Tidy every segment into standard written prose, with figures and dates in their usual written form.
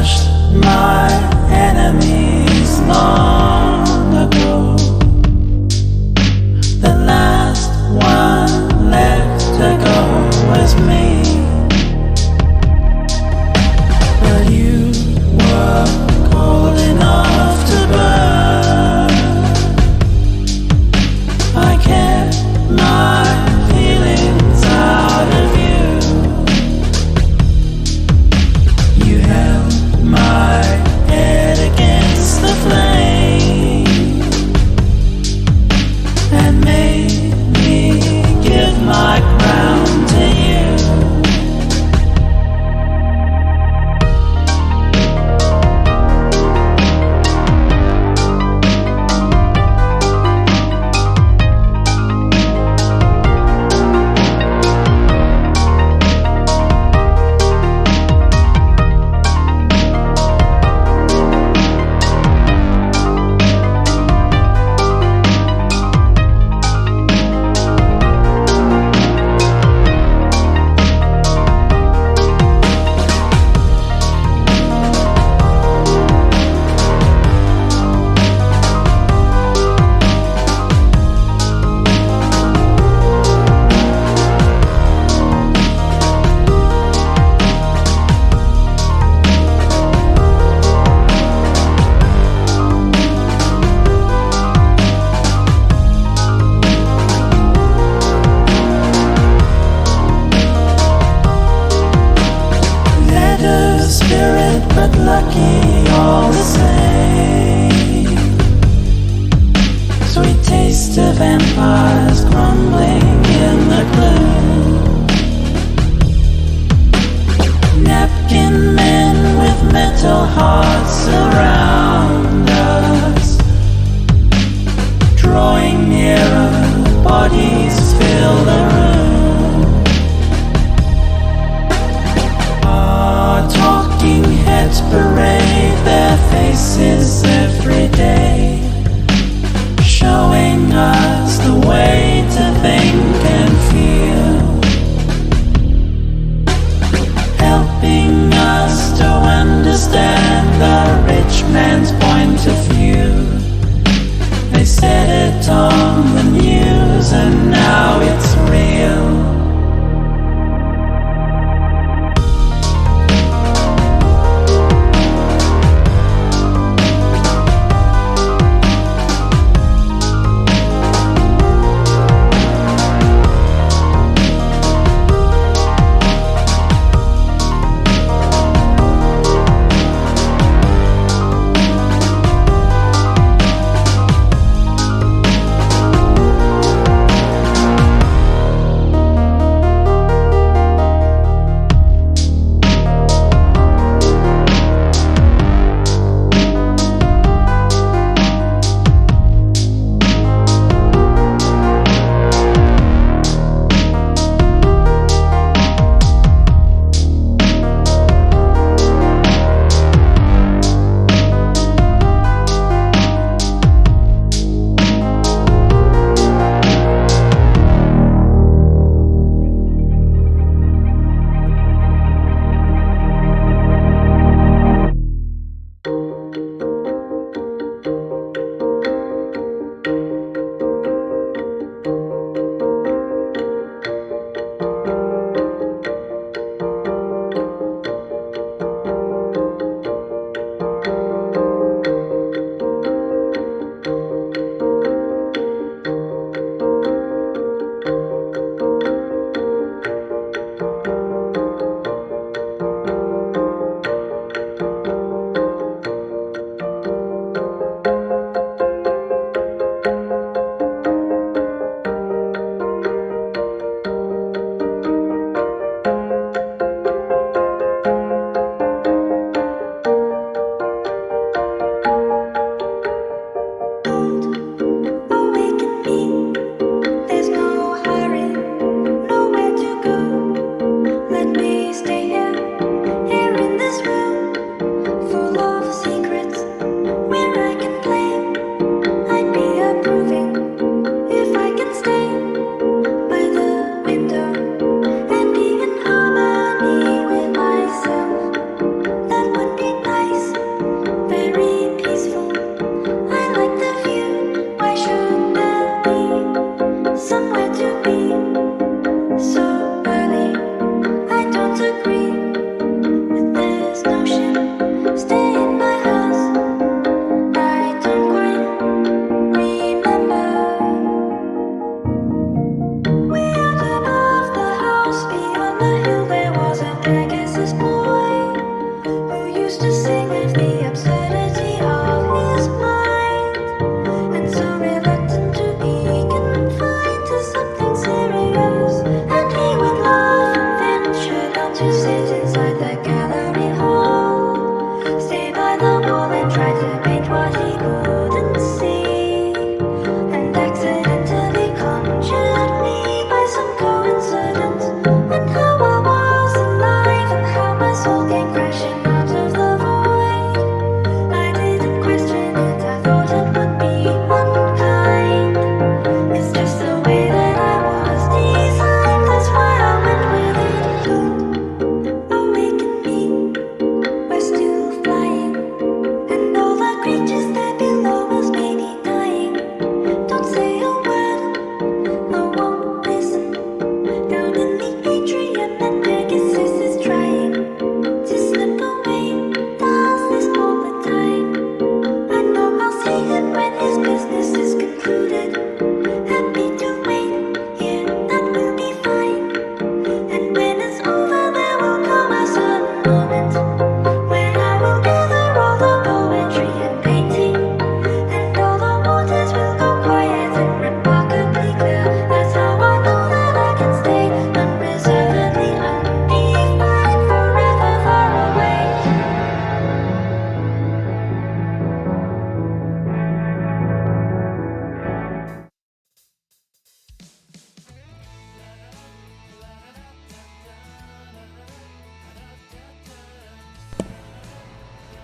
crushed my enemies long ago. The last one left to go was me. But you were cold enough to burn. I kept my feelings out of you. You held my head against the flame and made me give my crown to you. Spirit, but lucky all the same. Sweet taste of vampires crumbling in the gloom. Napkin men with metal hearts surround us. Drawing nearer, bodies fill the room. Talking heads parade their faces every day, showing us the way to think and feel, helping us to understand the rich man's point of view. They said it on the news and now it's real.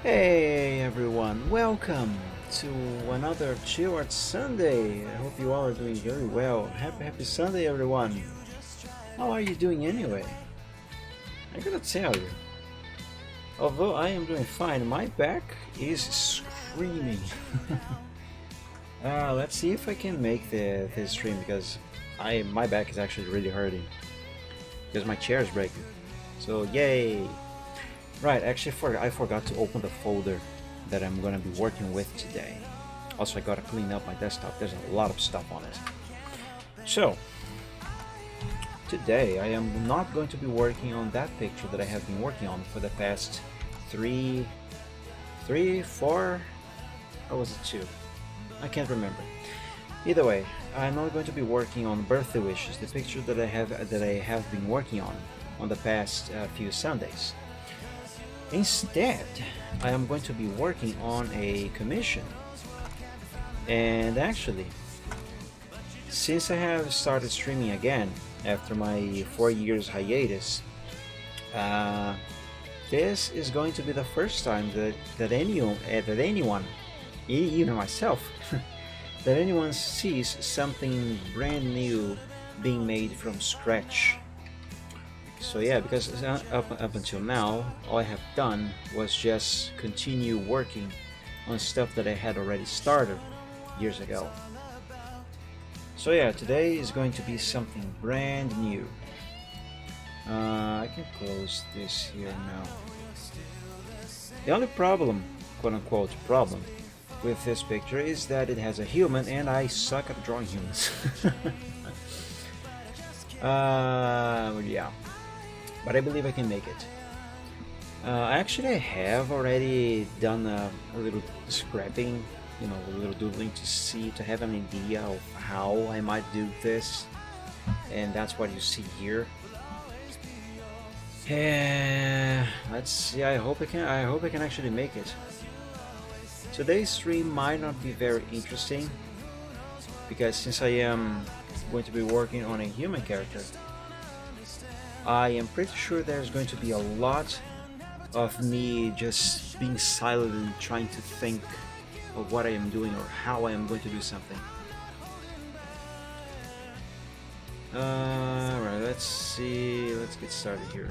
Hey everyone, welcome to another Chill Art Sunday. I hope you all are doing very well. Happy Sunday everyone. How are you doing anyway? I gotta tell you, although I am doing fine, my back is screaming. Let's see if I can make this stream because my back is actually really hurting because my chair is breaking. So yay! Right, actually I forgot to open the folder that I'm gonna be working with today. Also, I gotta clean up my desktop. There's a lot of stuff on it. So, today I am not going to be working on that picture that I have been working on for the past three, four, or was it two? I can't remember. Either way, I'm not going to be working on birthday wishes, the picture that I have been working on the past few Sundays. Instead, I am going to be working on a commission. And actually, since I have started streaming again after my 4 years hiatus, this is going to be the first time that anyone, even myself, that anyone sees something brand new being made from scratch. So yeah, because up until now, all I have done was just continue working on stuff that I had already started years ago. So yeah, today is going to be something brand new. I can close this here now. The only problem, quote unquote problem, with this picture is that it has a human and I suck at drawing humans. Yeah. But I believe I can make it. Actually, I have already done a little scrapping, a little doodling to have an idea of how I might do this, and that's what you see here. Let's see. I hope I can actually make it. Today's stream might not be very interesting because since I am going to be working on a human character, I am pretty sure there's going to be a lot of me just being silent and trying to think of what I am doing or how I am going to do something. Alright, let's see. Let's get started here.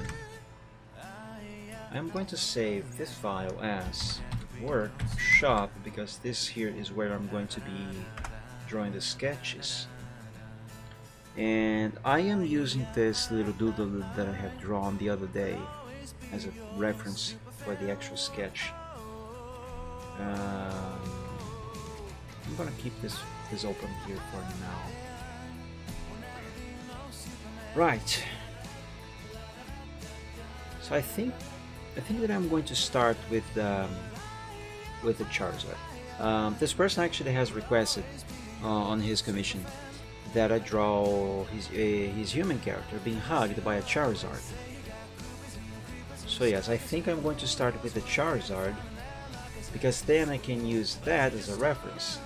I'm going to save this file as workshop because this here is where I'm going to be drawing the sketches. And I am using this little doodle that I have drawn the other day as a reference for the actual sketch. I'm gonna keep this open here for now. Right. So I think that I'm going to start with the Charizard. This person actually has requested on his commission that I draw his human character being hugged by a Charizard. So yes, I think I'm going to start with the Charizard because then I can use that as a reference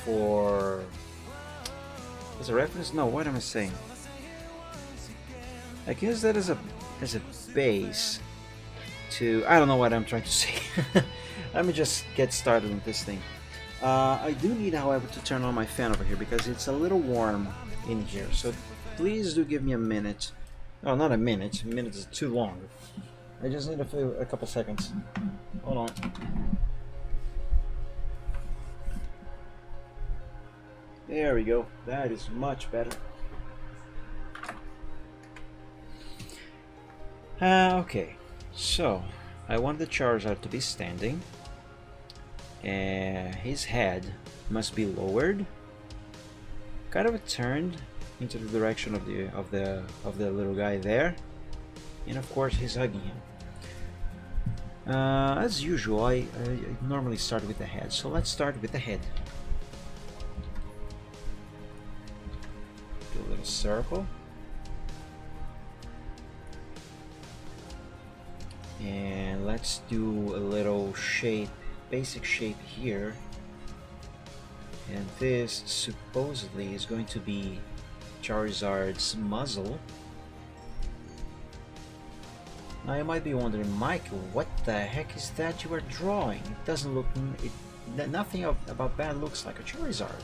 for... As a reference? No, what am I saying? I can use that as a base to... I don't know what I'm trying to say. Let me just get started with this thing. I do need, however, to turn on my fan over here because it's a little warm in here. So please do give me a minute. No, not a minute. A minute is too long. I just need a couple seconds. Hold on. There we go. That is much better. Okay. So I want the Charizard to be standing. His head must be lowered, kind of turned into the direction of the little guy there, and of course he's hugging him. As usual, I normally start with the head, so let's start with the head. Do a little circle, and let's do a little shape. Basic shape here, and this supposedly is going to be Charizard's muzzle. Now you might be wondering, Michael, what the heck is that you are drawing? It doesn't look... nothing about that looks like a Charizard.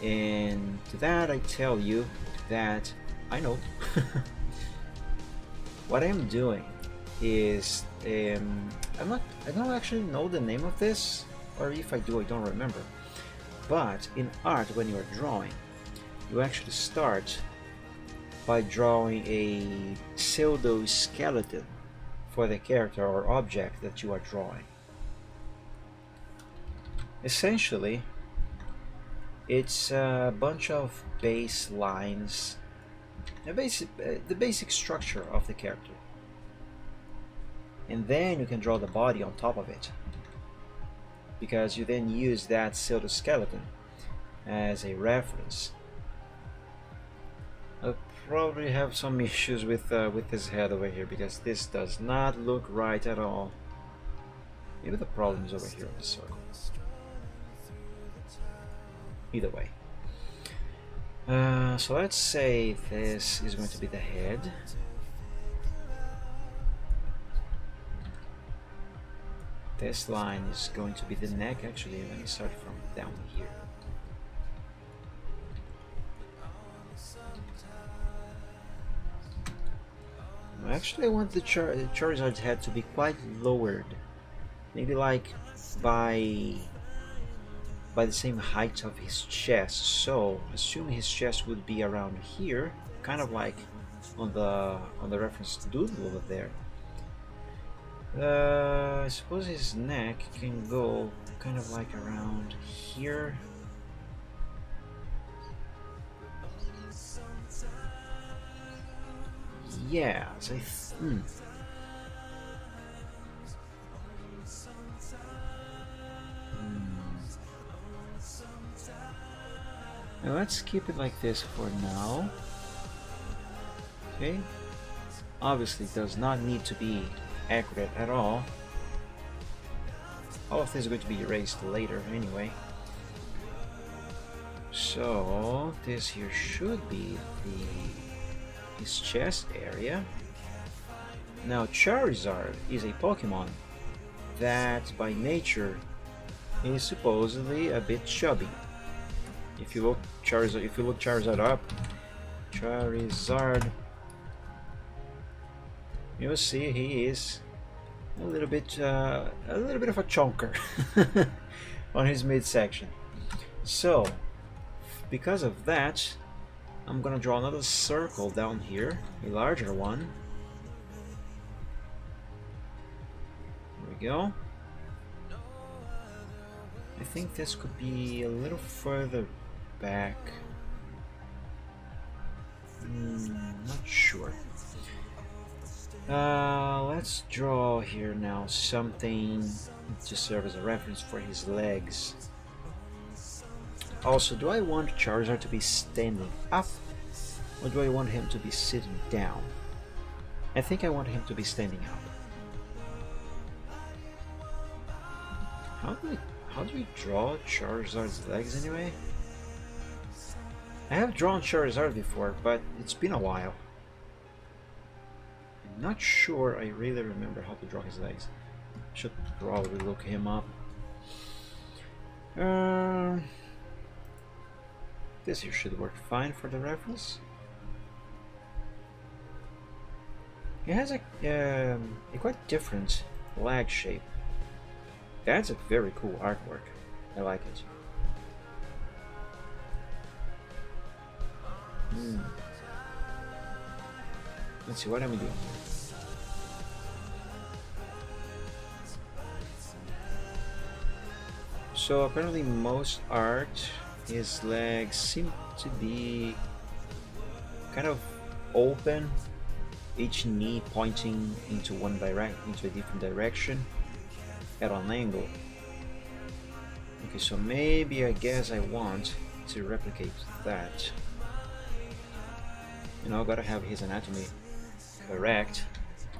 And to that I tell you that I know. What I'm doing is I don't actually know the name of this, or if I do, I don't remember. But in art, when you are drawing, you actually start by drawing a pseudo skeleton for the character or object that you are drawing. Essentially, it's a bunch of base lines, the basic structure of the character, and then you can draw the body on top of it, because you then use that pseudo skeleton as a reference. I'll probably have some issues with this head over here, because this does not look right at all. Maybe the problem is over here on the circle. Either way. So let's say this is going to be the head. This line is going to be the neck. Actually, let me start from down here. Actually, I want the Charizard's head to be quite lowered. Maybe like by the same height of his chest. So, assuming his chest would be around here, kind of like on the reference doodle over there. I suppose his neck can go kind of like around here. Yeah, so Now let's keep it like this for now. Okay. Obviously, it does not need to be accurate at all. All of this is going to be erased later anyway. So this here should be his chest area. Now Charizard is a Pokemon that by nature is supposedly a bit chubby. If you look Charizard up, Charizard, you'll see he is a little bit of a chonker on his midsection. So because of that, I'm gonna draw another circle down here, a larger one. There we go. I think this could be a little further back. Not sure. Let's draw here now something to serve as a reference for his legs. Also, do I want Charizard to be standing up, or do I want him to be sitting down? I think I want him to be standing up. How do we draw Charizard's legs anyway? I have drawn Charizard before, but it's been a while. I'm not sure I really remember how to draw his legs. Should probably look him up. This here should work fine for the reference. It has a quite different leg shape. That's a very cool artwork. I like it. Let's see, what am I doing? So apparently most art, his legs seem to be kind of open, each knee pointing into a different direction at an angle. Okay, so maybe I guess I want to replicate that. You know, gotta have his anatomy correct.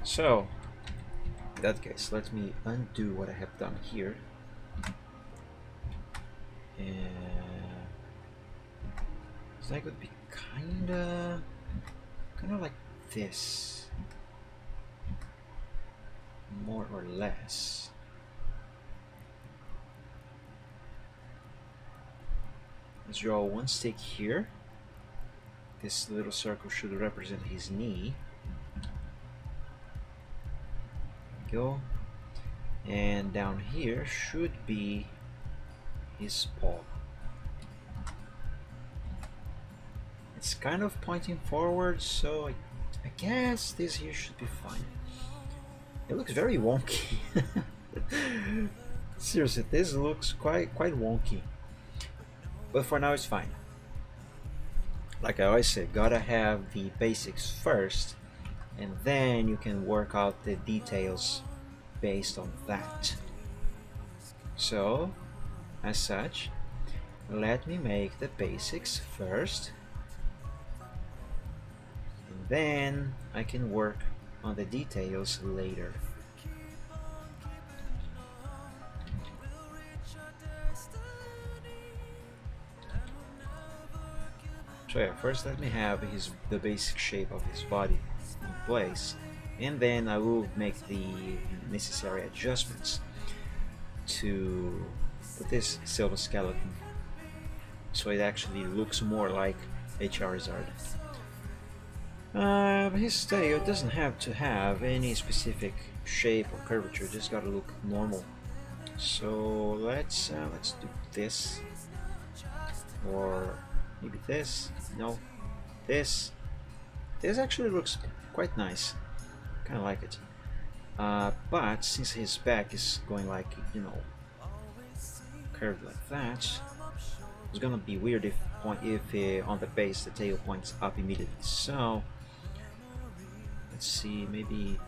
So in that case, let me undo what I have done here. And his leg would be kinda like this. more or less. Let's draw one stick here. This little circle should represent his knee. There we go. And down here should be his paw. It's kind of pointing forward, so I guess this here should be fine. It looks very wonky. Seriously, this looks quite wonky. But for now it's fine. Like I always say, gotta have the basics first, and then you can work out the details based on that. So, as such, let me make the basics first, and then I can work on the details later. So yeah, first let me have the basic shape of his body in place, and then I will make the necessary adjustments to this silver skeleton, so it actually looks more like a Charizard. His tail doesn't have to have any specific shape or curvature, just gotta look normal. So let's do this, or maybe this. No, this actually looks quite nice. Kind of like it. But since his back is going like, you know, curved like that, it's gonna be weird if on the base the tail points up immediately. So let's see, maybe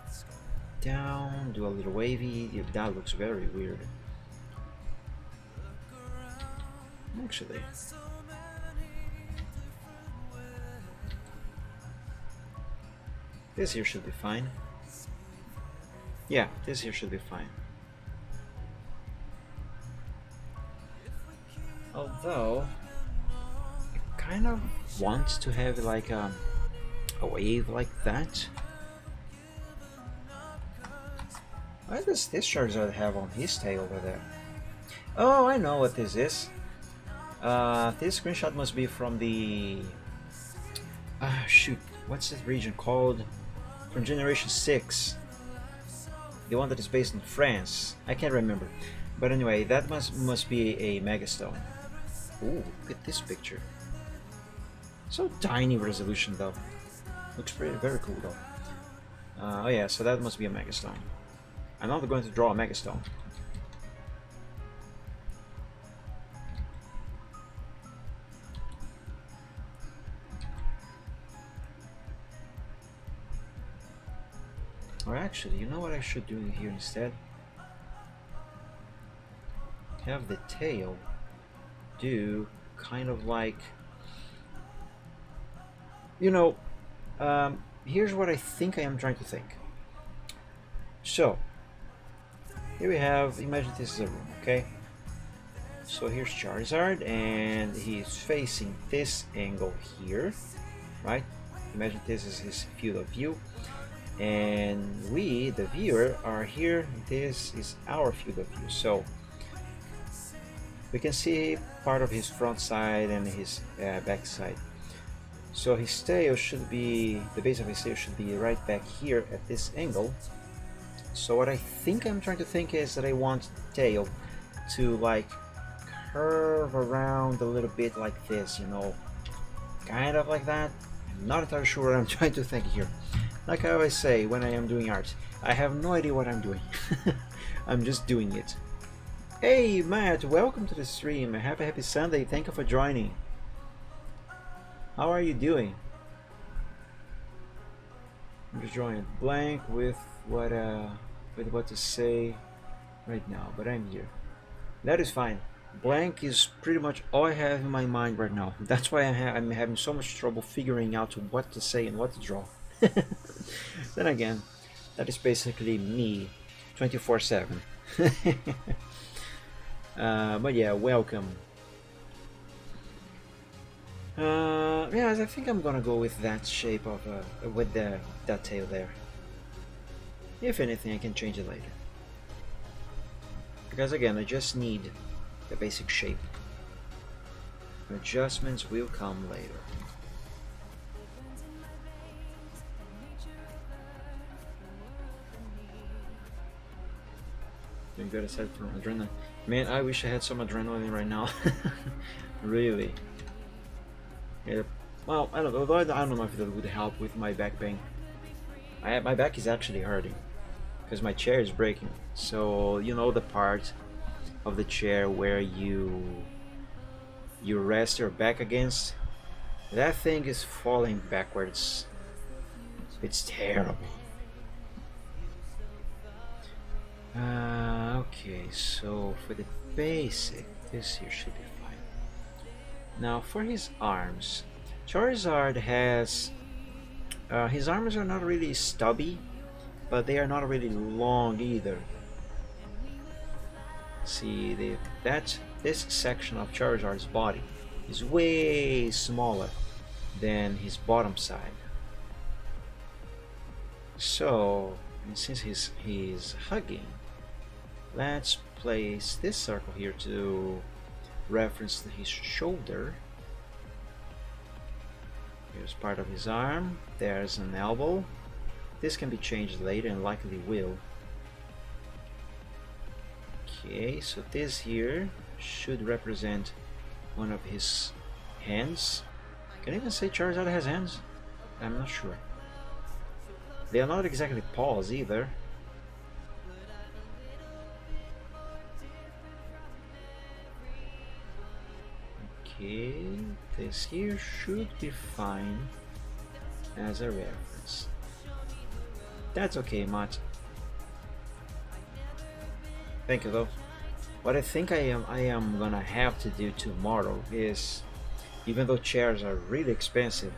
down, do a little wavy. Yeah, that looks very weird. Actually, this here should be fine. Yeah, this here should be fine. Although, I kind of want to have like a wave like that. What does this Charizard have on his tail over there? Oh, I know what this is. This screenshot must be from the... shoot, what's this region called? From Generation 6. The one that is based in France. I can't remember. But anyway, that must be a Megastone. Ooh, look at this picture. So tiny resolution though. Looks very cool though. Oh yeah, so that must be a Megastone. I'm not going to draw a Megastone. Or actually, you know what I should do here instead? Have the tail do kind of like, you know, here's what I think I am trying to think. So here we have, imagine this is a room, okay? So here's Charizard and he's facing this angle here, right? Imagine this is his field of view, and we, the viewer, are here. This is our field of view. So we can see part of his front side and his back side. So his tail should be, the base of his tail should be right back here at this angle. So what I think I'm trying to think is that I want the tail to like curve around a little bit like this, you know, kind of like that. I'm not entirely sure what I'm trying to think here. Like I always say when I am doing art, I have no idea what I'm doing. I'm just doing it. Hey Matt, welcome to the stream. Happy Sunday. Thank you for joining. How are you doing? I'm just drawing it blank with what to say right now, but I'm here. That is fine. Blank is pretty much all I have in my mind right now. That's why I'm having so much trouble figuring out what to say and what to draw. Then again, that is basically me 24/7. But yeah, welcome. Yeah, I think I'm gonna go with that shape of that tail there. If anything, I can change it later. Because again, I just need the basic shape. Adjustments will come later. Doing good aside from adrenaline. Man, I wish I had some adrenaline right now. Really. Yeah. Well, I don't know. Although I don't know if that would help with my back pain. My back is actually hurting because my chair is breaking. So you know the part of the chair where you rest your back against. That thing is falling backwards. It's terrible. Okay, so for the basic, this here should be fine. Now for his arms, Charizard has his arms are not really stubby, but they are not really long either. See, this section of Charizard's body is way smaller than his bottom side. So, and since he's hugging, let's place this circle here to reference his shoulder. Here's part of his arm. There's an elbow. This can be changed later and likely will. Okay, so this here should represent one of his hands. Can I even say Charizard has hands? I'm not sure. They are not exactly paws either. Okay, this here should be fine as a reference. That's okay, Matt. Thank you though. What I think I am gonna have to do tomorrow is, even though chairs are really expensive,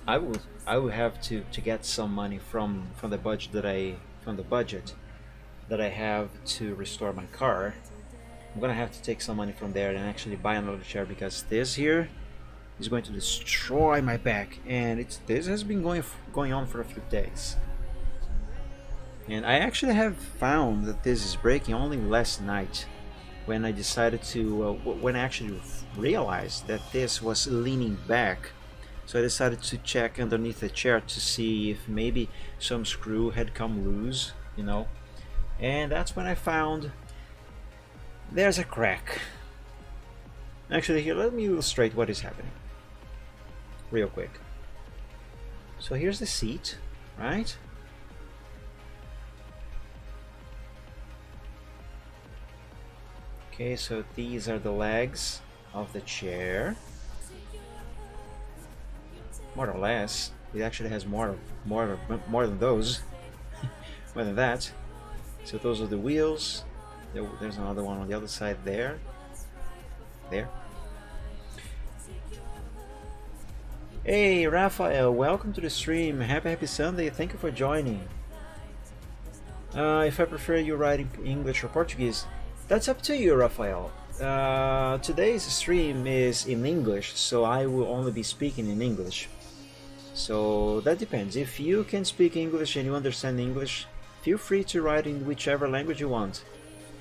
I will have to get some money from the budget that I have to restore my car. I'm gonna have to take some money from there and actually buy another chair, because this here is going to destroy my back, and this has been going on for a few days. And I actually have found that this is breaking only last night, when I decided to when I actually realized that this was leaning back. So I decided to check underneath the chair to see if maybe some screw had come loose, you know. And that's when I found there's a crack. Actually, here, let me illustrate what is happening real quick. So here's the seat, right? Okay, so these are the legs of the chair. More or less. It actually has more than those. More than that. So those are the wheels. There's another one on the other side there. There. Hey Raphael, welcome to the stream. Happy Sunday. Thank you for joining. If I prefer you writing English or Portuguese, that's up to you, Raphael. Today's stream is in English, so I will only be speaking in English. So that depends. If you can speak English and you understand English, feel free to write in whichever language you want.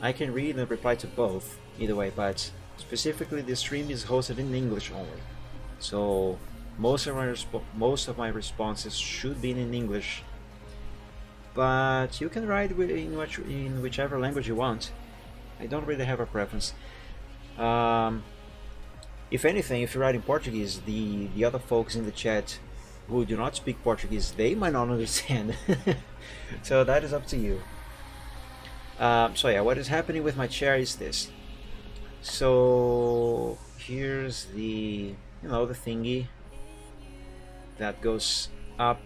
I can read and reply to both, either way, but specifically the stream is hosted in English only. So most of my responses should be in English, but you can write in whichever language you want. I don't really have a preference. If anything, if you write in Portuguese, the other folks in the chat who do not speak Portuguese, they might not understand. So that is up to you. So yeah, what is happening with my chair is this. So here's the the thingy that goes up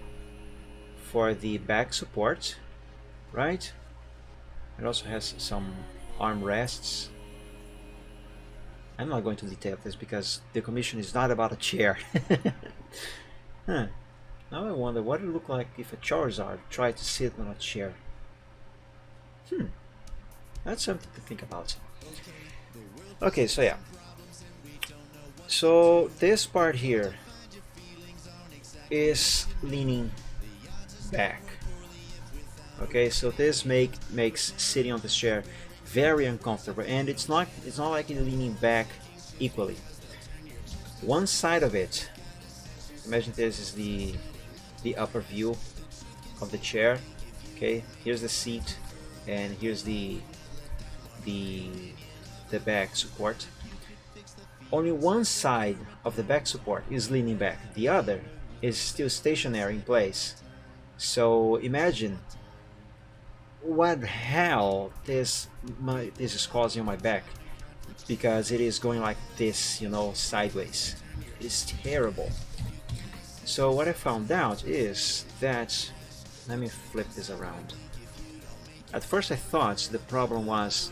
for the back support, right? It also has some armrests. I'm not going to detail this because the commission is not about a chair. Huh. Now I wonder what it would look like if a Charizard tried to sit on a chair. That's something to think about. Okay, so yeah. So this part here is leaning back. Okay, so this makes sitting on this chair very uncomfortable, and it's not like you're leaning back equally. One side of it, imagine this is the upper view of the chair. Okay, here's the seat, and here's the the back support. Only one side of the back support is leaning back, the other is still stationary in place. So imagine what hell this is causing on my back, because it is going like this, sideways. It's terrible. So what I found out is that, let me flip this around. At first I thought the problem was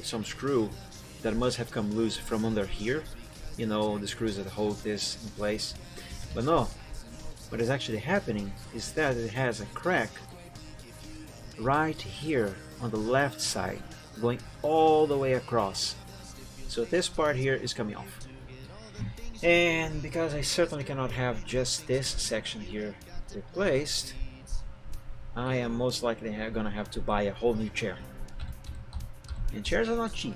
some screw that must have come loose from under here, the screws that hold this in place. But no, what is actually happening is that it has a crack right here on the left side, going all the way across. So this part here is coming off. And because I certainly cannot have just this section here replaced, I am most likely gonna have to buy a whole new chair. And chairs are not cheap.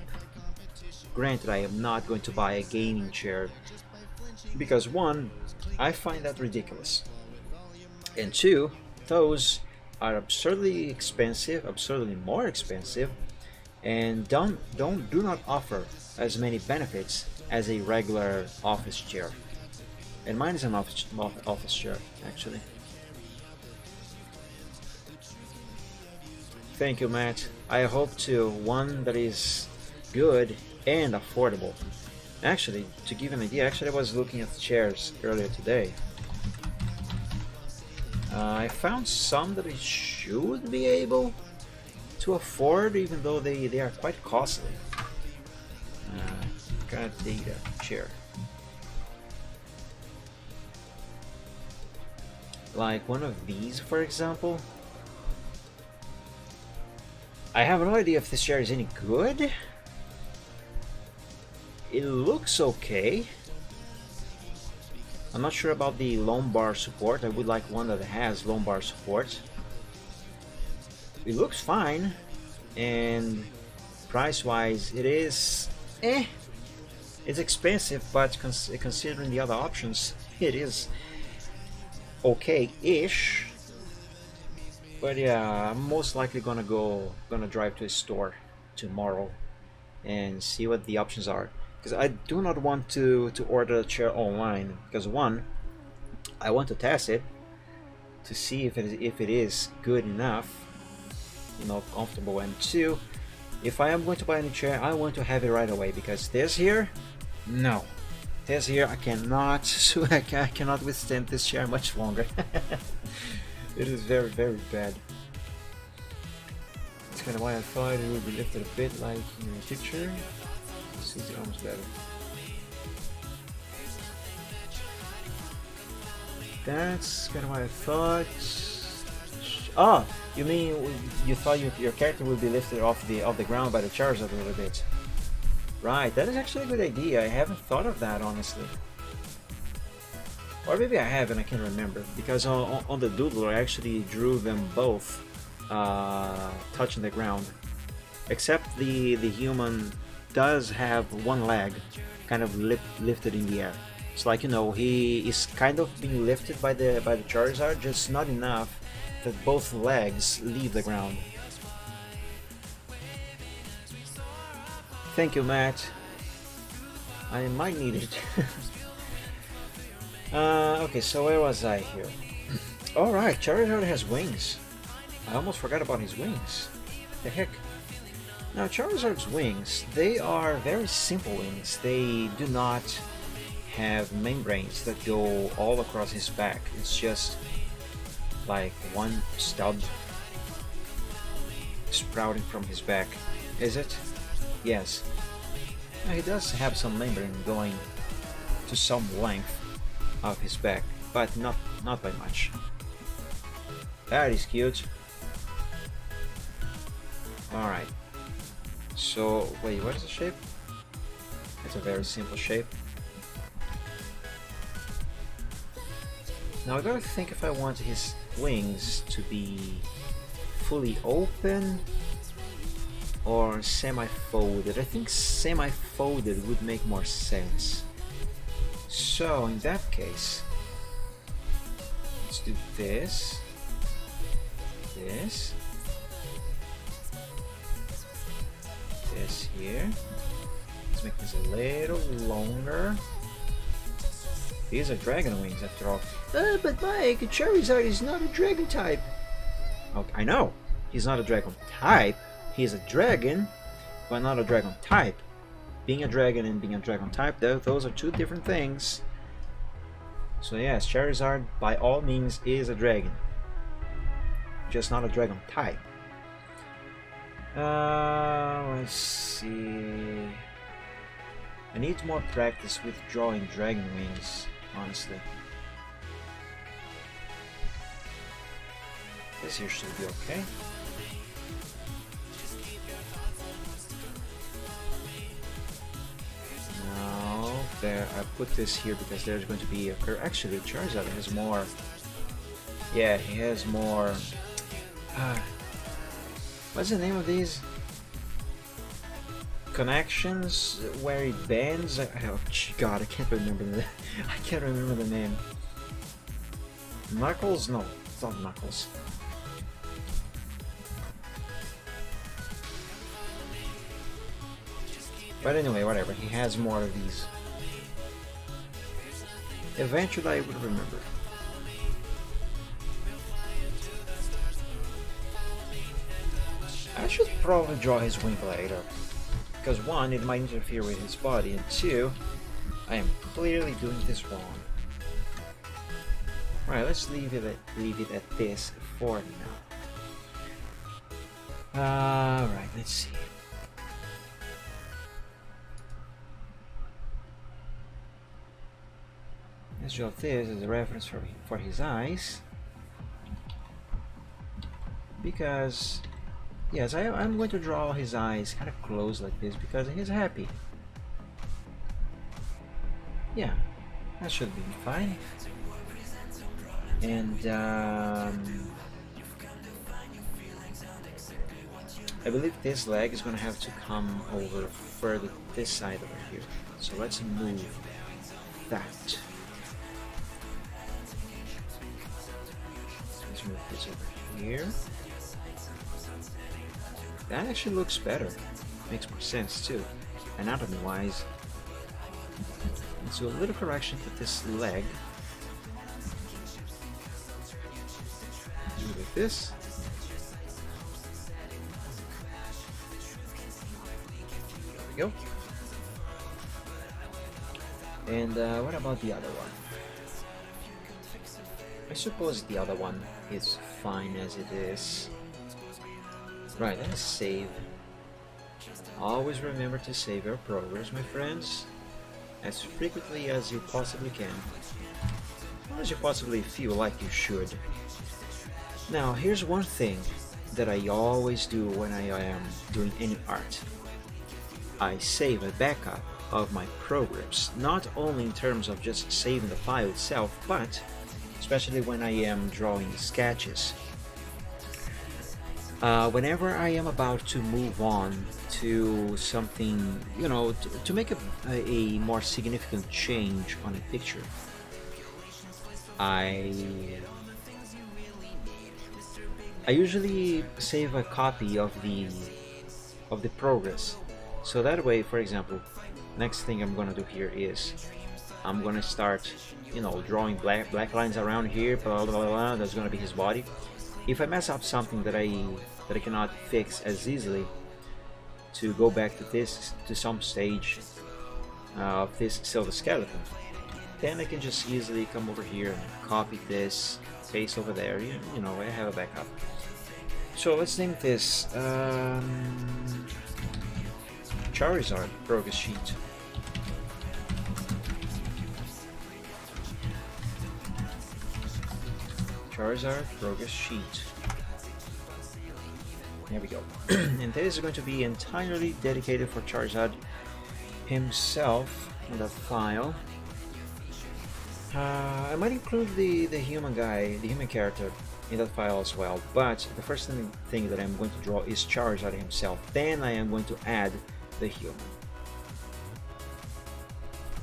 Granted, I am not going to buy a gaming chair because one, I find that ridiculous, and two, those are absurdly expensive, absurdly more expensive, and do not offer as many benefits as a regular office chair. And mine is an office chair, actually. Thank you, Matt. I hope to one that is good and affordable. Actually, to give you an idea, I was looking at chairs earlier today. I found some that I should be able to afford, even though they are quite costly. God data chair. Like one of these, for example. I have no idea if this chair is any good. It looks okay. I'm not sure about the lumbar support. I would like one that has lumbar support. It looks fine, and price-wise, it is it's expensive, but considering the other options, it is okay-ish. But yeah, I'm most likely gonna drive to a store tomorrow and see what the options are, because I do not want to order a chair online, because one, I want to test it to see if it is good enough, comfortable, and two, if I am going to buy a new chair, I want to have it right away, because this here, no, this here I cannot I cannot withstand this chair much longer. It is very, very bad. That's kind of why I thought it would be lifted a bit like in the picture. See the arms better. That's kind of why I thought. Oh, you mean you thought your character would be lifted off the ground by the charge a little bit? Right, that is actually a good idea. I haven't thought of that, honestly. Or maybe I have and I can't remember, because on the doodle I actually drew them both touching the ground, except the human does have one leg kind of lifted in the air. It's like, he is kind of being lifted by the Charizard, just not enough that both legs leave the ground. Thank you, Matt. I might need it. Okay, so where was I here? Alright, Charizard has wings. I almost forgot about his wings. The heck? Now, Charizard's wings, they are very simple wings. They do not have membranes that go all across his back. It's just like one stub sprouting from his back. Is it? Yes. Now, he does have some membrane going to some length of his back, but not by much. That is cute. Alright. So, wait, what is the shape? It's a very simple shape. Now I gotta think if I want his wings to be fully open or semi-folded. I think semi-folded would make more sense. So in that case, let's do this, this here. Let's make this a little longer. These are dragon wings after all. But Mike, Charizard is not a dragon type. Okay, I know, he's not a dragon type. He's a dragon, but not a dragon type. Being a dragon and being a dragon type, those are two different things. So yes, Charizard by all means is a dragon, just not a dragon type. Let's see. I need more practice with drawing dragon wings, honestly. This here should be okay. Now, there, I put this here because there's going to be a curve. Actually, Charizard has more. Yeah, he has more. What's the name of these? Connections where it bends. Oh God, I can't remember the. I can't remember the name. Knuckles? No, it's not Knuckles. But anyway, whatever. He has more of these. Eventually, I would remember. I should probably draw his wing later. Because one, it might interfere with his body, and two, I am clearly doing this wrong. Alright, let's leave it at this for now. Alright, let's see. Let's draw this as a reference for his eyes. Because, yes, I'm going to draw his eyes kind of close like this because he's happy. Yeah, that should be fine. And I believe this leg is going to have to come over further this side over here. So let's move that. Let's move this over here. That actually looks better. Makes more sense too, anatomy wise. Let's do a little correction to this leg. Do it like this. There we go. And what about the other one? I suppose the other one is fine as it is. Right, let's save. Always remember to save your progress, my friends, as frequently as you possibly can. As you possibly feel like you should. Now, here's one thing that I always do when I am doing any art. I save a backup of my progress, not only in terms of just saving the file itself, but especially when I am drawing sketches. Whenever I am about to move on to something, you know, to make a more significant change on a picture, I usually save a copy of the progress. So that way, for example, next thing I'm gonna do here is I'm gonna start, you know, drawing black lines around here, blah blah blah. That's gonna be his body. If I mess up something that I cannot fix as easily, to go back to some stage of this silver skeleton, then I can just easily come over here and copy this, paste over there. You know, I have a backup. So let's name this Charizard progress sheet. Charizard progress sheet. There we go. And this is going to be entirely dedicated for Charizard himself in the file. I might include the human guy, the human character, in that file as well, but the first thing that I'm going to draw is Charizard himself. Then I am going to add the human.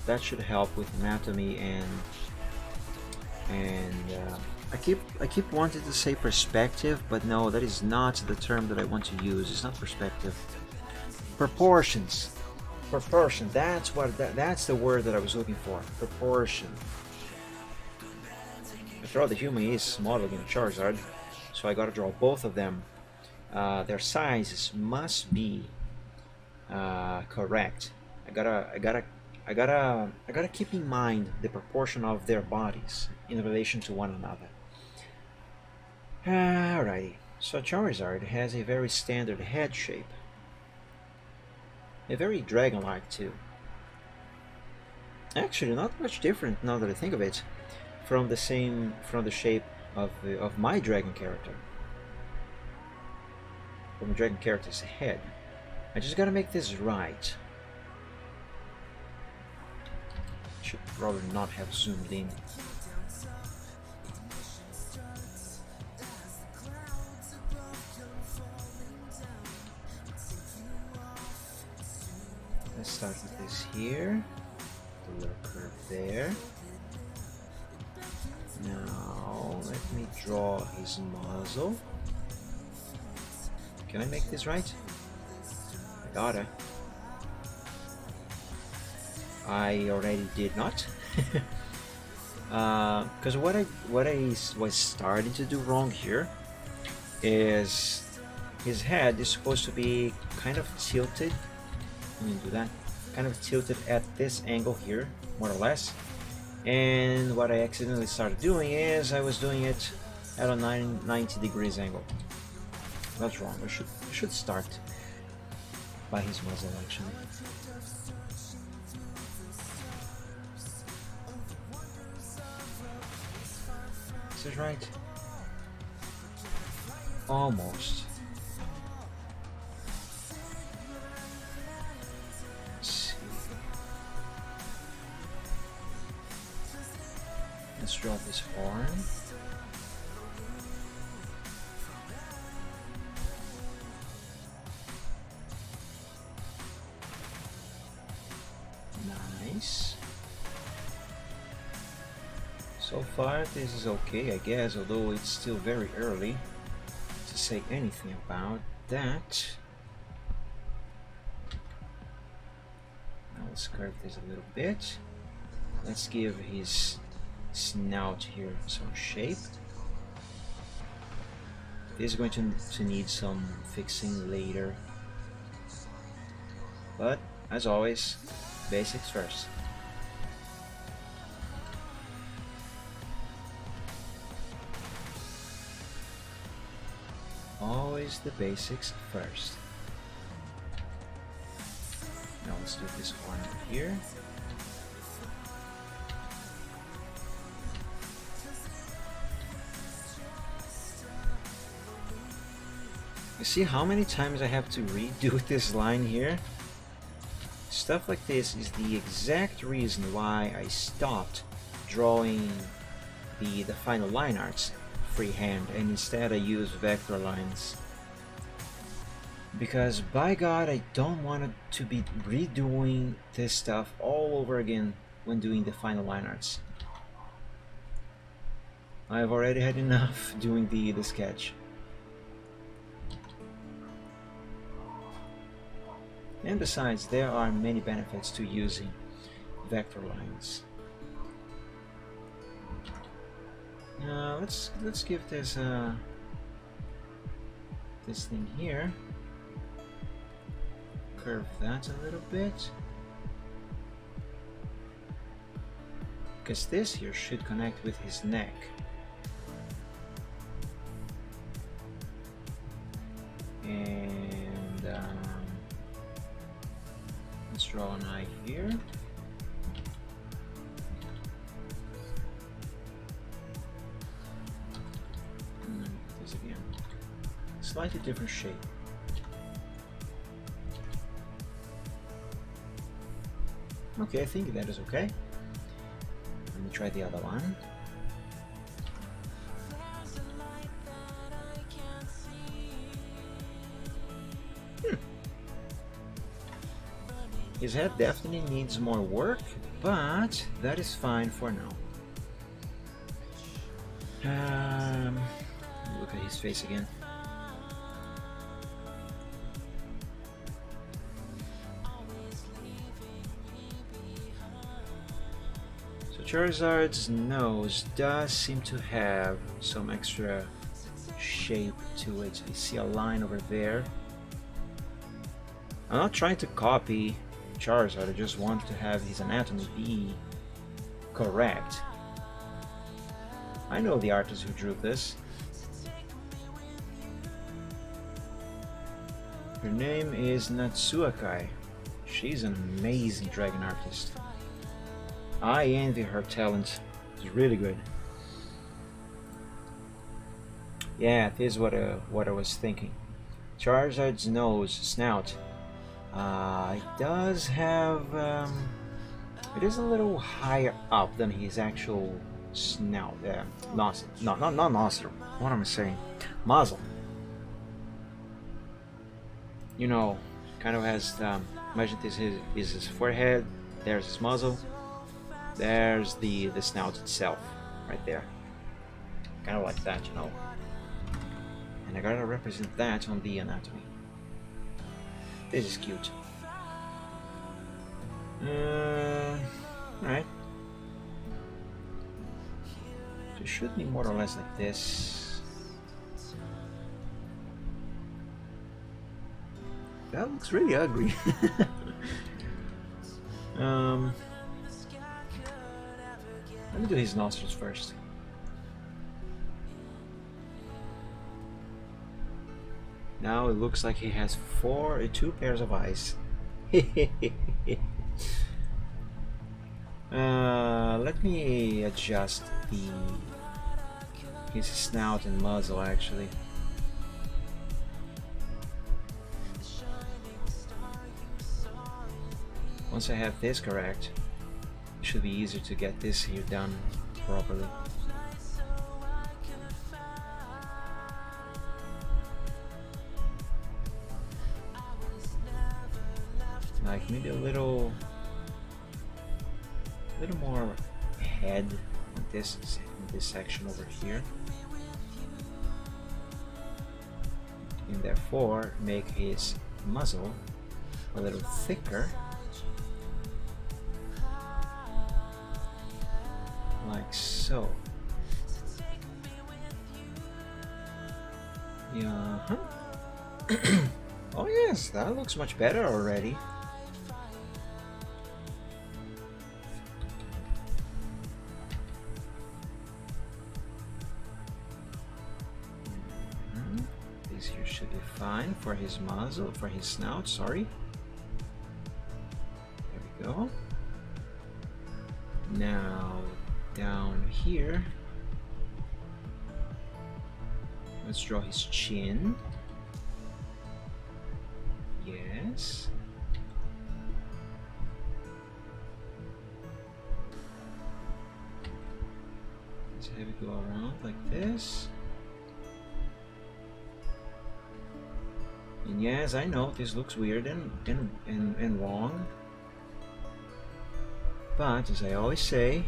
That should help with anatomy and I keep wanting to say perspective, but no, that is not the term that I want to use. It's not perspective. Proportions. Proportion. That's the word that I was looking for. Proportion. After all, the human is modeling a Charizard, so I gotta draw both of them. Their sizes must be correct. I gotta keep in mind the proportion of their bodies in relation to one another. Alrighty, so Charizard has a very standard head shape. A very dragon-like too. Actually, not much different now that I think of it from the shape of my dragon character. From the dragon character's head. I just gotta make this right. Should probably not have zoomed in. Let's start with this here. The little curve there. Now let me draw his muzzle. Can I make this right? I gotta. I already did not. Because what I was starting to do wrong here is his head is supposed to be kind of tilted. Let me do that. Kind of tilted at this angle here, more or less. And what I accidentally started doing is I was doing it at a 90 degrees angle. That's wrong. I should start by his muzzle actually. This is right. Almost. Let's draw this horn. Nice. So far this is okay, I guess, although it's still very early to say anything about that. Now let's curve this a little bit. Let's give his snout here some shape. This is going to need some fixing later, but as always, basics first. Always the basics first. Now let's do this one here. You see how many times I have to redo this line here? Stuff like this is the exact reason why I stopped drawing the final line arts freehand and instead I use vector lines. Because by God, I don't want to be redoing this stuff all over again when doing the final line arts. I've already had enough doing the sketch. And besides, there are many benefits to using vector lines. Let's give this this thing here. Curve that a little bit, because this here should connect with his neck. And let's draw an eye here. This again, slightly different shape. Okay, I think that is okay. Let me me try the other one. His head definitely needs more work, but that is fine for now. Look at his face again. So Charizard's nose does seem to have some extra shape to it. You see a line over there. I'm not trying to copy Charizard, I just want to have his anatomy be correct. I know the artist who drew this. Her name is Natsuakai. She's an amazing dragon artist. I envy her talent. It's really good. Yeah, this is what I was thinking. Charizard's nose, snout. It does have, it is a little higher up than his actual snout, nostril, not nostril, what am I saying, muzzle. You know, kind of has, imagine this is his forehead, there's his muzzle, there's the snout itself, right there. Kind of like that, you know. And I gotta represent that on the anatomy. This is cute. Alright. So it should be more or less like this. That looks really ugly. Let me do his nostrils first. Now it looks like he has two pairs of eyes. Let me adjust his snout and muzzle actually. Once I have this correct, it should be easier to get this here done properly. Like maybe a little more head in this section over here, and therefore make his muzzle a little thicker, like so. Yeah. Oh yes, that looks much better already. Fine for his muzzle, for his snout, sorry. There we go. Now, down here, let's draw his chin. Yes. Let's have it go around like this. And yes, I know this looks weird and wrong, but as I always say,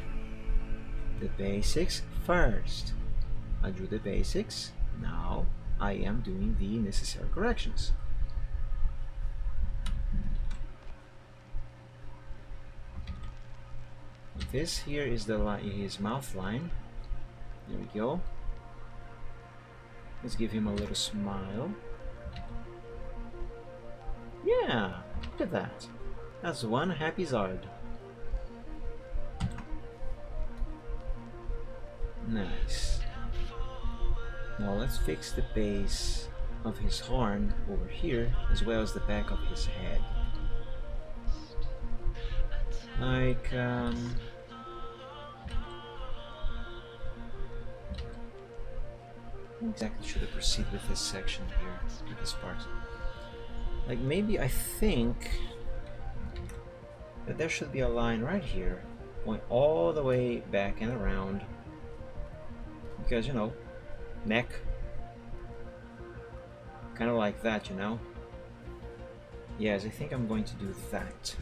the basics first. I drew the basics, now I am doing the necessary corrections. This here is his mouth line. There we go. Let's give him a little smile. Yeah, look at that. That's one happy Zard. Nice. Now let's fix the base of his horn over here, as well as the back of his head. Like, how exactly should I proceed with this section here, with this part? Like maybe I think that there should be a line right here going all the way back and around, because you know, neck, kind of like that, you know. Yes, I think I'm going to do that.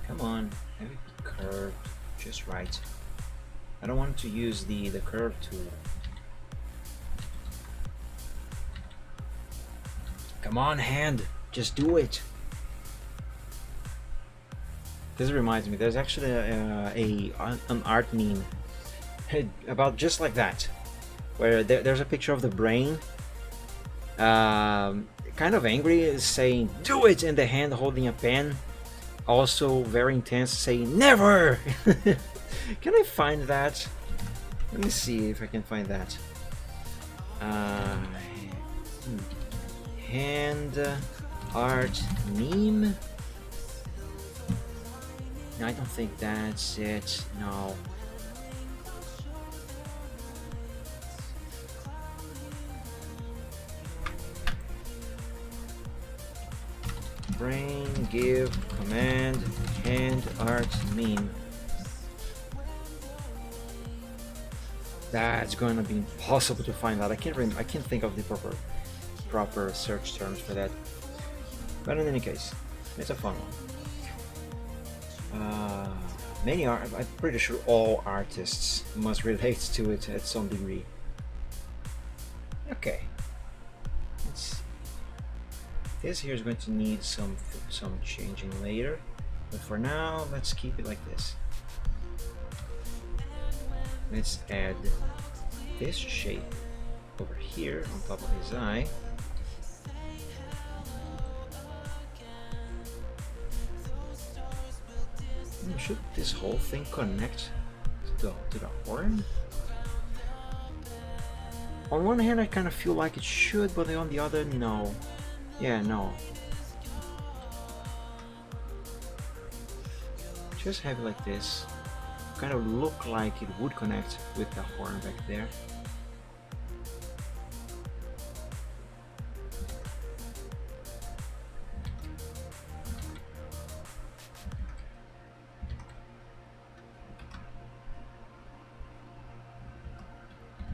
Come on, have it be curved just right. I don't want to use the curve tool. Come on, hand, just do it. This reminds me, there's actually an art meme about just like that, where there's a picture of the brain, kind of angry, is saying "do it," and the hand holding a pen, also very intense, saying "never." Can I find that? Let me see if I can find that. Hand art meme. No, I don't think that's it. No. Brain give command hand art meme. That's gonna be impossible to find out. I can't think of the proper search terms for that. But in any case, it's a fun one. I'm pretty sure all artists must relate to it at some degree. Okay. Let's see. This here is going to need some changing later, but for now, let's keep it like this. Let's add this shape over here on top of his eye. Should this whole thing connect to the horn? On one hand, I kind of feel like it should, but on the other, no. Yeah, no. Just have it like this. Kind of look like it would connect with the horn back there.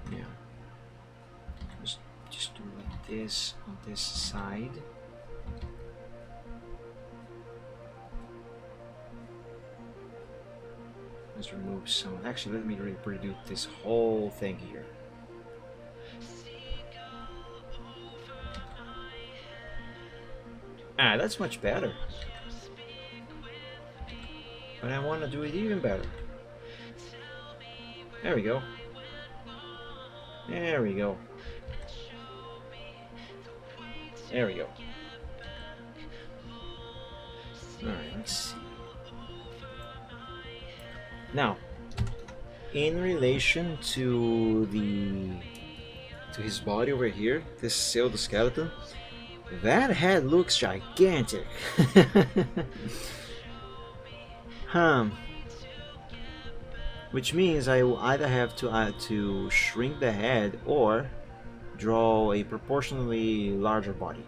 Yeah. Just do like this on this side. Let's remove some. Actually, let me reproduce this whole thing here. Ah, that's much better. But I want to do it even better. There we go. There we go. There we go. Alright, let's see. Now, in relation to his body over here, this pseudoskeleton, that head looks gigantic. Which means I will either have to shrink the head or draw a proportionally larger body.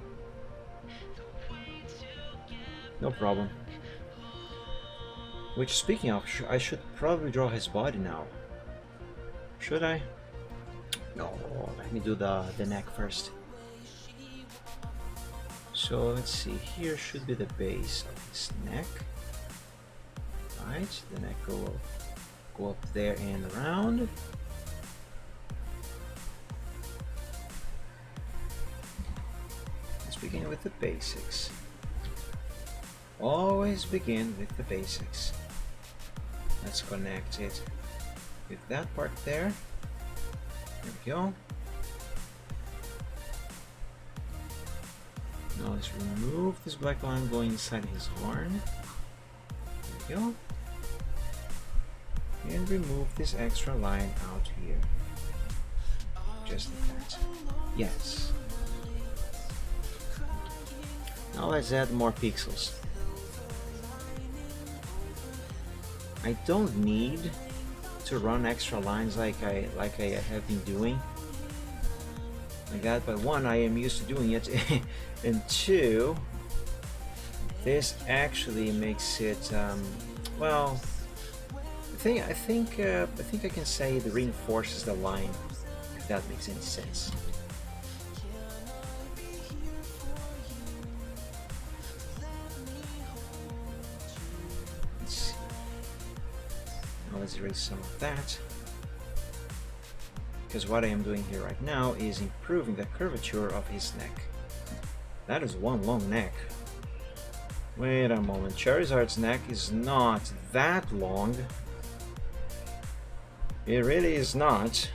No problem. Which, speaking of, I should probably draw his body now. Should I? No, let me do the neck first. So let's see, here should be the base of his neck. Right, the neck go up there and around. Let's begin with the basics. Always begin with the basics. Let's connect it with that part there. There we go. Now let's remove this black line going inside his horn. There we go. And remove this extra line out here. Just like that. Yes. Now let's add more pixels. I don't need to run extra lines like I have been doing. like that, but one, I am used to doing it, and two, this actually makes it well. I think I can say it reinforces the line, if that makes any sense. Let's see. Now let's erase some of that, because what I am doing here right now is improving the curvature of his neck. That is one long neck. Wait a moment, Charizard's neck is not that long. It really is not.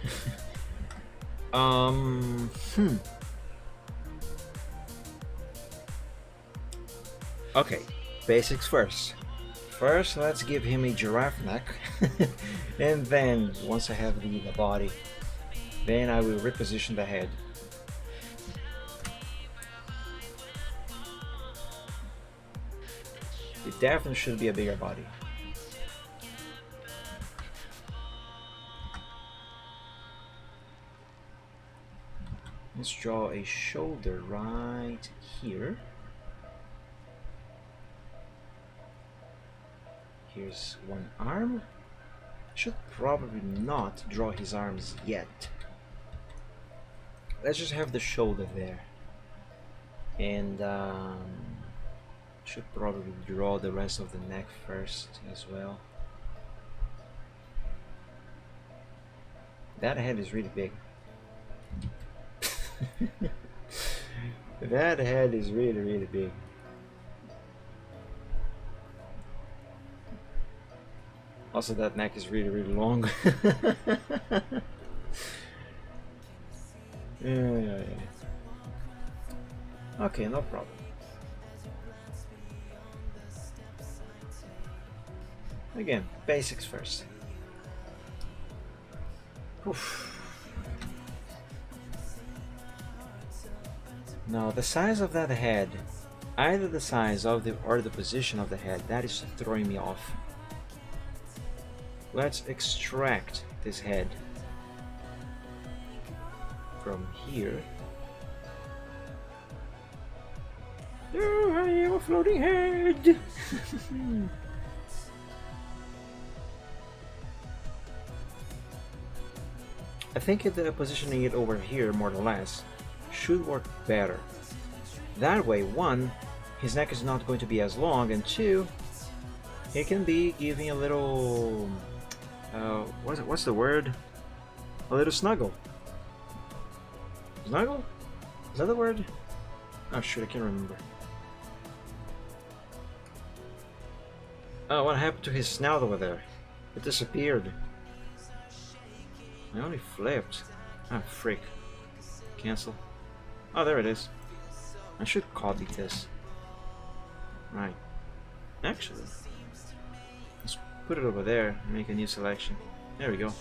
Okay, basics first. First, let's give him a giraffe neck, and then once I have the body, then I will reposition the head. It definitely should be a bigger body. Let's draw a shoulder right here. Here's one arm. Should probably not draw his arms yet. Let's just have the shoulder there. And should probably draw the rest of the neck first as well. That head is really big. That head is really, really big. Also, that neck is really, really long. Yeah. Okay, no problem. Again, basics first. Oof. Now, the size of that head, either the size of the or the position of the head, that is throwing me off. Let's extract this head from here. Oh, I am a floating head! I think positioning it over here, more or less, should work better. That way, one, his neck is not going to be as long, and two, it can be giving a little what's the word? A little snuggle. Snuggle? Is that the word? Oh shoot, I can't remember. Oh, what happened to his snout over there? It disappeared. I only flipped. Ah, frick. Cancel. Oh, there it is. I should copy this. Right. Actually, let's put it over there and make a new selection. There we go.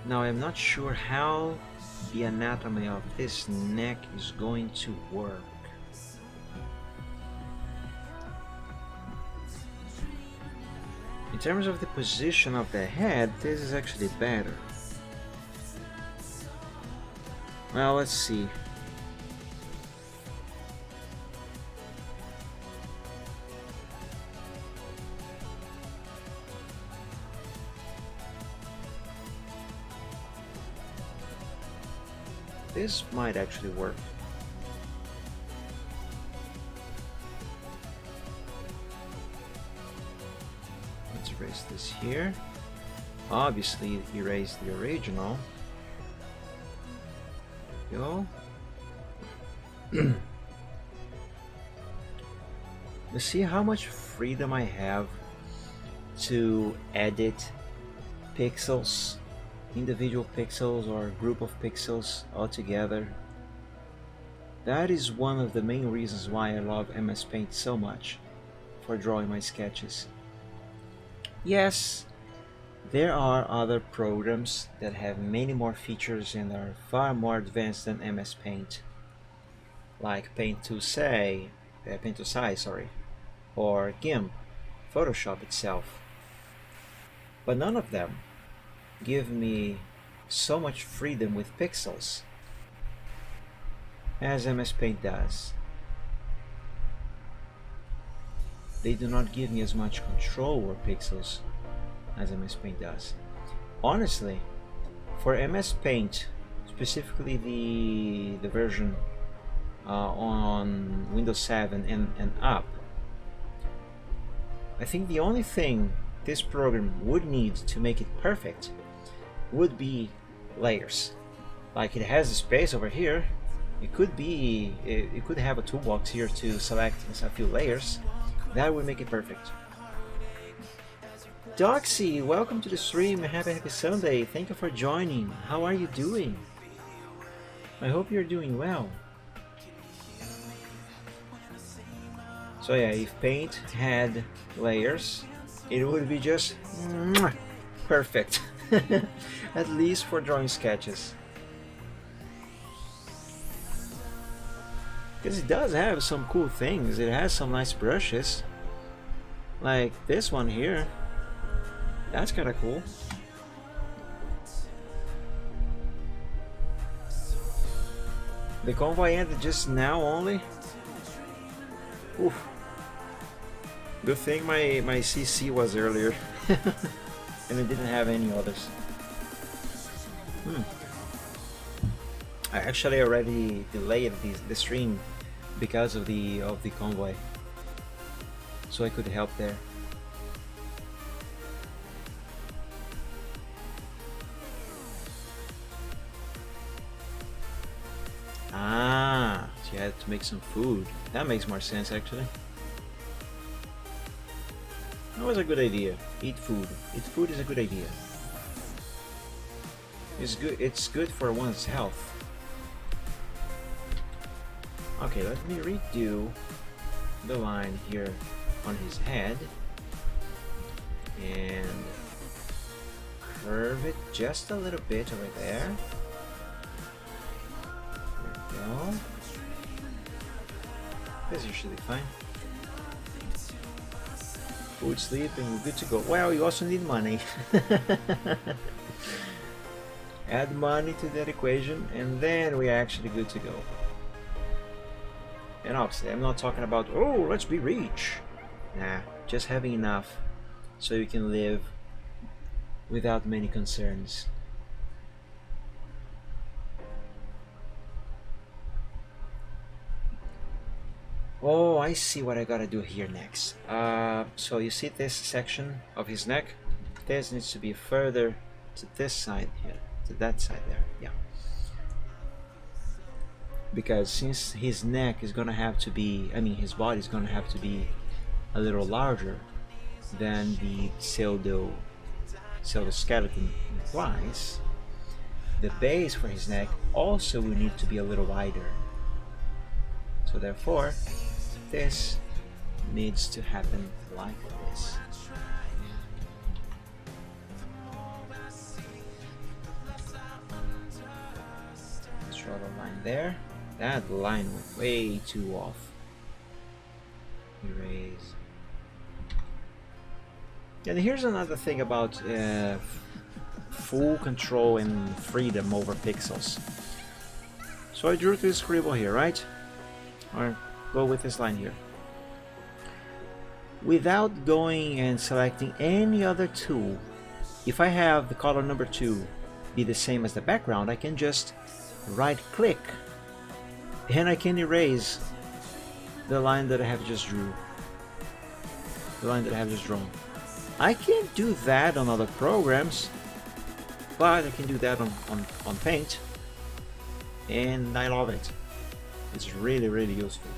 Now I'm not sure how the anatomy of this neck is going to work. In terms of the position of the head, this is actually better. Well, let's see. This might actually work. Let's erase this here. Obviously, erase the original. Go. You see how much freedom I have to edit pixels, individual pixels or group of pixels all together. That is one of the main reasons why I love MS Paint so much for drawing my sketches. Yes, There are other programs that have many more features and are far more advanced than MS Paint, like Paint to Size, sorry, or GIMP, Photoshop itself. But none of them give me so much freedom with pixels as MS Paint does. They do not give me as much control over pixels as MS Paint does. Honestly, for MS Paint, specifically the version on Windows 7 and up, I think the only thing this program would need to make it perfect would be layers. Like it has a space over here, it could have a toolbox here to select a few layers. That would make it perfect. Doxy, welcome to the stream. Happy Sunday. Thank you for joining. How are you doing? I hope you're doing well. So yeah, if Paint had layers, it would be just perfect. At least for drawing sketches. Because it does have some cool things. It has some nice brushes. Like this one here. That's kind of cool. The convoy ended just now only. Oof. Good thing my CC was earlier. And it didn't have any others. I actually already delayed the stream because of the convoy, so I could help there. Ah, so you had to make some food. That makes more sense actually. That was a good idea. Eat food. Eat food is a good idea. It's good for one's health. Okay, let me redo the line here on his head and curve it just a little bit over there. There we go. That's usually fine. Food, sleep, and we're good to go. Well, you also need money. Add money to that equation and then we're actually good to go. And obviously I'm not talking about, oh, let's be rich. Nah, just having enough so you can live without many concerns. Oh, I see what I gotta do here next. So you see this section of his neck? This needs to be further to this side here. To that side there, yeah. Because since his neck is gonna have to be, his body is gonna have to be a little larger than the pseudoskeleton implies, the base for his neck also will need to be a little wider. So therefore, this needs to happen like this. Draw the line there. That line went way too off. Erase. And here's another thing about full control and freedom over pixels. So I drew this scribble here, right? Or go with this line here. Without going and selecting any other tool, if I have the color number 2 be the same as the background, I can just right click and I can erase the line that I have just drew. The line that I have just drawn. I can't do that on other programs, but I can do that on Paint, and I love it. It's really, really useful.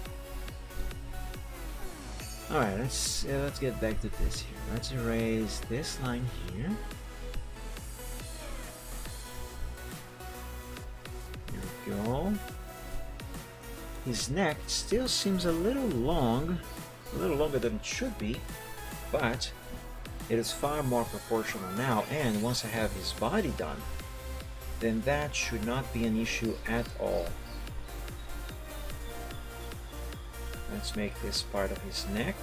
Alright, let's get back to this here. Let's erase this line here. There we go. His neck still seems a little long, a little longer than it should be, but It is far more proportional now, and once I have his body done, then that should not be an issue at all. Let's make this part of his neck.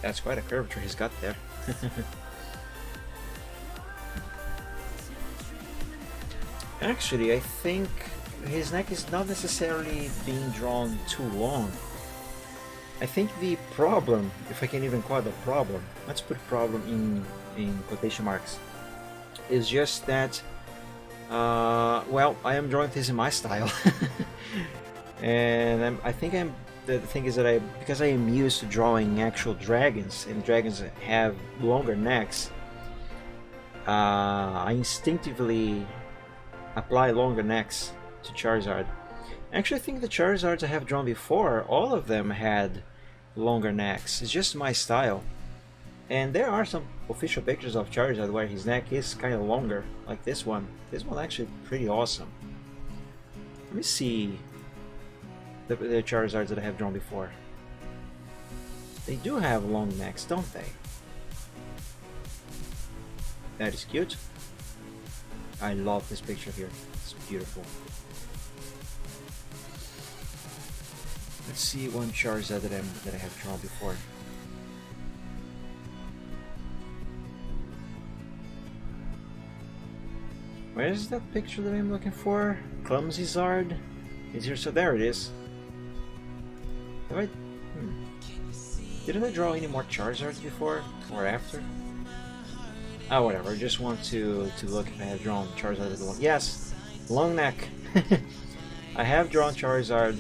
That's quite a curvature he's got there. Actually, I think his neck is not necessarily being drawn too long. I think the problem, if I can even call it a problem, let's put problem in quotation marks, is just that, well, I am drawing this in my style. And I think the thing is that because I am used to drawing actual dragons, and dragons have longer necks, I instinctively apply longer necks to Charizard. Actually, I think the Charizards I have drawn before, all of them had longer necks. It's just my style. And there are some official pictures of Charizard where his neck is kind of longer, like this one. This one actually pretty awesome. Let me see the Charizards that I have drawn before. They do have long necks, don't they? That is cute. I love this picture here. It's beautiful. Let's see one Charizard that I have drawn before. Where is that picture that I'm looking for? Clumsy Zard? Is here? So there it is. Have I? Didn't I draw any more Charizards before or after? Oh, whatever. I just want to look if I have drawn Charizard with long. Yes, long neck. I have drawn Charizard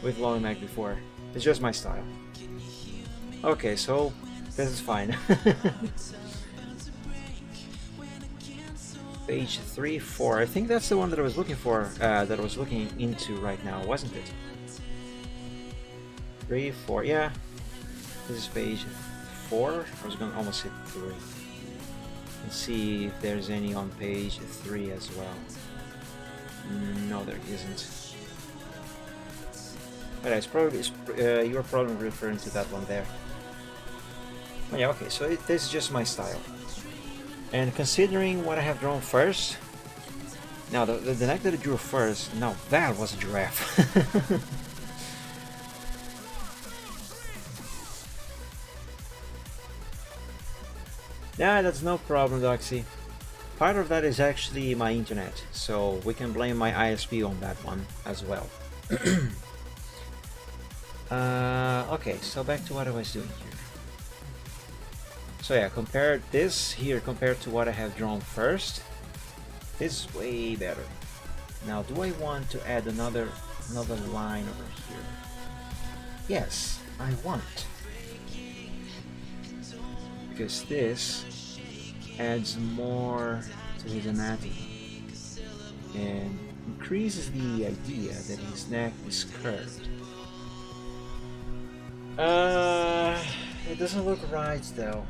with long neck before. It's just my style. Okay, so this is fine. Page 3, 4. I think that's the one that I was looking for. That I was looking into right now, wasn't it? 3, 4. Yeah. This is page 4. I was going to almost hit 3. Let's see if there's any on page 3 as well. No, there isn't. But it's probably you're probably referring to that one there. Oh, yeah, okay. So this is just my style. And considering what I have drawn first, now the neck that I drew first, now that was a giraffe. Yeah, that's no problem, Doxy. Part of that is actually my internet, so we can blame my ISP on that one as well. Okay, so back to what I was doing here. So yeah, compare this here compared to what I have drawn first. This is way better. Now, do I want to add another line over here? Yes, I want. Because this adds more to his anatomy and increases the idea that his neck is curved. It doesn't look right though.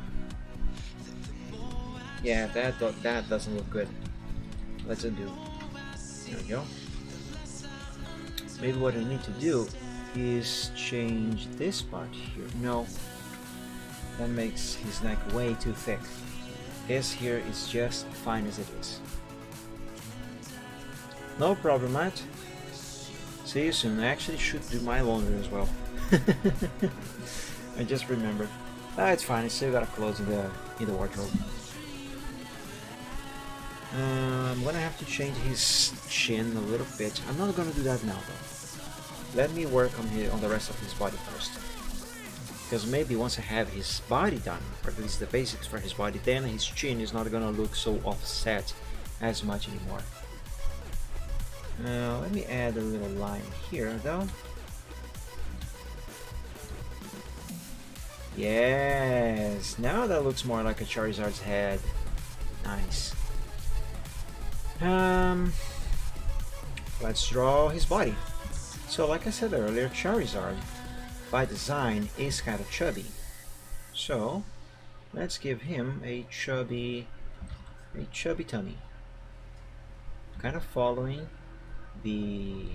Yeah, that doesn't look good. Let's undo. There we go. Maybe what I need to do is change this part here. No, that makes his neck way too thick. This here is just fine as it is. No problem, Matt. See you soon. I actually should do my laundry as well. I just remembered. It's fine. I still got clothes in the wardrobe. I'm gonna have to change his chin a little bit. I'm not gonna do that now though. Let me work on the rest of his body first. Because maybe once I have his body done, or at least the basics for his body, then his chin is not gonna look so offset as much anymore. Let me add a little line here though. Yes, now that looks more like a Charizard's head. Nice. Let's draw his body. So like I said earlier, Charizard by design is kind of chubby. So let's give him a chubby tummy. Kind of following the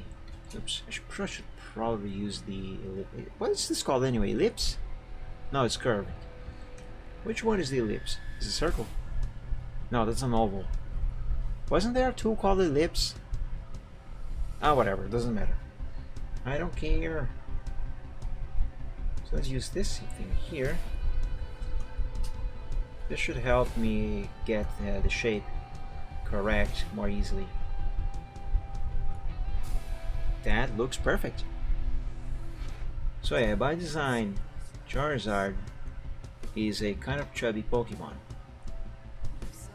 Oops, I should probably use the what is this called anyway? Ellipse? No, it's curved. Which one is the ellipse? Is it circle? No, that's an oval. Wasn't there a tool called ellipse? Ah, whatever, doesn't matter. I don't care. So let's use this thing here. This should help me get the shape correct more easily. That looks perfect. So yeah, by design, Charizard is a kind of chubby Pokemon.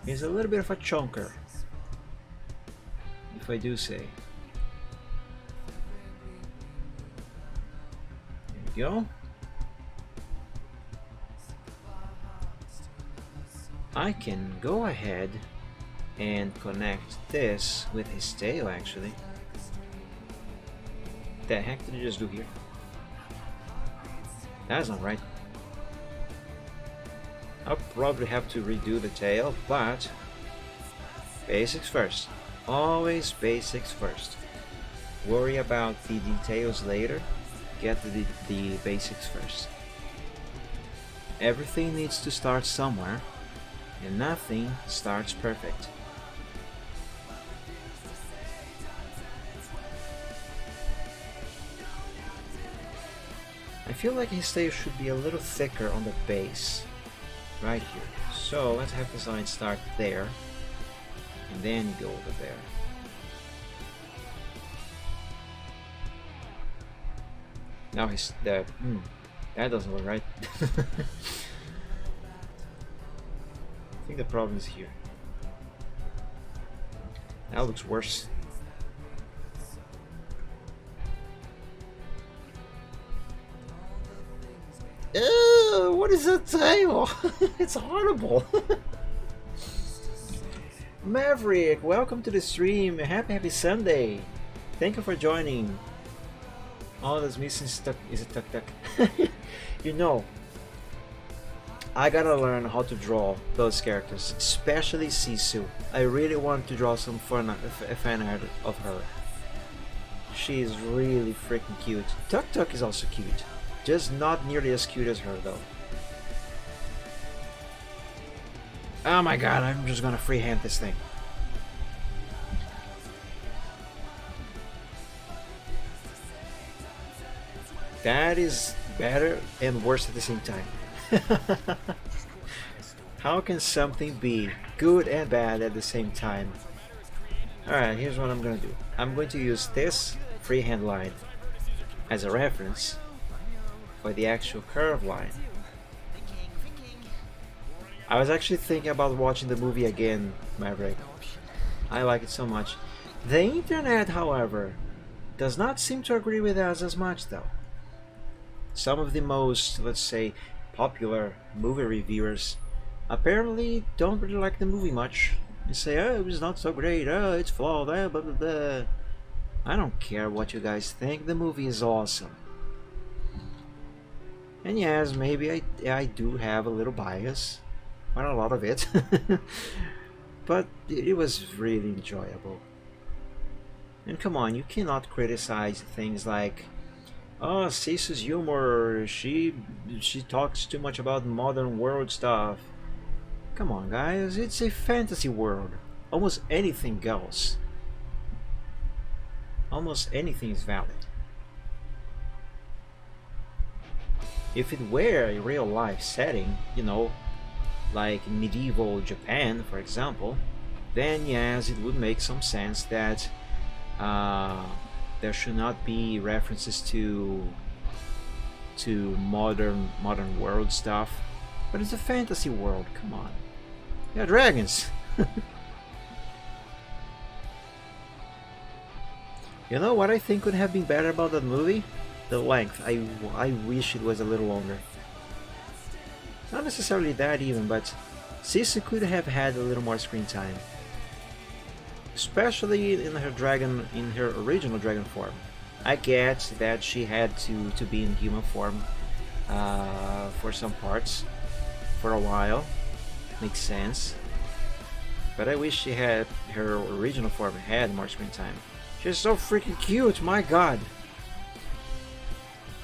He's a little bit of a chunker, if I do say. There we go. I can go ahead and connect this with his tail actually. The heck did I just do here? That's not right. I'll probably have to redo the tail, but basics first. Always basics first. Worry about the details later. Get the basics first. Everything needs to start somewhere, and nothing starts perfect. I feel like his tail should be a little thicker on the base, right here. So let's have this line start there, and then go over there. Now that doesn't look right. I think the problem is here. That looks worse. Ew, what is that tail? It's horrible. Maverick, welcome to the stream. Happy Sunday. Thank you for joining. All that's missing is a tuk-tuk. You know, I gotta learn how to draw those characters, especially Sisu. I really want to draw some fan art of her. She is really freaking cute. Tuk-tuk is also cute. Just not nearly as cute as her though. Oh my god, I'm just gonna freehand this thing. That is better and worse at the same time. How can something be good and bad at the same time? Alright, here's what I'm gonna do. I'm going to use this freehand line as a reference for the actual curve line. I was actually thinking about watching the movie again, Maverick. I like it so much. The internet, however, does not seem to agree with us as much though. Some of the most, let's say, popular movie reviewers apparently don't really like the movie much. They say, oh, it was not so great, oh, it's flawed, blah blah blah. I don't care what you guys think, the movie is awesome. And yes, maybe I do have a little bias, not a lot of it, but it was really enjoyable. And come on, you cannot criticize things like, oh, Sisu's humor, she talks too much about modern world stuff. Come on guys, it's a fantasy world. Almost anything goes. Almost anything is valid. If it were a real life setting, you know, like medieval Japan for example, then yes, it would make some sense that there should not be references to modern world stuff. But it's a fantasy world, come on. Yeah, dragons. You know what I think would have been better about that movie? The length. I wish it was a little longer. Not necessarily that even, but Sisu could have had a little more screen time. Especially in her original dragon form. I get that she had to be in human form for some parts, for a while. Makes sense. But I wish she had her original form had more screen time. She's so freaking cute, my god.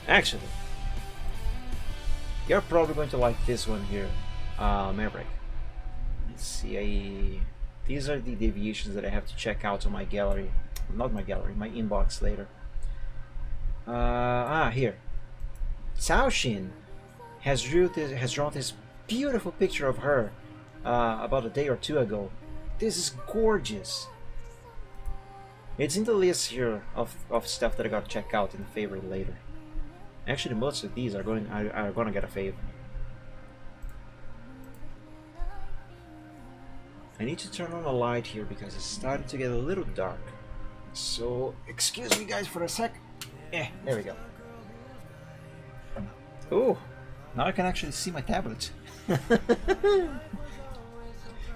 Actually, you're probably going to like this one here, Maverick. Let's see, these are the deviations that I have to check out on my gallery. Not my gallery, my inbox later. Here. Cao Xin has drawn this beautiful picture of her about a day or two ago. This is gorgeous. It's in the list here of stuff that I gotta check out and favorite later. Actually, most of these are gonna get a fave. I need to turn on the light here because it's starting to get a little dark. So, excuse me guys for a sec. There we go. Oh, now I can actually see my tablet.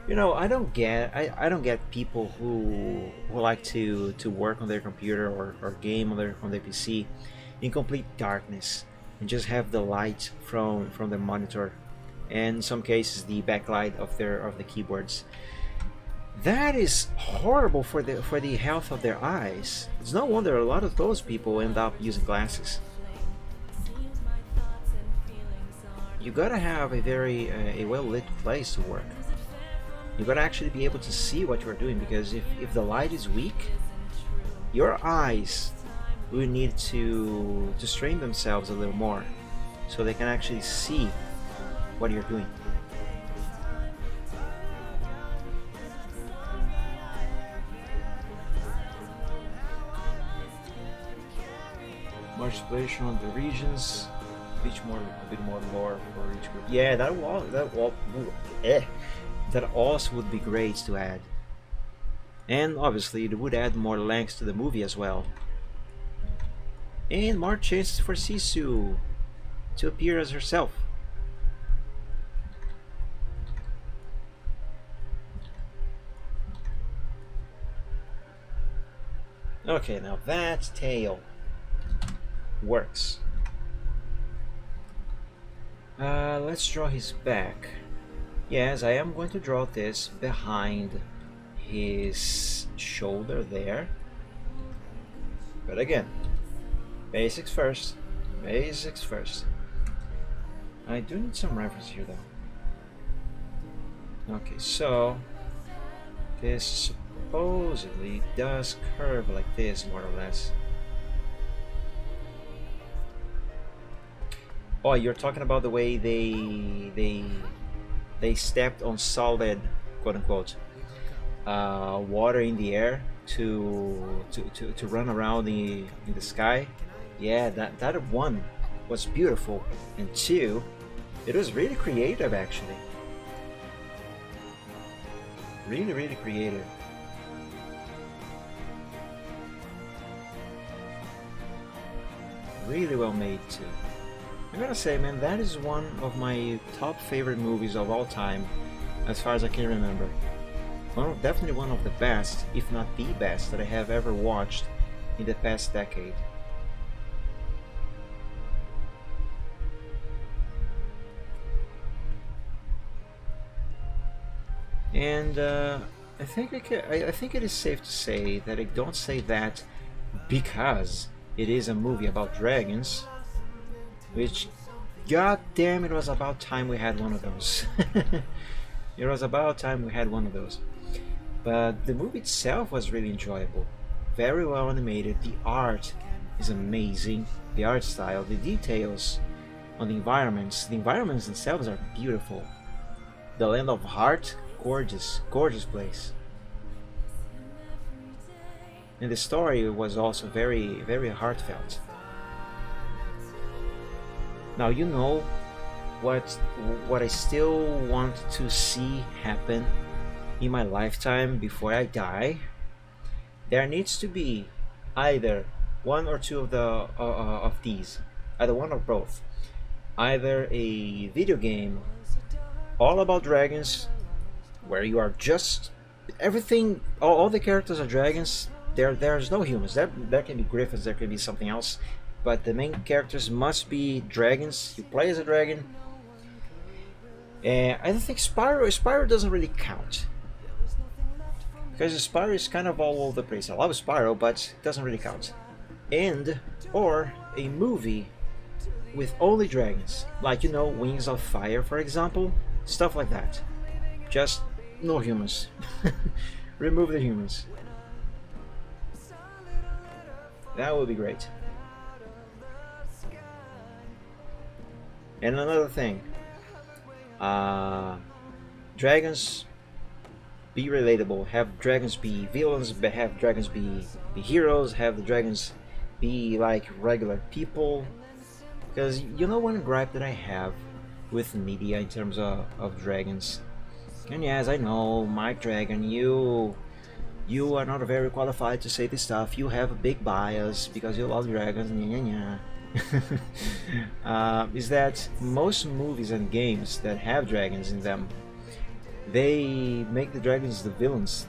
You know, I don't get people who like to work on their computer or game on their PC in complete darkness and just have the light from the monitor and in some cases the backlight of the keyboards. That is horrible for the health of their eyes. It's no wonder a lot of those people end up using glasses. You gotta have a well lit place to work. You gotta actually be able to see what you're doing, because if the light is weak, your eyes will need to strain themselves a little more so they can actually see what you're doing. More exploration on the regions, a bit more lore for each group. Yeah, that also would be great to add. And obviously it would add more length to the movie as well. And more chances for Sisu to appear as herself. Okay, now that tail works. Let's draw his back. Yes, I am going to draw this behind his shoulder there. But again, basics first. Basics first. I do need some reference here though. Okay, so this supposedly does curve like this, more or less. Oh, you're talking about the way they stepped on solid, quote unquote, water in the air to run around in the sky. Yeah, that one was beautiful, and two, it was really creative actually. Really creative. Really well made too. I gotta say, man, that is one of my top favorite movies of all time, as far as I can remember. Definitely one of the best, if not the best, that I have ever watched in the past decade. And I think it is safe to say that I don't say that because it is a movie about dragons. Which, god damn, it was about time we had one of those. It was about time we had one of those. But the movie itself was really enjoyable. Very well animated. The art is amazing. The art style, the details on the environments. The environments themselves are beautiful. The Land of Heart, gorgeous, gorgeous place. And the story was also very, very heartfelt. Now, you know what I still want to see happen in my lifetime before I die. There needs to be either one or two of these, either one or both. Either a video game all about dragons, where you are just everything, all the characters are dragons. There's no humans. There can be griffins, there can be something else. But the main characters must be dragons. You play as a dragon. And I don't think Spyro doesn't really count, because Spyro is kind of all over the place. I love Spyro, but it doesn't really count. And or a movie with only dragons, like, you know, Wings of Fire, for example, stuff like that. Just no humans. Remove the humans. That would be great. And another thing, dragons be relatable. Have dragons be villains, but have dragons be heroes. Have the dragons be like regular people. Because you know one gripe that I have with media in terms of dragons. And yes, I know, Mike Dragon, you are not very qualified to say this stuff. You have a big bias because you love dragons. Is that most movies and games that have dragons in them, they make the dragons the villains,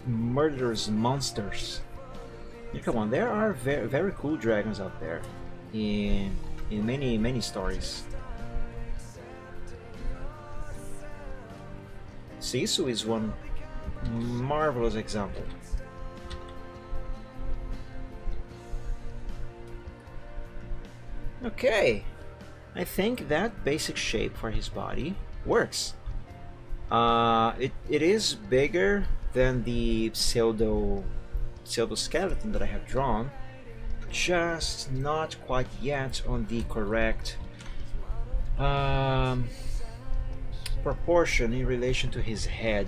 murderous monsters. Yeah, come on, there are very, very cool dragons out there in many stories. Sisu is one marvelous example. Okay, I think that basic shape for his body works. It is bigger than the pseudo skeleton that I have drawn, just not quite yet on the correct proportion in relation to his head.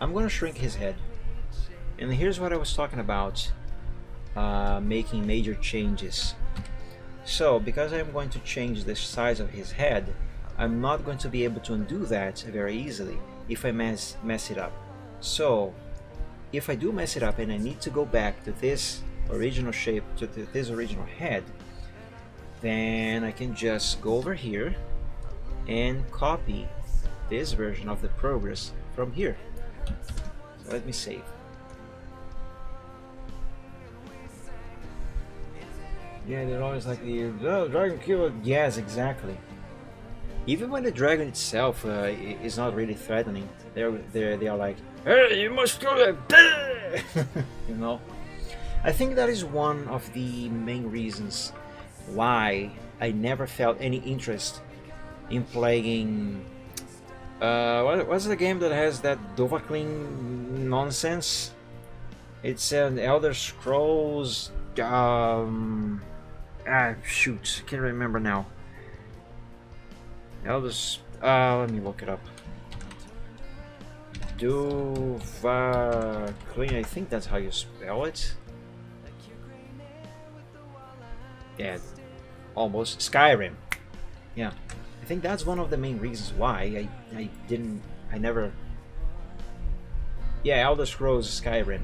I'm gonna shrink his head, and here's what I was talking about, making major changes. So because I'm going to change the size of his head, I'm not going to be able to undo that very easily if I mess it up. So if I do mess it up and I need to go back to this original shape, to this original head, then I can just go over here and copy this version of the progress from here. So let me save. Yeah, they're always like the dragon killer. Yes, exactly. Even when the dragon itself is not really threatening, they are like, hey, you must kill it. You know, I think that is one of the main reasons why I never felt any interest in playing. What's the game that has that Dovahkiin nonsense? It's an Elder Scrolls. Shoot, can't remember now. Let me look it up. Dovahkiin, I think that's how you spell it. Yeah, almost. Skyrim. Yeah, I think that's one of the main reasons why I never. Yeah, Elder Scrolls Skyrim.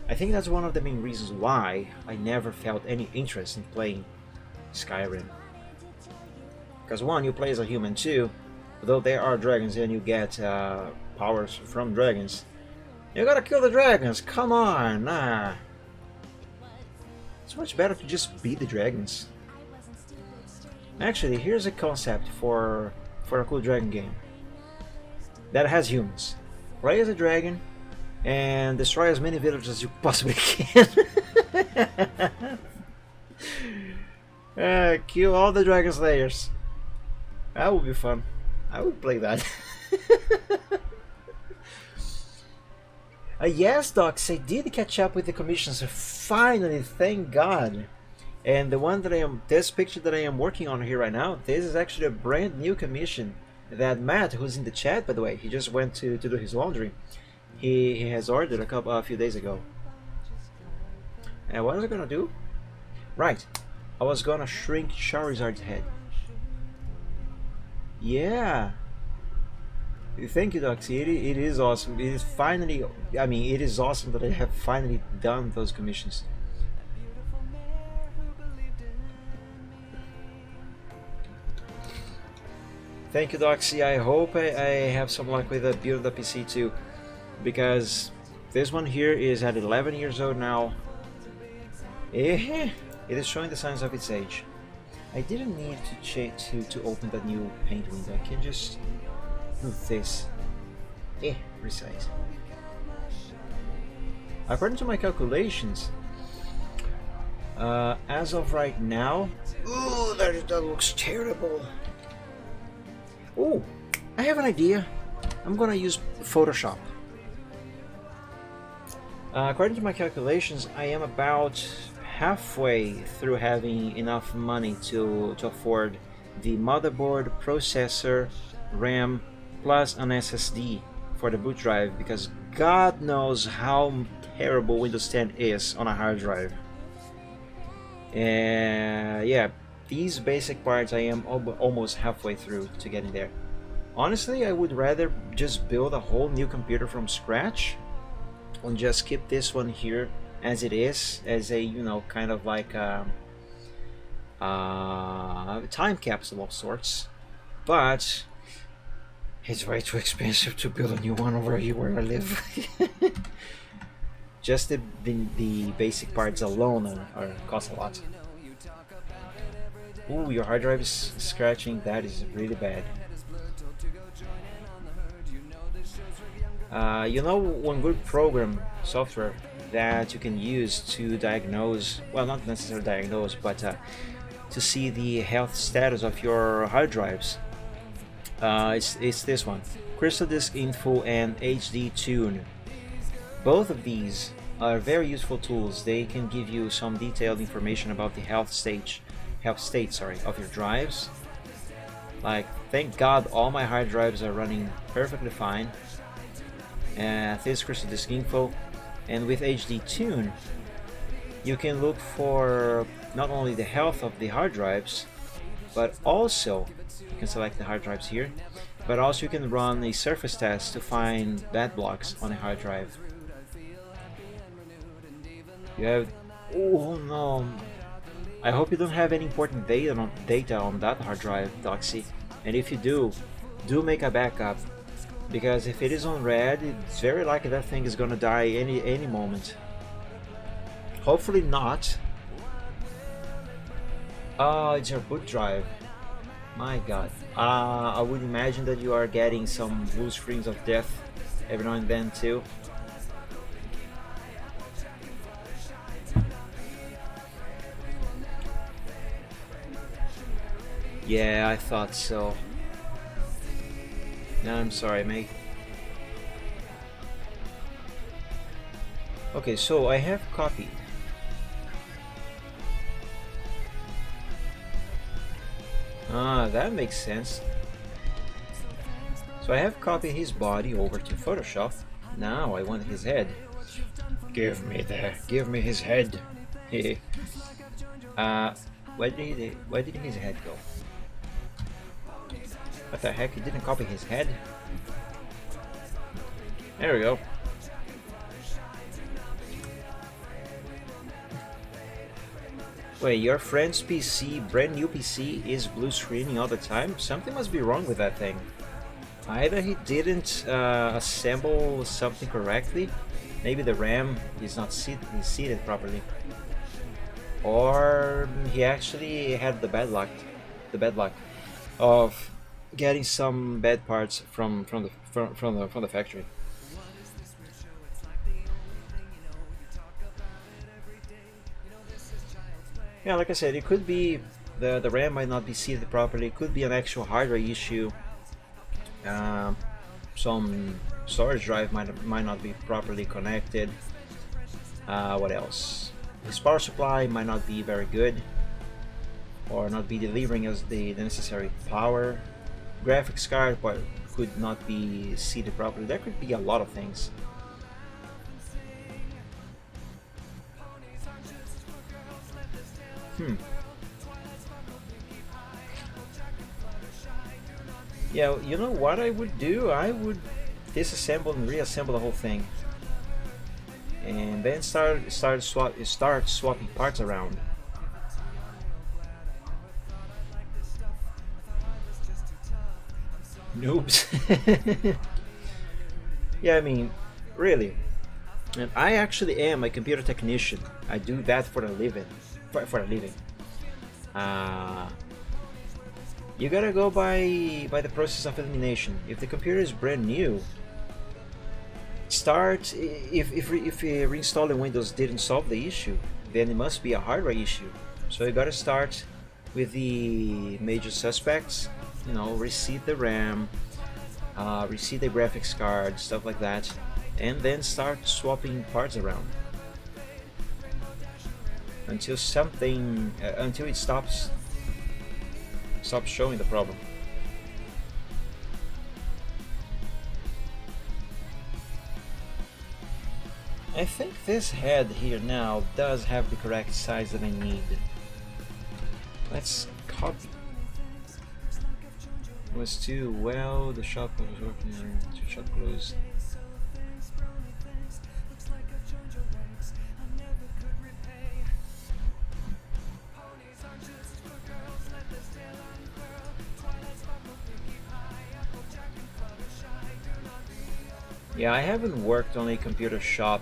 I think that's one of the main reasons why I never felt any interest in playing Skyrim. Because one, you play as a human. Two, though there are dragons and you get powers from dragons, you gotta kill the dragons. Come on, nah. It's much better to just beat the dragons. Actually, here's a concept for a cool dragon game that has humans. Play as a dragon and destroy as many villages as you possibly can. Kill all the dragon slayers. That would be fun. I would play that. Yes, Docs, I did catch up with the commissions. Finally, thank God. And the one that this picture that I am working on here right now, this is actually a brand new commission that Matt, who's in the chat, by the way, he just went to do his laundry. He has ordered a few days ago. And what was I gonna do? Right, I was gonna shrink Charizard's head. Yeah. Thank you, Doxy. It is awesome. It is finally. I mean, it is awesome that I have finally done those commissions. Thank you, Doxy. I hope I have some luck with the build of the PC too, because this one here is at 11 years old now. It is showing the signs of its age. I didn't need to open that new paint window. I can just move this. Precise. According to my calculations, as of right now, ooh, that looks terrible. Oh, I have an idea. I'm gonna use Photoshop. According to my calculations, I am about halfway through having enough money to afford the motherboard, processor, RAM, plus an SSD for the boot drive, because God knows how terrible Windows 10 is on a hard drive. And yeah, these basic parts I am almost halfway through to getting there. Honestly, I would rather just build a whole new computer from scratch and just keep this one here as it is, as a, you know, kind of like a time capsule of sorts. But it's way too expensive to build a new one over here where I live. Just the basic parts alone cost a lot. Ooh, your hard drive is scratching. That is really bad. You know, one good program software that you can use to diagnose, well, not necessarily diagnose, but to see the health status of your hard drives. It's this one, Crystal Disk Info and HD Tune. Both of these are very useful tools. They can give you some detailed information about the health state of your drives. Like, thank God all my hard drives are running perfectly fine. This Crystal Disk Info, and with HD Tune you can look for not only the health of the hard drives, but also you can select the hard drives here, but also you can run a surface test to find bad blocks on a hard drive. You have, oh no, I hope you don't have any important data on that hard drive, Doxy, and if you do make a backup, because if it is on red, it's very likely that thing is gonna die any moment. Hopefully not. Oh, it's your boot drive. My God. I would imagine that you are getting some blue screens of death every now and then too. Yeah, I thought so. No, I'm sorry, mate. Okay, so I have copied. Ah, that makes sense. So I have copied his body over to Photoshop. Now I want his head. Give me his head. Where did his head go? What the heck? He didn't copy his head? There we go. Wait, your friend's PC, brand new PC, is blue screening all the time? Something must be wrong with that thing. Either he didn't assemble something correctly, maybe the RAM is not seated properly, or he actually had the bad luck of getting some bad parts from the factory. Yeah, like I said, it could be the RAM might not be seated properly. It could be an actual hardware issue. Some storage drive might not be properly connected. What else? His power supply might not be very good, or not be delivering us the necessary power. Graphics card could not be seated properly. There could be a lot of things. Yeah, you know what I would do? I would disassemble and reassemble the whole thing, and then start swapping parts around. Noobs. Yeah, I mean, really. And I actually am a computer technician. I do that for a living. For a living. You gotta go by the process of elimination. If the computer is brand new, Start if reinstalling Windows didn't solve the issue, then it must be a hardware issue. So you gotta start with the major suspects, you know, reset the RAM, reset the graphics card, stuff like that, and then start swapping parts around until until it stops showing the problem. I think this head here now does have the correct size that I need. Let's copy. It was too well, the shop was working, the shop closed. Yeah, I haven't worked on a computer shop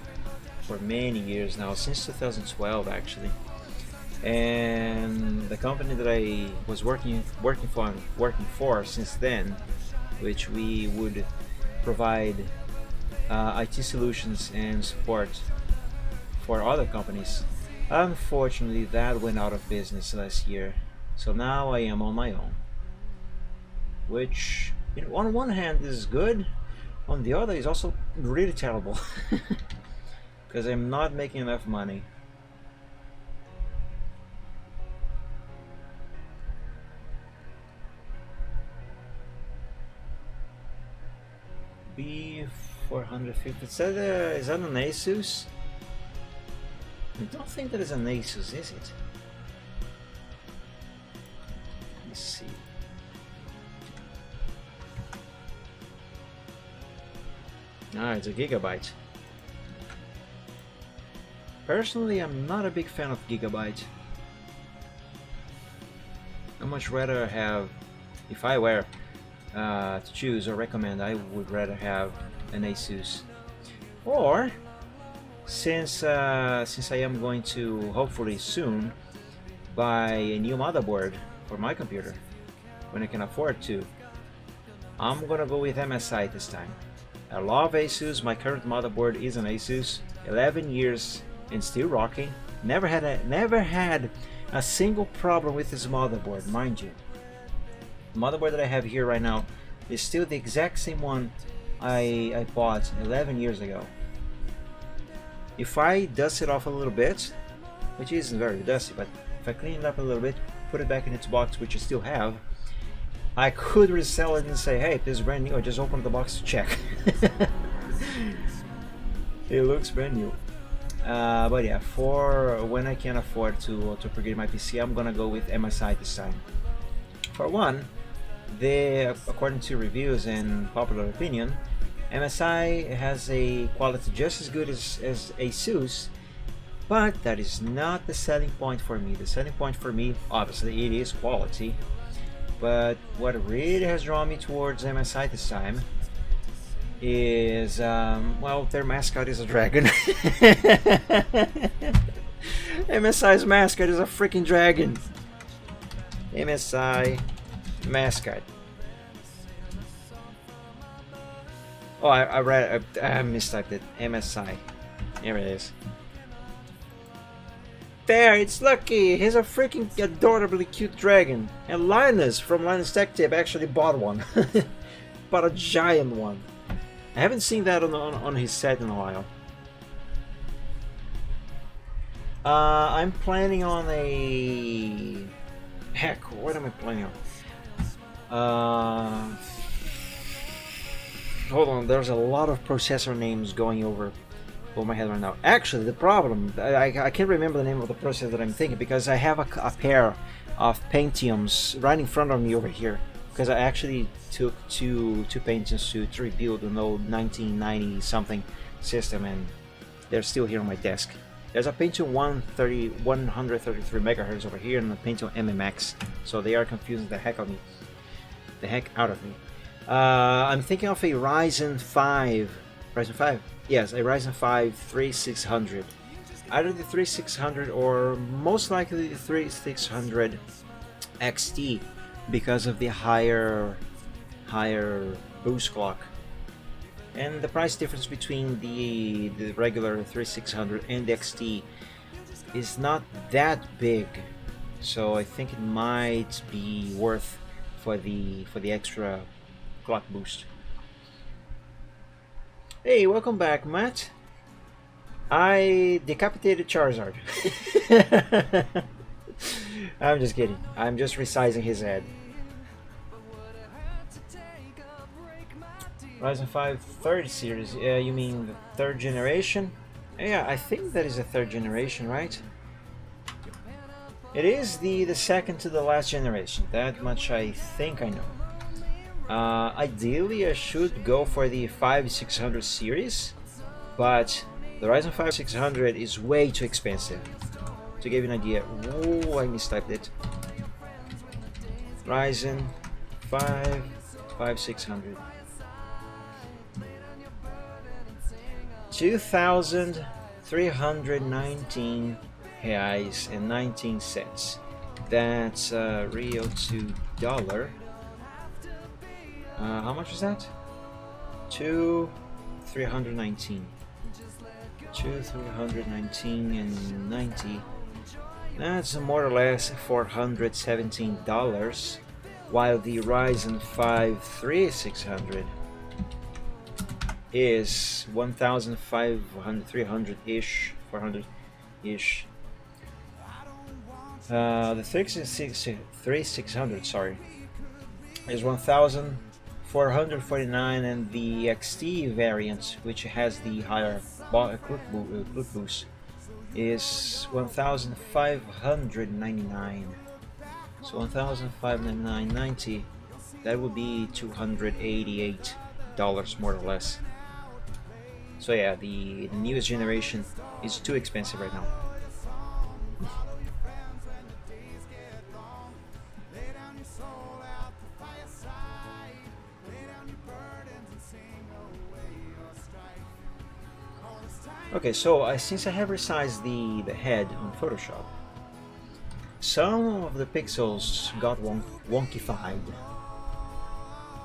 for many years now, since 2012 actually. And the company that I was working for since then, which we would provide IT solutions and support for other companies, unfortunately that went out of business last year. So now I am on my own, which on one hand is good, on the other is also really terrible. Because I'm not making enough money. B450. Is that an Asus? I don't think that is an Asus, is it? Let's see. Ah, it's a Gigabyte. Personally, I'm not a big fan of Gigabyte. I much rather have, if I were to choose or recommend, I would rather have an Asus. Or, since I am going to hopefully soon buy a new motherboard for my computer when I can afford to, I'm gonna go with MSI this time. I love Asus. My current motherboard is an Asus. 11 years and still rocking. Never had a single problem with this motherboard, mind you. The motherboard that I have here right now is still the exact same one I bought 11 years ago. If I dust it off a little bit, which isn't very dusty, but if I clean it up a little bit, put it back in its box, which I still have, I could resell it and say, hey, this is brand new, I just opened the box to check. It looks brand new. But yeah, for when I can afford to upgrade my PC, I'm gonna go with MSI this time. For one, according to reviews and popular opinion, MSI has a quality just as good as Asus, but that is not the selling point for me. The selling point for me, obviously, it is quality, but what really has drawn me towards MSI this time is, well, their mascot is a dragon. MSI's mascot is a freaking dragon. MSI mascot. Oh, I mistyped it. MSI. Here it is. There, it's Lucky. He's a freaking adorably cute dragon. And Linus from Linus Tech Tip actually bought one. Bought a giant one. I haven't seen that on his set in a while. I'm planning on a... Heck, what am I planning on? Hold on, there's a lot of processor names going over my head right now. Actually, the problem, I can't remember the name of the processor that I'm thinking because I have a pair of Pentiums right in front of me over here. Because I actually took two Pentiums to rebuild an old 1990 something system, and they're still here on my desk. There's a Pentium 133 megahertz over here and a Pentium MMX, so they are confusing the heck out of me. I'm thinking of a Ryzen 5. Yes, a Ryzen 5 3600. Either the 3600 or most likely the 3600 XT because of the higher boost clock. and the price difference between the regular 3600 and the XT is not that big, so I think it might be worth for the extra clock boost. Hey, welcome back, Matt. I decapitated Charizard. I'm just kidding. I'm just resizing his head. Ryzen 5 3rd series. You mean the 3rd generation? Yeah, I think that is the 3rd generation, right? It is the second to the last generation. That much I think I know. Ideally, I should go for the 5600 series, but the Ryzen 5 600 is way too expensive. To give you an idea, oh, I mistyped it. Ryzen 5 5600. 2,319 reais and 19 cents. That's Rio to dollar. How much is that? 2,319. 2,319 and 90. That's more or less $417, while the Ryzen 5 3600 is 1,500, 300-ish, 400-ish. The 3600, sorry, is 1,449, and the XT variant, which has the higher clock boost, is 1,599. So 1,599.90. That would be $288 more or less. So yeah, the newest generation is too expensive right now. Okay, so since I have resized the head on Photoshop, some of the pixels got wonkified,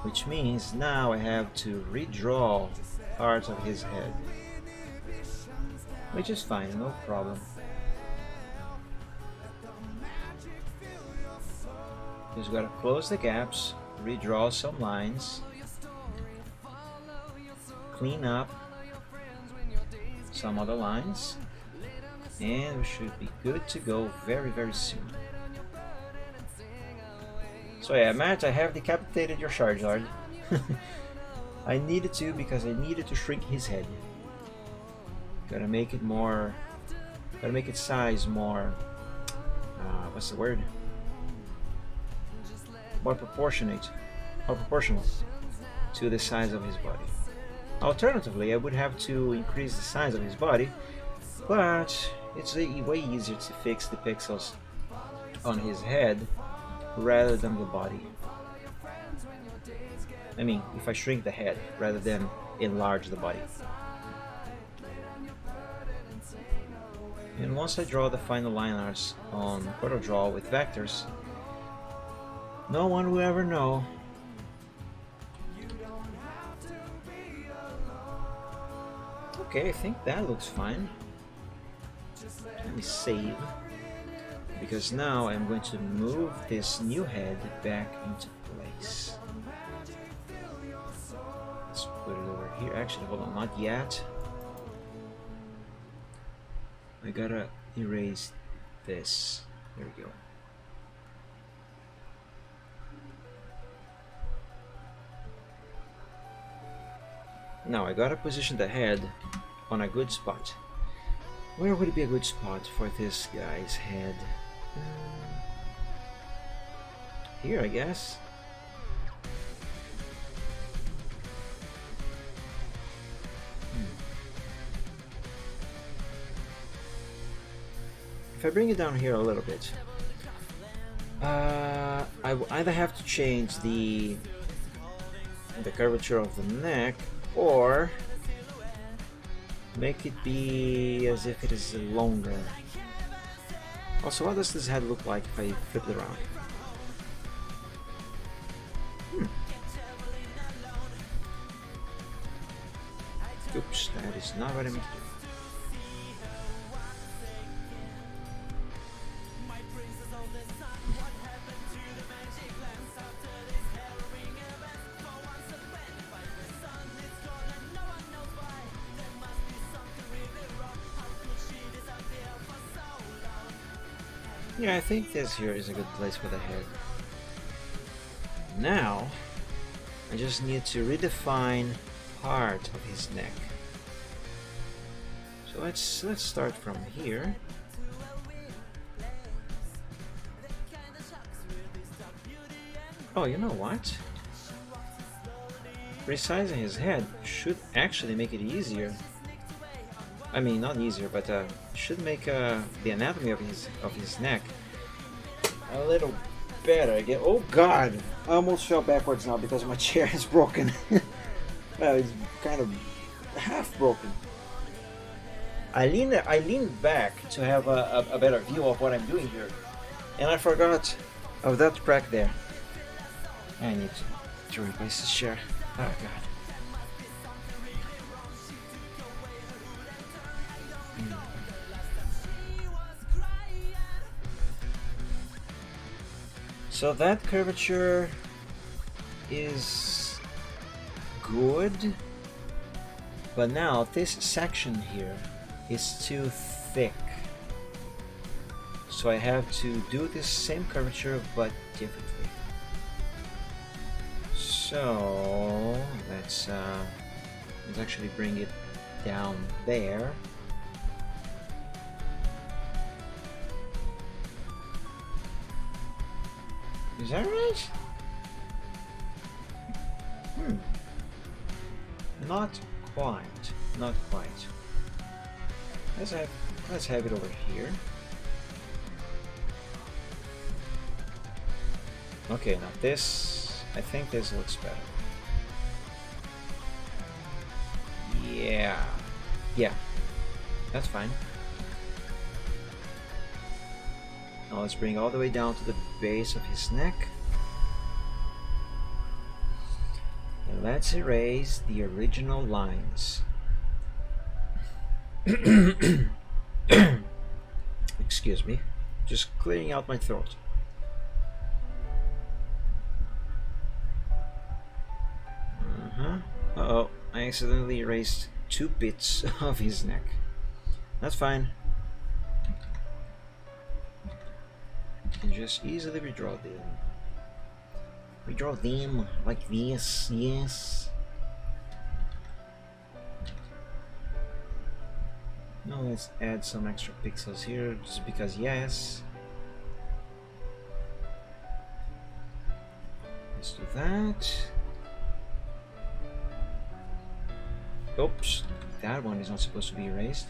which means now I have to redraw parts of his head, which is fine, no problem. Just gotta close the gaps, redraw some lines, clean up some other lines, and we should be good to go very soon. So yeah, Matt, I have decapitated your Charizard. I needed to, because I needed to shrink his head. Gotta make it more, gotta make its size more, what's the word? More proportional to the size of his body. Alternatively, I would have to increase the size of his body, but it's way easier to fix the pixels on his head rather than the body. I mean, if I shrink the head rather than enlarge the body. And once I draw the final line arts on CorelDRAW with vectors, no one will ever know. Okay, I think that looks fine. Let me save, because now I'm going to move this new head back into place. Let's put it over here. Actually, hold on, not yet. I gotta erase this. There we go. Now I gotta position the head on a good spot. Where would it be a good spot for this guy's head? Here, I guess. If I bring it down here a little bit, I will either have to change the curvature of the neck, or make it be as if it is longer. Also, what does this head look like if I flip it around? Oops, that is not what I meant to do. Yeah, I think this here is a good place for the head. Now, I just need to redefine part of his neck. So let's start from here. Oh, you know what? Resizing his head should actually make it easier. I mean, not easier, but should make the anatomy of his neck a little better. Again, oh God! I almost fell backwards now because my chair is broken. Well, it's kind of half broken. I leaned back to have a better view of what I'm doing here, and I forgot of that crack there. I need to replace this chair. Oh God. So that curvature is good, but now this section here is too thick. So I have to do this same curvature but differently. So let's actually bring it down there. Is that right? Not quite. Not quite. Let's have it over here. Okay, now this, I think this looks better. Yeah, that's fine. Now let's bring all the way down to the base of his neck. And let's erase the original lines. Excuse me, just clearing out my throat. Uh-oh, I accidentally erased 2 bits of his neck. That's fine. You can just easily redraw them. Redraw them like this, yes. Now let's add some extra pixels here, just because yes. Let's do that. Oops, that one is not supposed to be erased.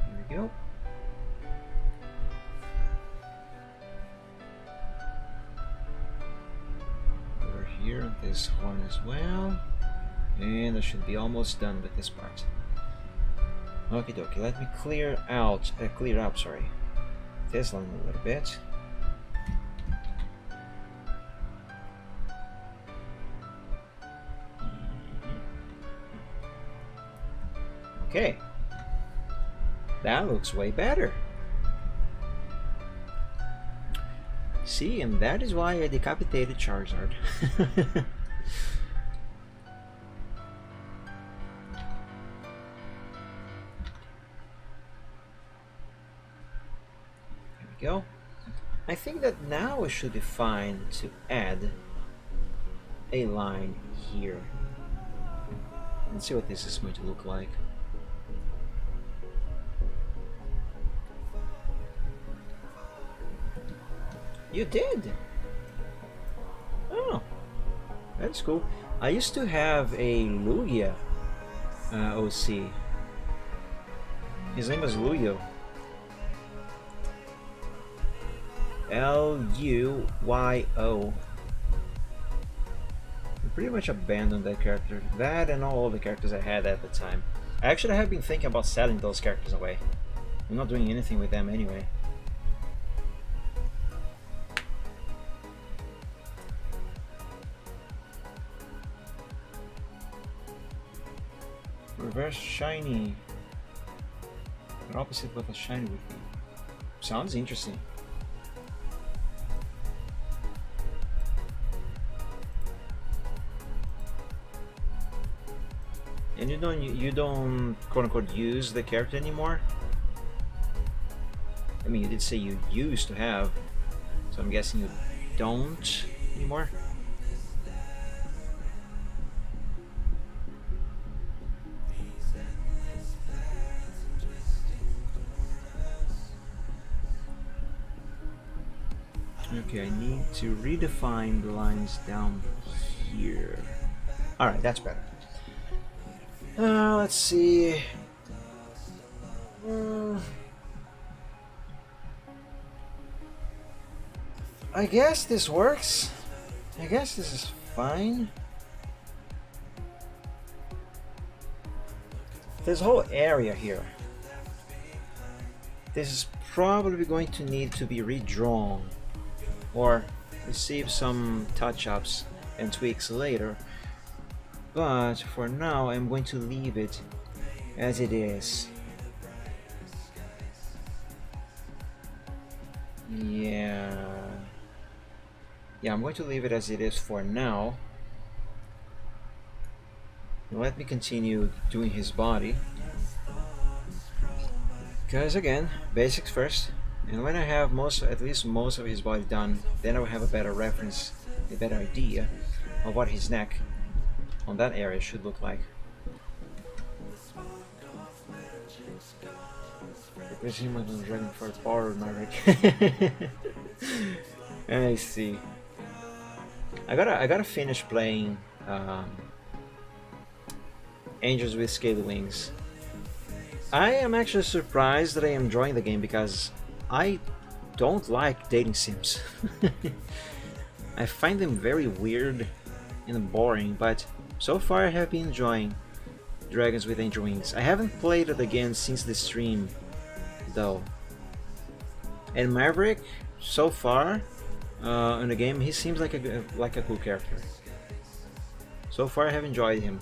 Here we go. Over here on this horn as well. And I should be almost done with this part. Okie dokie, let me clear up, sorry, this line a little bit. Okay, that looks way better. See, and that is why I decapitated Charizard. There we go. I think that now it should be fine to add a line here. Let's see what this is going to look like. You did? Oh, that's cool. I used to have a Lugia OC. His name was Luyo. Luyo. I pretty much abandoned that character. That and all the characters I had at the time. I actually have been thinking about selling those characters away. I'm not doing anything with them anyway. Reverse shiny. An opposite what a shiny would be. Sounds interesting. And you don't quote unquote use the character anymore? I mean, you did say you used to have, so I'm guessing you don't anymore? Okay, I need to redefine the lines down here. Alright, that's better. Let's see. I guess this works. I guess this is fine. This whole area here, this is probably going to need to be redrawn or receive some touch-ups and tweaks later. But for now, I'm going to leave it as it is. Yeah, I'm going to leave it as it is for now. Let me continue doing his body. Because again, basics first. And when I have at least most of his body done, then I will have a better reference, a better idea of what his neck on that area should look like. Dragon for power, Maverick. I see. I gotta finish playing Angels with Scaly Wings. I am actually surprised that I am enjoying the game because I don't like dating sims. I find them very weird and boring, but so far I have been enjoying Dragons with Angel Wings. I haven't played it again since the stream though. And Maverick, so far in the game, he seems like a cool character. So far I have enjoyed him.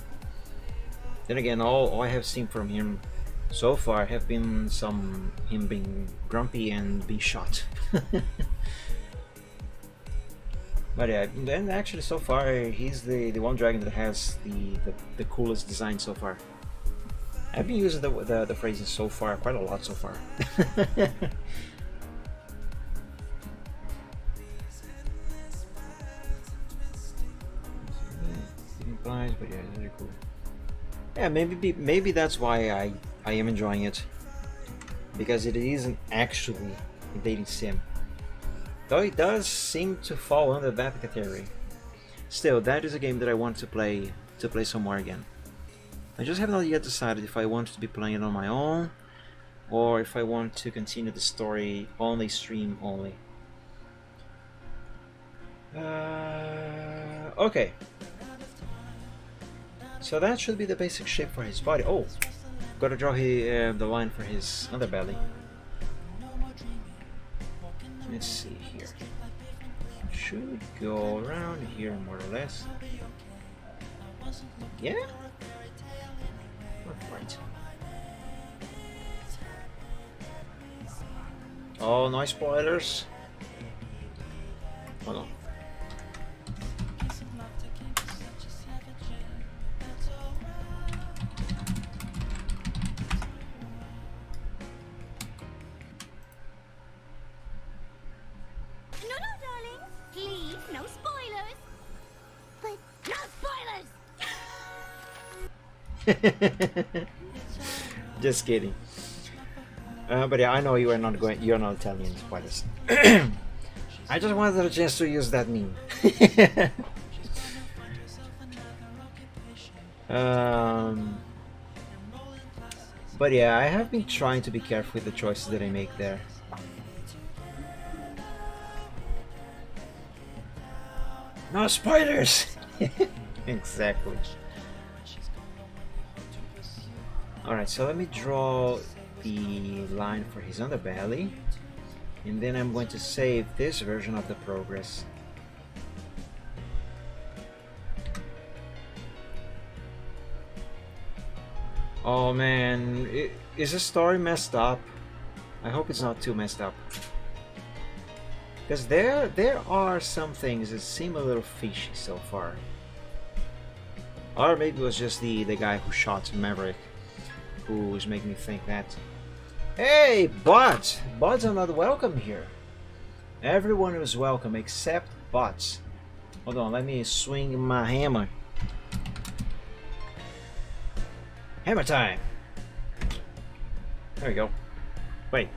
Then again, all I have seen from him so far have been him being grumpy and being shot. But yeah, then actually so far he's the one dragon that has the coolest design so far. I've been using the phrases so far quite a lot so far. But yeah, it's very cool. Yeah, maybe that's why I am enjoying it, because it isn't actually a dating sim, though it does seem to fall under that category. Still, that is a game that I want to play some more again. I just have not yet decided if I want to be playing it on my own or if I want to continue the story on a stream only. Okay. So that should be the basic shape for his body. Oh, gotta draw the line for his underbelly. Let's see here. Should go around here more or less. Yeah? Right. Oh, no spoilers. Hold on. Just kidding. But yeah, I know you are not going. You are not telling any spoilers. I just wanted a chance to use that meme. But yeah, I have been trying to be careful with the choices that I make there. No spoilers. Exactly. Alright, so let me draw the line for his underbelly, and then I'm going to save this version of the progress. Oh man, is the story messed up? I hope it's not too messed up. Because there are some things that seem a little fishy so far. Or maybe it was just the guy who shot Maverick who was making me think that. Hey, bots! Bots are not welcome here. Everyone is welcome except bots. Hold on, let me swing my hammer. Hammer time! There we go. Wait.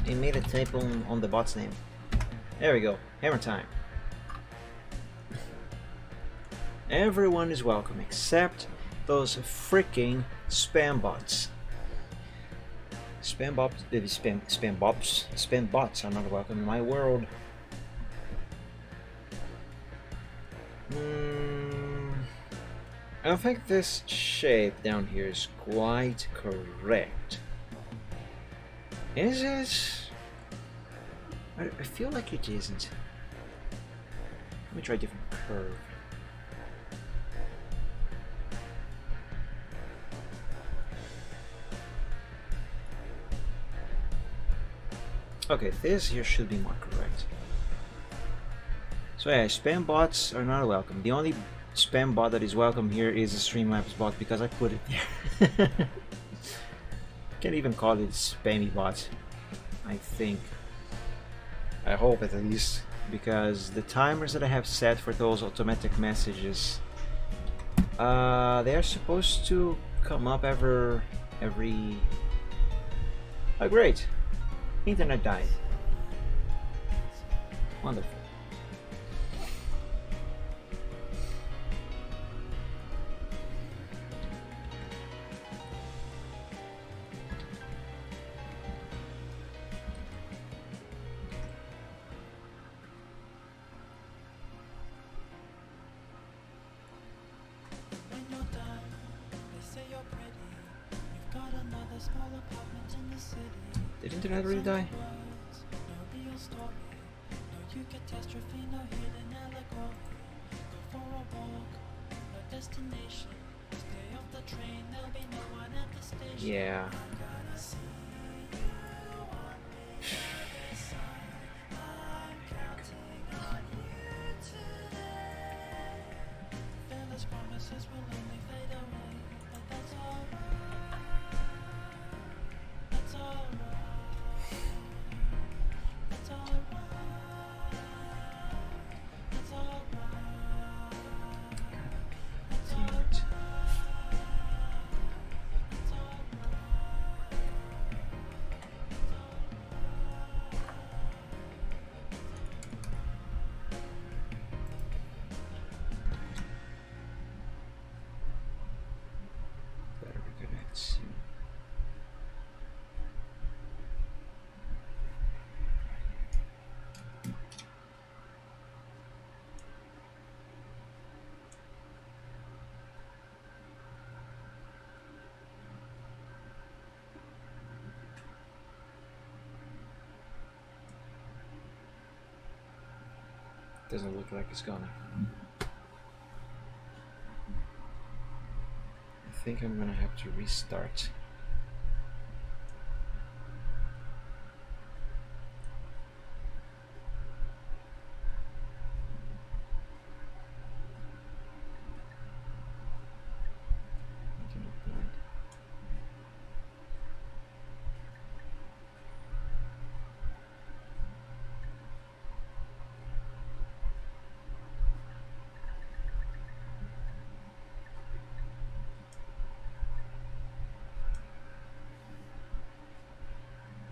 He made a typo on the bot's name. There we go. Hammer time. Everyone is welcome except those freaking spam bots. Spam bots are not welcome in my world. I think this shape down here is quite correct. Is it? I feel like it isn't. Let me try a different curve. Okay, this here should be more correct. So yeah, spam bots are not welcome. The only spam bot that is welcome here is a Streamlabs bot because I put it there. Can't even call it spammy bot, I think. I hope at least, because the timers that I have set for those automatic messages, they're supposed to come up every... Oh great! Internet died. Wonderful. Did internet really die? Yeah. Doesn't look like it's gonna. I think I'm gonna have to restart.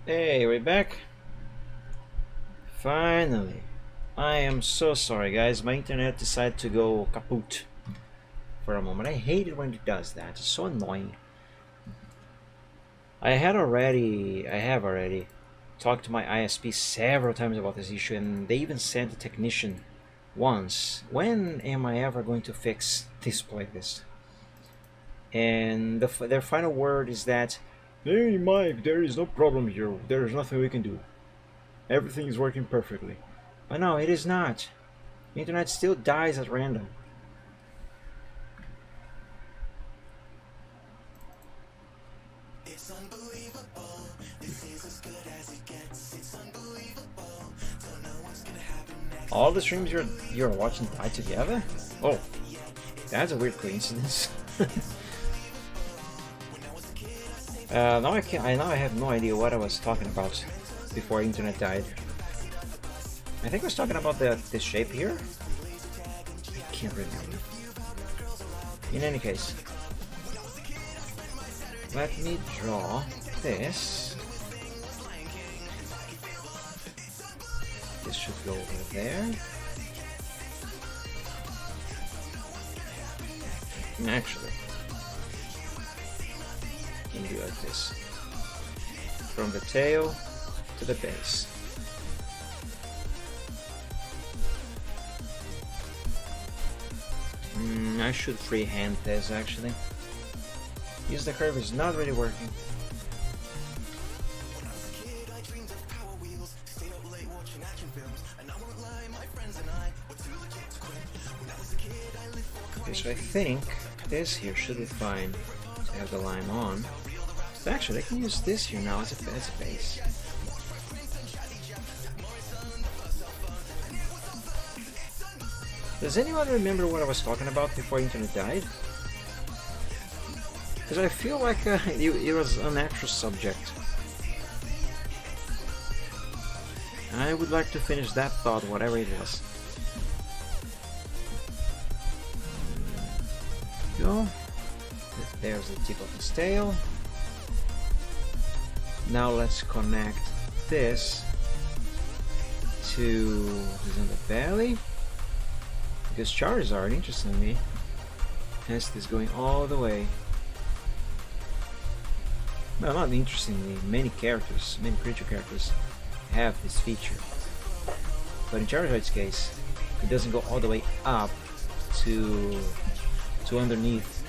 Hey, we're back. Finally. I am so sorry guys, my internet decided to go kaput for a moment. I hate it when it does that, it's so annoying. I have already talked to my ISP several times about this issue, and they even sent a technician once. When am I ever going to fix this like this? And their final word is that, "Hey Mike, there is no problem here, there is nothing we can do. Everything is working perfectly." But no, it is not. The internet still dies at random. All the streams you're watching die together? Oh, that's a weird coincidence. Now I have no idea what I was talking about before internet died. I think I was talking about this shape here. I can't remember. In any case, let me draw this. This should go over there. Actually, can do like this. From the tail to the base. I should freehand this actually. Use the curve is not really working. Okay, so I think this here should be fine to have the line on. But actually, I can use this here now as a base. Does anyone remember what I was talking about before internet died? Because I feel like it was an actual subject. I would like to finish that thought, whatever it was. Go. There's the tip of his tail. Now let's connect this to his underbelly. Because Charizard, interestingly, has this going all the way. Well, not interestingly, many creature characters have this feature. But in Charizard's case, it doesn't go all the way up to underneath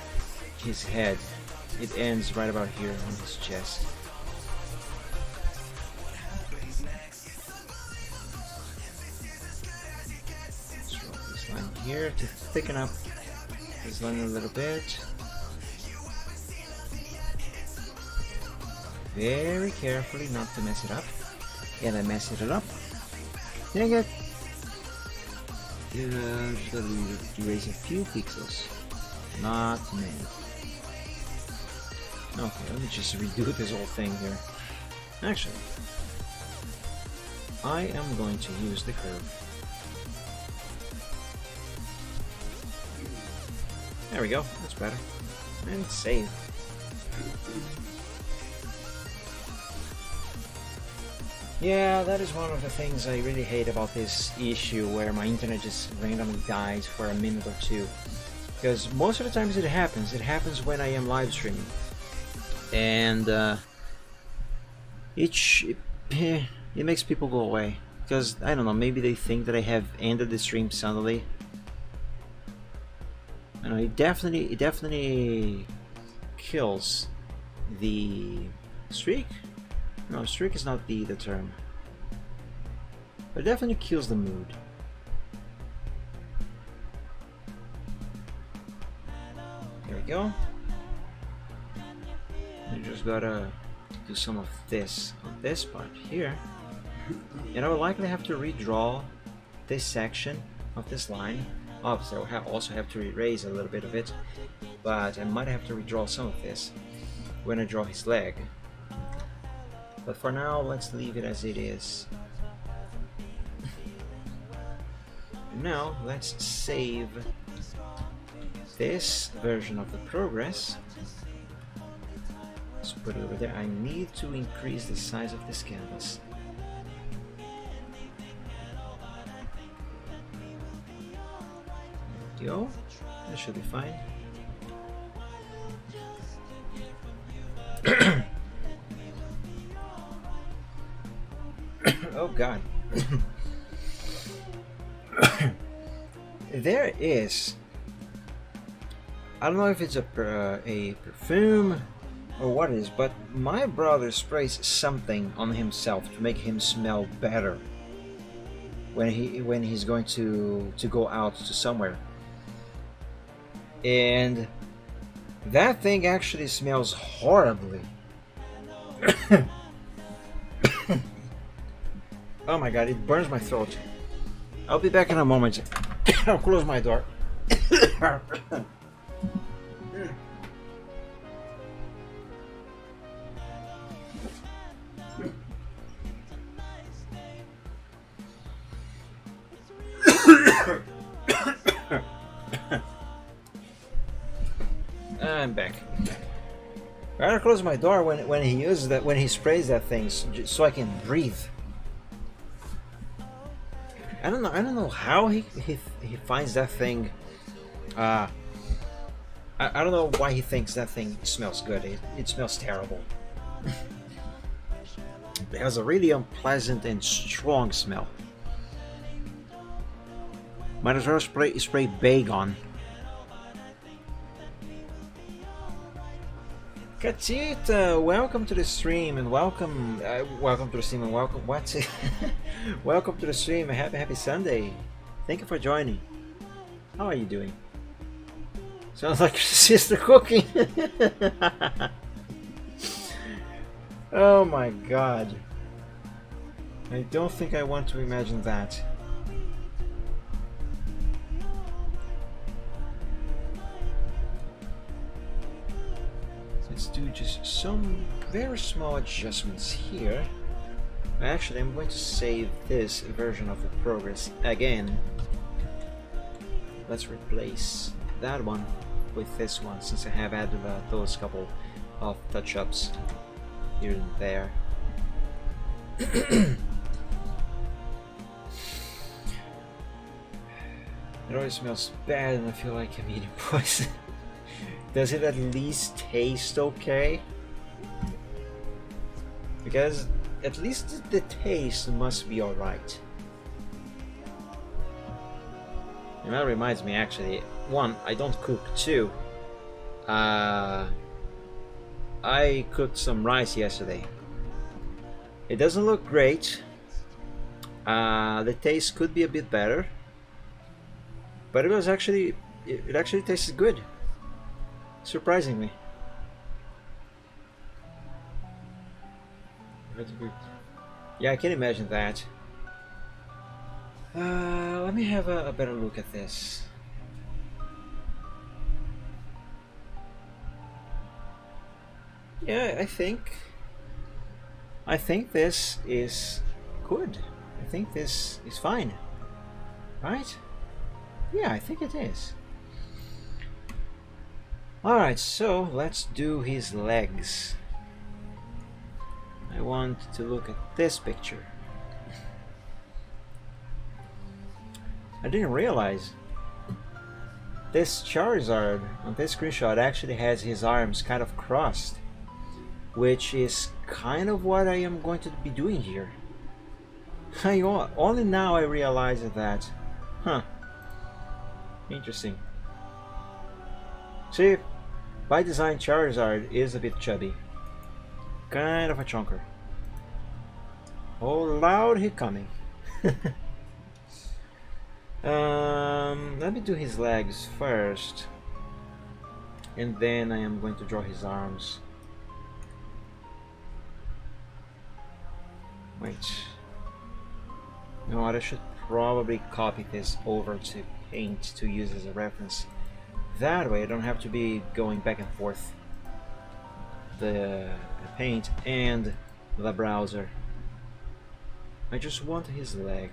his head. It ends right about here on his chest. Here to thicken up his line a little bit. Very carefully not to mess it up. And I messed it up. Dang it! Just erase a few pixels. Not many. Okay, let me just redo this whole thing here. Actually, I am going to use the curve. There we go, that's better. And save. Yeah, that is one of the things I really hate about this issue where my internet just randomly dies for a minute or two. Because most of the times it happens when I am live streaming. And it makes people go away. Because, I don't know, maybe they think that I have ended the stream suddenly. I know, it definitely kills the streak. No, streak is not the term. But it definitely kills the mood. There we go. You just gotta do some of this on this part here. And I will likely have to redraw this section of this line. Obviously, I will also have to erase a little bit of it, but I might have to redraw some of this when I draw his leg. But for now, let's leave it as it is. Now, let's save this version of the progress. Let's put it over there. I need to increase the size of this canvas. Go. That should be fine. Oh god. There is, I don't know if it's a perfume or what it is, but my brother sprays something on himself to make him smell better when he's going to go out to somewhere. And that thing actually smells horribly. Oh my god, it burns my throat. I'll be back in a moment. I'll close my door. I'm back. I gotta close my door when he uses that, when he sprays that thing, so I can breathe. I don't know how he finds that thing. I don't know why he thinks that thing smells good. It smells terrible. It has a really unpleasant and strong smell. Might as well spray Baygon. Katita, welcome to the stream and welcome to the stream and welcome welcome to the stream and happy Sunday. Thank you for joining. How are you doing? Sounds like your sister cooking. Oh my god. I don't think I want to imagine that. Let's do just some very small adjustments here. Actually, I'm going to save this version of the progress again. Let's replace that one with this one, since I have added those couple of touch-ups here and there. It always smells bad and I feel like I'm eating poison. Does it at least taste okay? Because at least the taste must be alright. And that reminds me, actually, one, I don't cook. Two, I cooked some rice yesterday. It doesn't look great. The taste could be a bit better, but it actually tasted good. Surprisingly. Yeah, I can imagine that. Let me have a better look at this. Yeah, I think this is good. I think this is fine. Right? Yeah, I think it is. Alright, so let's do his legs. I want to look at this picture. I didn't realize this Charizard on this screenshot actually has his arms kind of crossed, which is kind of what I am going to be doing here. Only now I realize that. Huh. Interesting. See, by design Charizard is a bit chubby. Kind of a chunker. Oh, loud he coming. Let me do his legs first, and then I am going to draw his arms. Wait. You know what? I should probably copy this over to Paint to use as a reference. That way I don't have to be going back and forth the Paint and the browser. I just want his leg.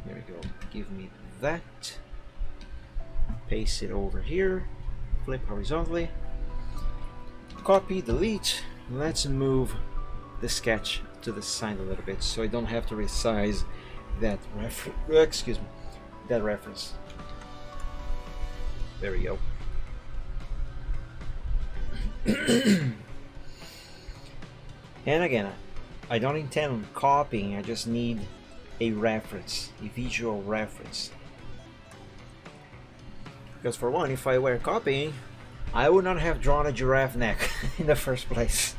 There we go. Give me that. Paste it over here. Flip horizontally. Copy, delete. Let's move the sketch to the side a little bit so I don't have to resize that that reference. There we go. And again, I don't intend on copying, I just need a reference, a visual reference. Because for one, if I were copying, I would not have drawn a giraffe neck in the first place.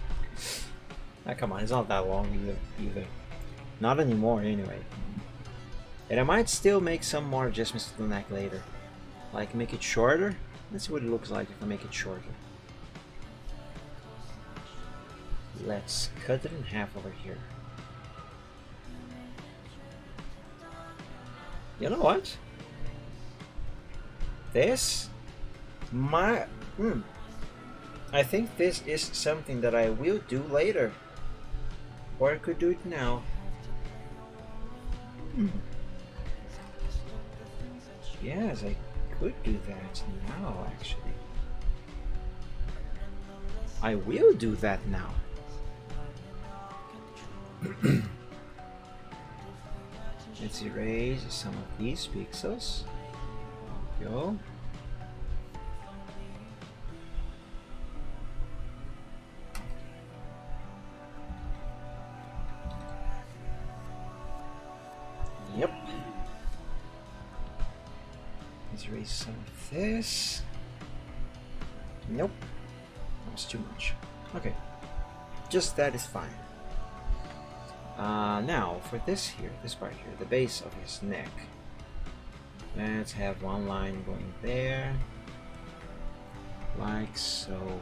Ah, come on, it's not that long either. Not anymore, anyway. And I might still make some more adjustments to the neck later. Like make it shorter. Let's see what it looks like if I make it shorter. Let's cut it in half over here. You know what? This, my, I think this is something that I will do later, or I could do it now. Yes, I could do that now, actually. I will do that now. Let's erase some of these pixels. There we go. Yep. Let's erase some of this. Nope. That was too much. Okay. Just that is fine. Now for this here, this part here, the base of his neck. Let's have one line going there, like so.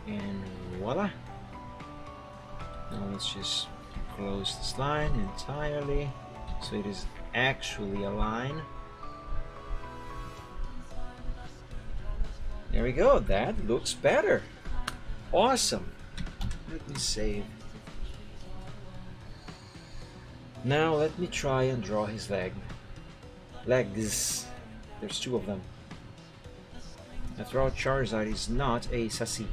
And voila. Now let's just close this line entirely so it is actually a line. There we go, that looks better. Awesome. Let me save. Now let me try and draw his legs. There's two of them. After all, Charizard is not a sassy.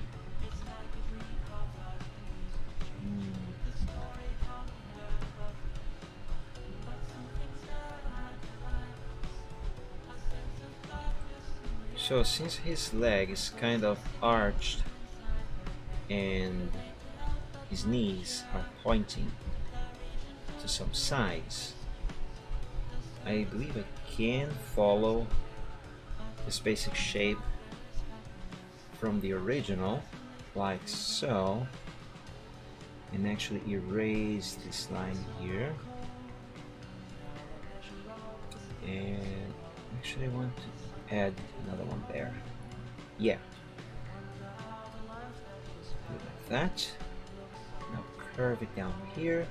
So since his leg is kind of arched and his knees are pointing to some sides, I believe I can follow this basic shape from the original, like so, and actually erase this line here. And actually I want to add another one there. Yeah. Do like that. Now curve it down here.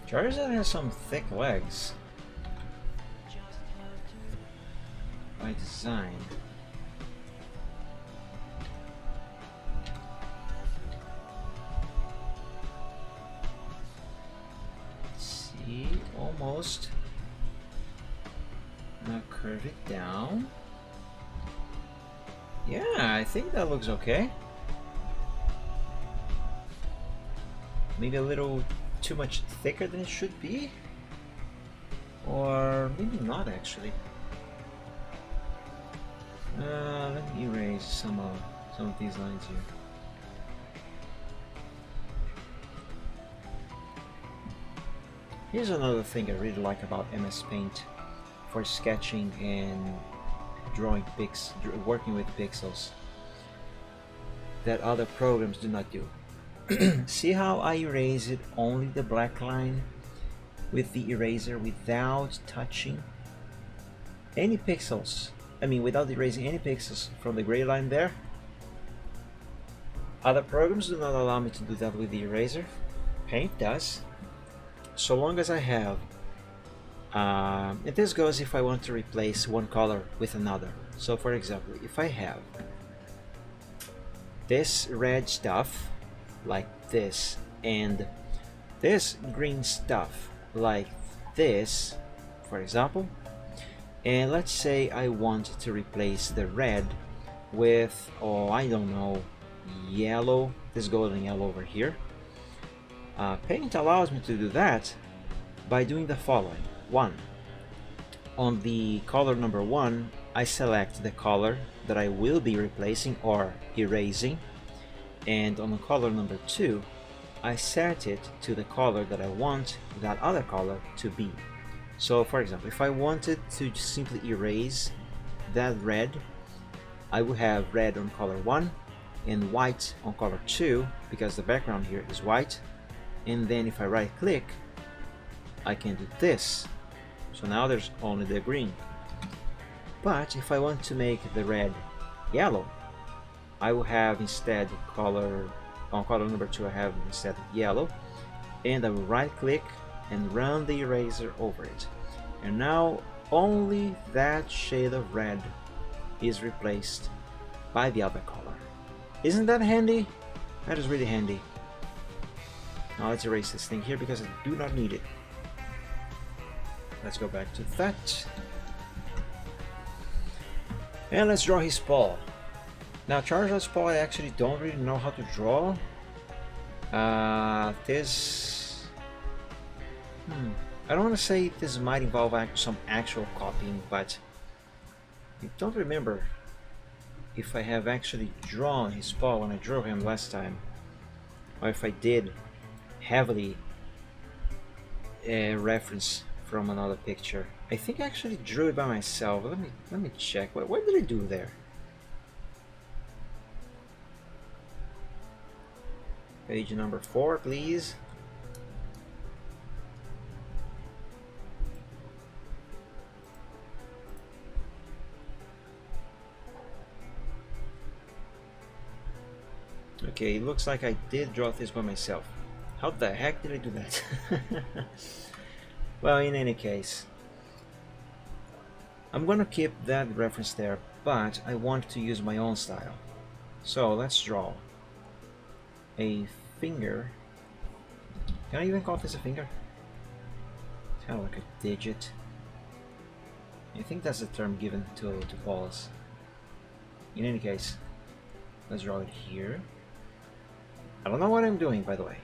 Charizard has some thick legs by design. Let's see, almost. Now curve it down. Yeah, I think that looks okay. Maybe a little too much thicker than it should be, or maybe not actually. Let me erase some of these lines here. Here's another thing I really like about MS Paint for sketching and drawing working with pixels that other programs do not do. See how I erase it only the black line with the eraser without touching any pixels? I mean, without erasing any pixels from the gray line there. Other programs do not allow me to do that with the eraser. Paint does. So long as I have and this goes if I want to replace one color with another. So for example, if I have this red stuff like this and this green stuff like this, for example, and let's say I want to replace the red with, oh, I don't know, yellow, this golden yellow over here. Paint allows me to do that by doing the following. One, on the color number 1, I select the color that I will be replacing or erasing, and on the color number 2, I set it to the color that I want that other color to be. So for example, if I wanted to simply erase that red, I would have red on color 1 and white on color 2 because the background here is white, and then if I right click, I can do this. So now there's only the green. But if I want to make the red yellow, I will have instead color, on color number 2 I have instead yellow, and I will right click and run the eraser over it, and now only that shade of red is replaced by the other color. Isn't that handy? That is really handy. Now let's erase this thing here because I do not need it. Let's go back to that. And let's draw his paw. Now Charizard's paw I actually don't really know how to draw. I don't want to say this might involve some actual copying, but I don't remember if I have actually drawn his paw when I drew him last time, or if I did heavily reference from another picture. I think I actually drew it by myself. Let me check. What did I do there? Page number 4, please. Okay, it looks like I did draw this by myself. How the heck did I do that? Well, in any case, I'm gonna keep that reference there, but I want to use my own style. So let's draw a finger. Can I even call this a finger? It's kind of like a digit. I think that's the term given to balls. In any case, let's draw it here. I don't know what I'm doing, by the way.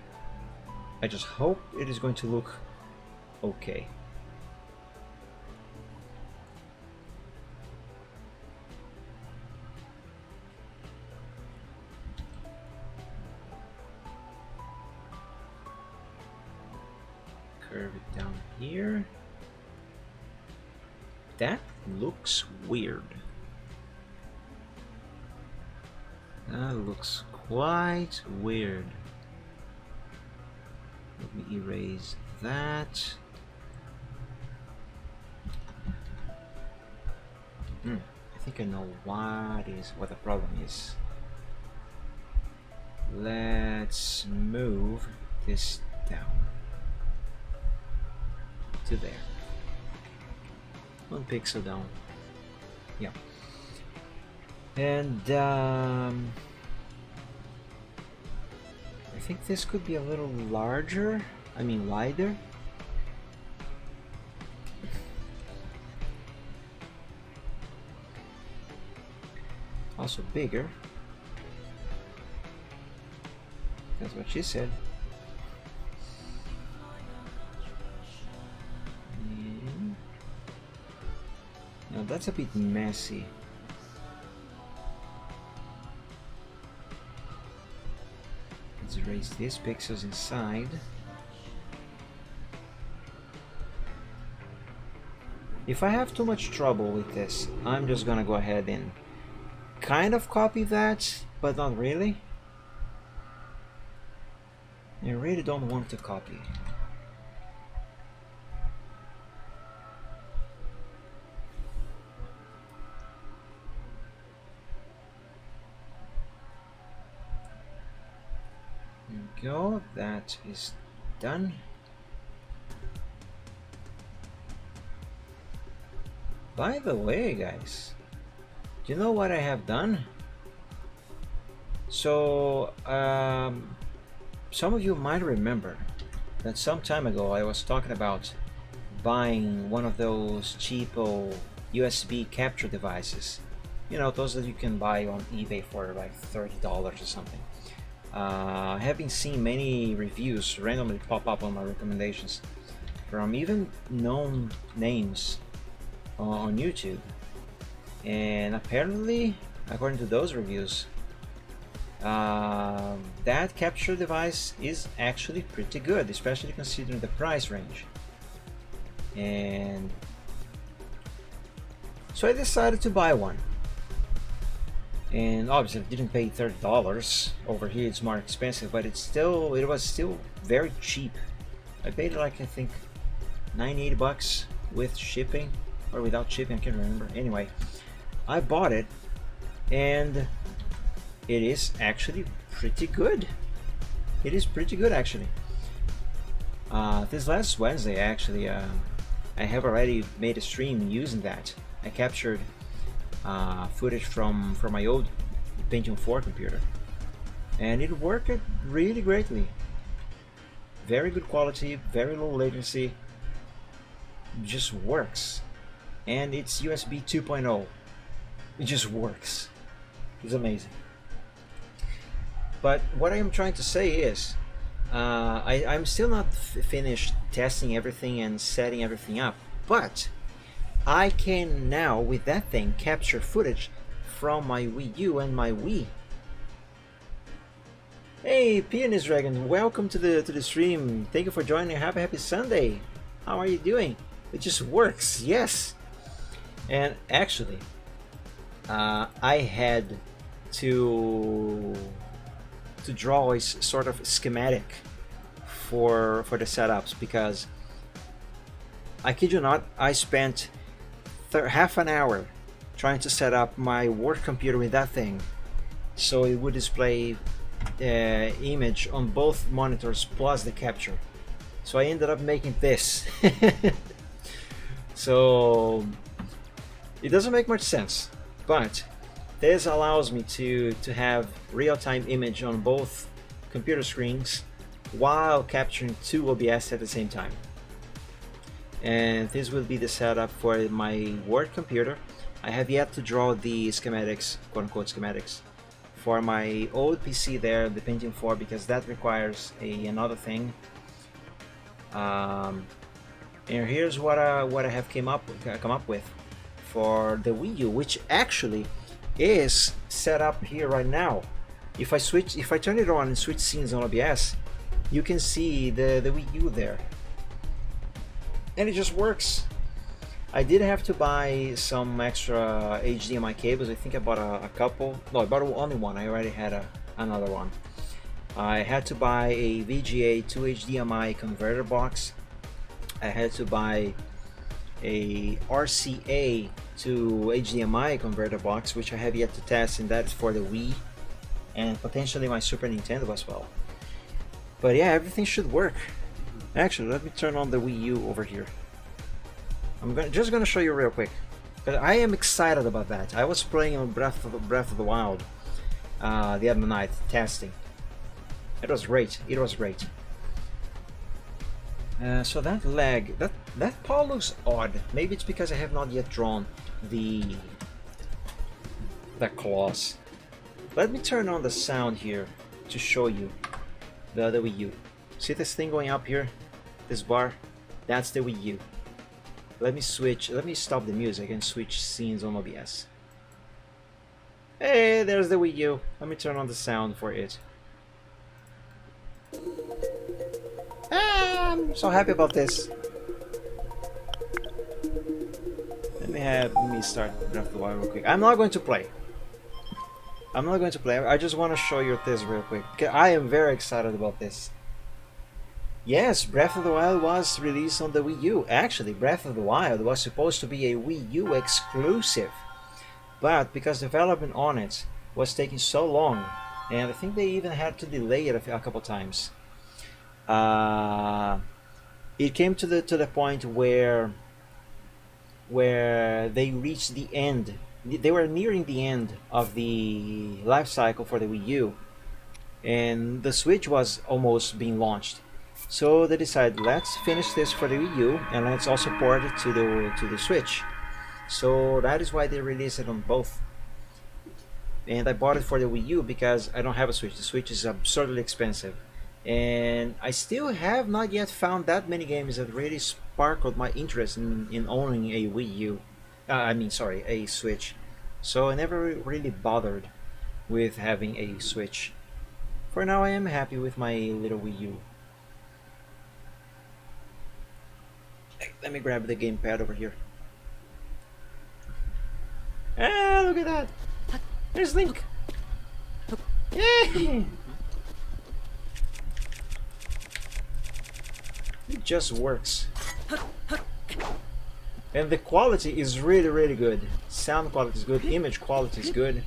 I just hope it is going to look okay. Curve it down here. That looks weird. That looks quite weird. Let me erase that. I think I know what the problem is. Let's move this down to there. 1 pixel down. Yeah. And I think this could be a little larger. I mean wider. Also bigger. That's what she said. Now that's a bit messy. Let's erase these pixels inside. If I have too much trouble with this, I'm just gonna go ahead and kind of copy that, but not really. I really don't want to copy. There we go, that is done. By the way, guys, do you know what I have done? So, some of you might remember that some time ago I was talking about buying one of those cheapo USB capture devices. You know, those that you can buy on eBay for like $30 or something. I have been seeing many reviews randomly pop up on my recommendations from even known names on YouTube. And apparently, according to those reviews, that capture device is actually pretty good, especially considering the price range. And so I decided to buy one. And obviously I didn't pay $30. Over here it's more expensive, but it was still very cheap. I paid like I think $98 with shipping. or without shipping, I can't remember. Anyway, I bought it, and it is actually pretty good. It is pretty good actually. This last Wednesday actually, I have already made a stream using that. I captured footage from my old Pentium 4 computer, and it worked really greatly. Very good quality, very low latency, just works. And it's USB 2.0. It just works. It's amazing. But what I am trying to say is, I'm still not finished testing everything and setting everything up, but I can now, with that thing, capture footage from my Wii U and my Wii. Hey, Pianist Dragon, welcome to the stream. Thank you for joining. Happy Sunday. How are you doing? It just works, yes. And actually, I had to draw a sort of schematic for the setups, because I kid you not, I spent half an hour trying to set up my work computer with that thing, so it would display image on both monitors plus the capture. So I ended up making this. So it doesn't make much sense, but this allows me to have real-time image on both computer screens while capturing 2 OBS at the same time. And this will be the setup for my work computer. I have yet to draw the schematics, quote-unquote schematics, for my old PC there, the Pentium 4, because that requires another thing. And here's what I have come up with for the Wii U, which actually is set up here right now. If I turn it on and switch scenes on OBS, you can see the Wii U there, and it just works. I did have to buy some extra HDMI cables. I think I bought a couple. No, I bought only one. I already had another one. I had to buy a VGA to HDMI converter box. I had to buy a RCA to HDMI converter box, which I have yet to test, and that's for the Wii and potentially my Super Nintendo as well. But yeah, everything should work. Actually, let me turn on the Wii U over here. I'm just gonna show you real quick, but I am excited about that. I was playing on Breath of the Wild the other night, testing. It was great. It was great. So that leg, that paw looks odd. Maybe it's because I have not yet drawn the claws. Let me turn on the sound here to show you the Wii U. See this thing going up here? This bar? That's the Wii U. Let me stop the music and switch scenes on OBS. Hey, there's the Wii U. Let me turn on the sound for it. I'm so happy about this. Let me start Breath of the Wild real quick. I'm not going to play. I just want to show you this real quick. I am very excited about this. Yes, Breath of the Wild was released on the Wii U. Actually, Breath of the Wild was supposed to be a Wii U exclusive, but because development on it was taking so long, and I think they even had to delay it a couple times, it came to the point where they reached the end. They were nearing the end of the life cycle for the Wii U, and the Switch was almost being launched. So they decided, let's finish this for the Wii U and let's also port it to the Switch. So that is why they released it on both. And I bought it for the Wii U because I don't have a Switch. The Switch is absurdly expensive, and I still have not yet found that many games that really sparkled my interest in owning a Wii U. A Switch. So I never really bothered with having a Switch. For now, I am happy with my little Wii U. Let me grab the gamepad over here. Ah, look at that! There's Link! Yay! It just works. And the quality is really, really good. Sound quality is good, image quality is good,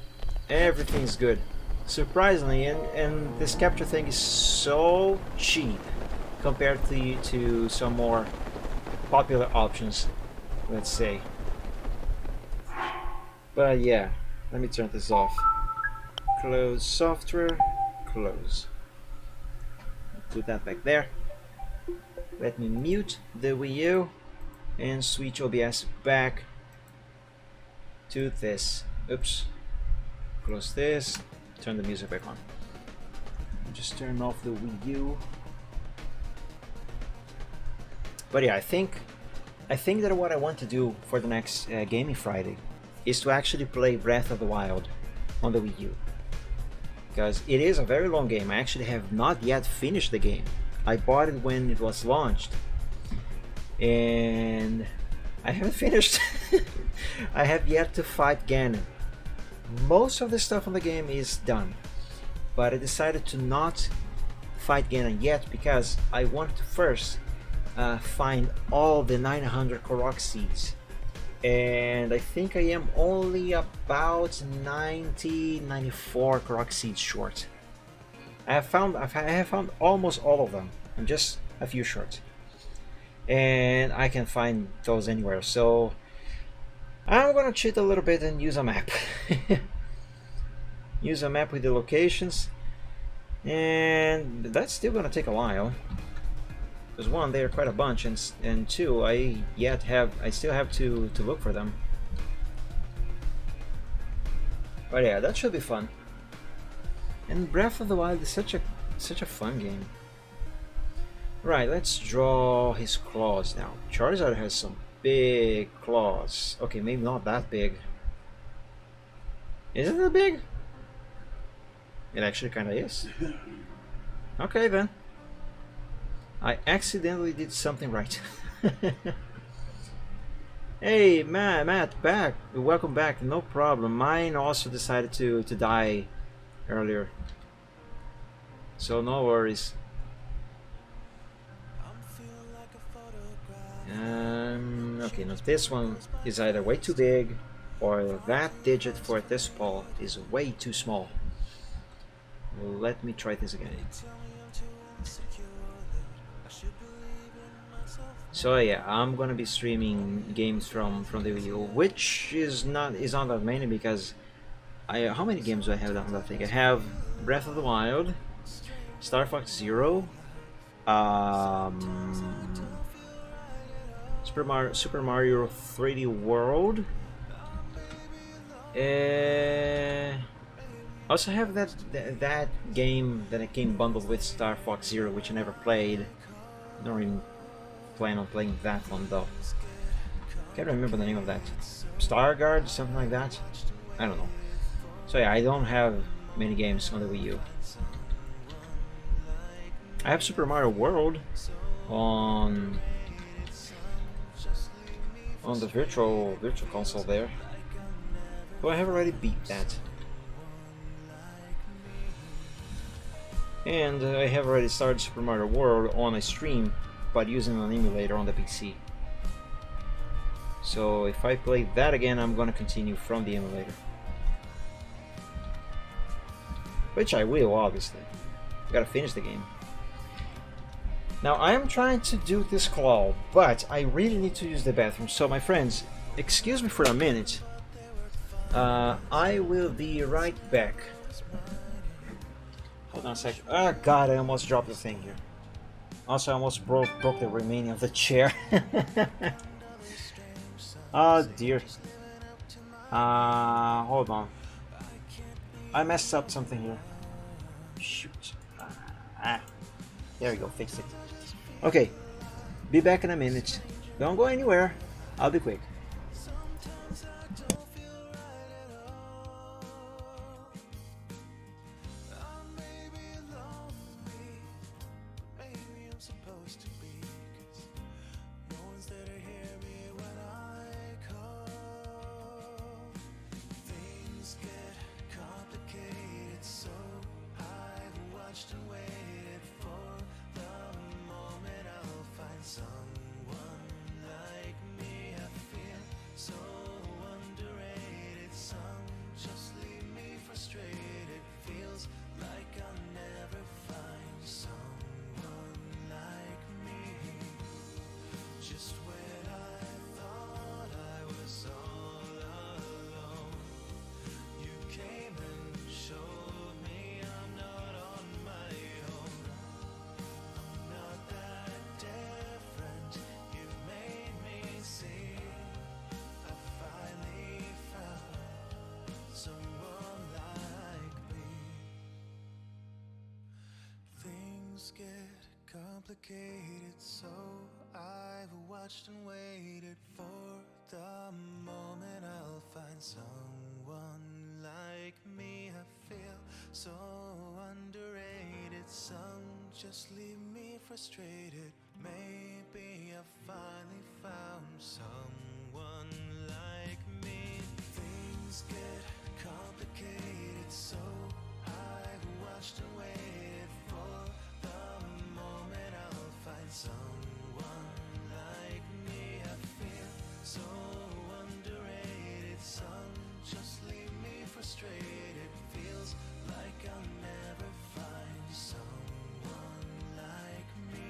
everything is good. Surprisingly, and this capture thing is so cheap compared to some more popular options, let's say. But yeah, let me turn this off. Close software, close. Put that back there. Let me mute the Wii U and switch OBS back to this. Oops. Close this. Turn the music back on. Just turn off the Wii U. But yeah, I think that what I want to do for the next Gaming Friday is to actually play Breath of the Wild on the Wii U. Because it is a very long game. I actually have not yet finished the game. I bought it when it was launched, and I haven't finished. I have yet to fight Ganon. Most of the stuff on the game is done, but I decided to not fight Ganon yet because I want to first find all the 900 Korok seeds, and I think I am only about 94 Korok seeds short. I have found almost all of them. I'm just a few short, and I can find those anywhere. So I'm gonna cheat a little bit and use a map. Use a map with the locations, and that's still gonna take a while. Because one, they are quite a bunch, and two, I still have to look for them. But yeah, that should be fun. And Breath of the Wild is such a fun game. Right, let's draw his claws now. Charizard has some big claws. Okay, maybe not that big. Is it that big? It actually kind of is. Okay then. I accidentally did something right. Hey, Matt, back. Welcome back. No problem. Mine also decided to die earlier, so no worries. Okay, now this one is either way too big or that digit for this ball is way too small. Let me try this again. So yeah, I'm gonna be streaming games from the Wii U, which is not that many because how many games do I have on that thing? I have Breath of the Wild, Star Fox Zero, Super Mario 3D World. Also have that game that came bundled with Star Fox Zero, which I never played. I don't even plan on playing that one though. Can't remember the name of that. Starguard, something like that. I don't know. So yeah, I don't have many games on the Wii U. I have Super Mario World on the virtual console there. But I have already beat that. And I have already started Super Mario World on a stream, but using an emulator on the PC. So if I play that again, I'm gonna continue from the emulator. Which I will, obviously. Gotta finish the game. Now I am trying to do this claw, but I really need to use the bathroom. So my friends, excuse me for a minute. I will be right back. Hold on a sec. Oh god, I almost dropped the thing here. Also, I almost broke the remaining of the chair. Oh dear. Hold on. I messed up something here. Shoot. There we go, fixed it. Okay, be back in a minute. Don't go anywhere. I'll be quick. Someone like me, I feel get complicated, so I've watched and waited for the moment I'll find someone like me. I feel so underrated. Some just leave me frustrated. Maybe I finally found someone like me. Things get complicated, so I've watched and waited for the moment I'll find someone like me. I feel so underrated. Some just leave me frustrated. Feels like I'll never find someone like me.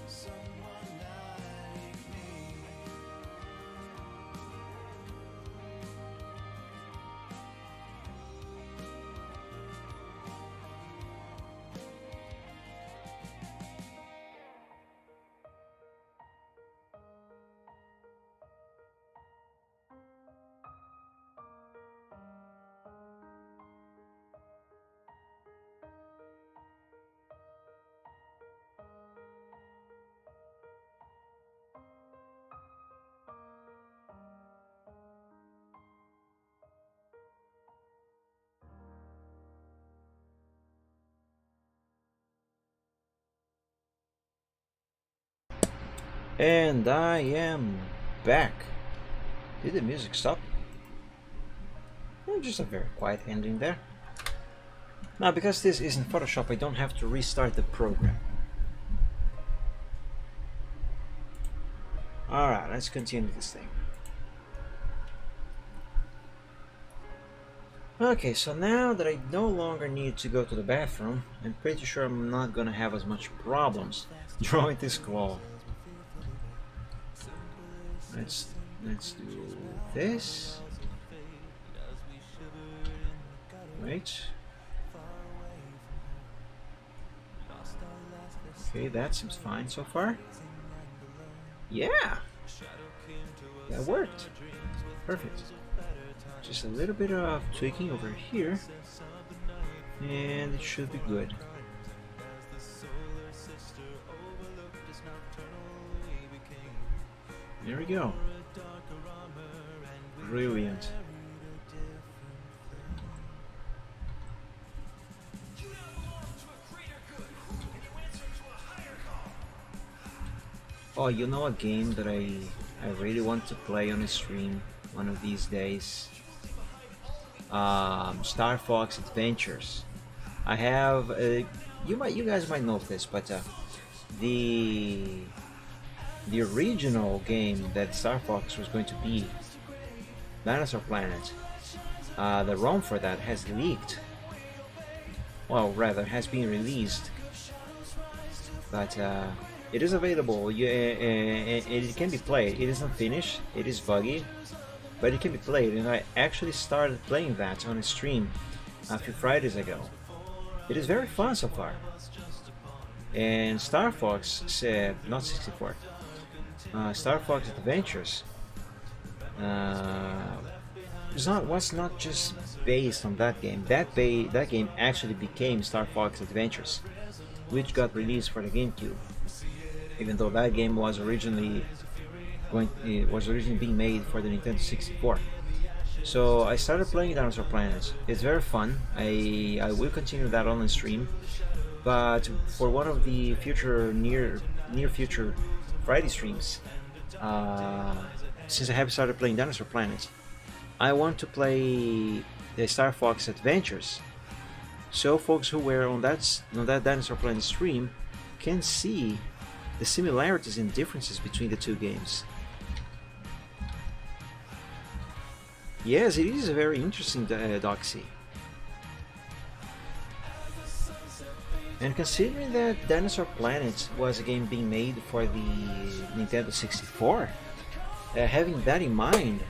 Someone like me. And I am back. Did the music stop? Just a very quiet ending there. Now, because this is in Photoshop, I don't have to restart the program. Alright, let's continue this thing. Okay, so now that I no longer need to go to the bathroom, I'm pretty sure I'm not gonna have as much problems drawing this claw. Let's do this. Right. Okay, that seems fine so far. Yeah! That worked. Perfect. Just a little bit of tweaking over here, and it should be good. There we go. Brilliant. Oh, you know a game that I really want to play on a stream one of these days? Star Fox Adventures. I have you guys might know this, but the original game that Star Fox was going to be, Dinosaur Planet, the ROM for that has leaked. Well, rather, has been released, but it is available. It can be played. It isn't finished. It is buggy, but it can be played. And I actually started playing that on a stream a few Fridays ago. It is very fun so far. And Star Fox, not 64. Star Fox Adventures was not just based on that game. That game actually became Star Fox Adventures, which got released for the GameCube. Even though that game was originally being made for the Nintendo 64. So I started playing Dinosaur Planet. It's very fun. I will continue that on the stream, but for one of the near future Friday streams, since I have started playing Dinosaur Planet, I want to play the Star Fox Adventures, so folks who were on that Dinosaur Planet stream can see the similarities and differences between the two games. Yes, it is a very interesting doxy. And considering that Dinosaur Planet was a game being made for the Nintendo 64, having that in mind,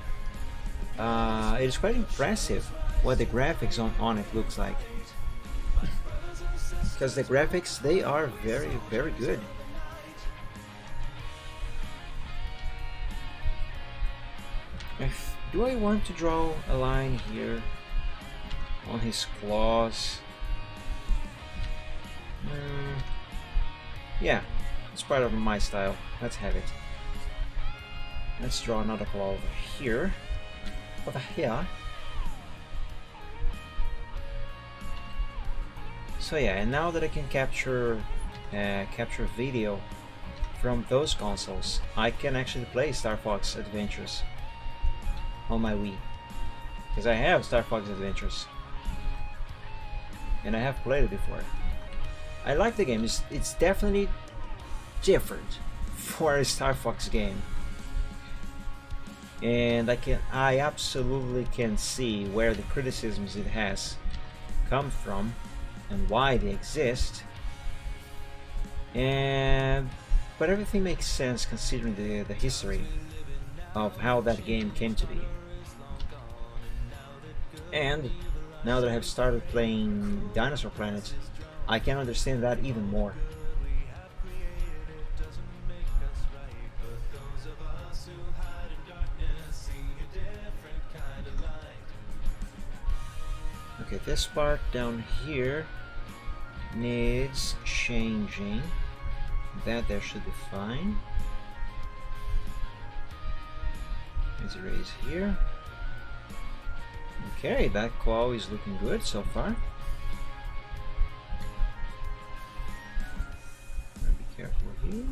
it is quite impressive what the graphics on it looks like. Because the graphics, they are very, very good. Do I want to draw a line here on his claws? Yeah, it's part of my style. Let's have it. Let's draw another claw over here. Over here. So yeah, and now that I can capture video from those consoles, I can actually play Star Fox Adventures on my Wii, because I have Star Fox Adventures and I have played it before. I like the game. It's definitely different for a Star Fox game, and I absolutely can see where the criticisms it has come from and why they exist, but everything makes sense considering the history of how that game came to be. And now that I have started playing Dinosaur Planet, I can understand that even more. Okay, this part down here needs changing. That there should be fine. Let's erase here. Okay, that claw is looking good so far. Be careful here.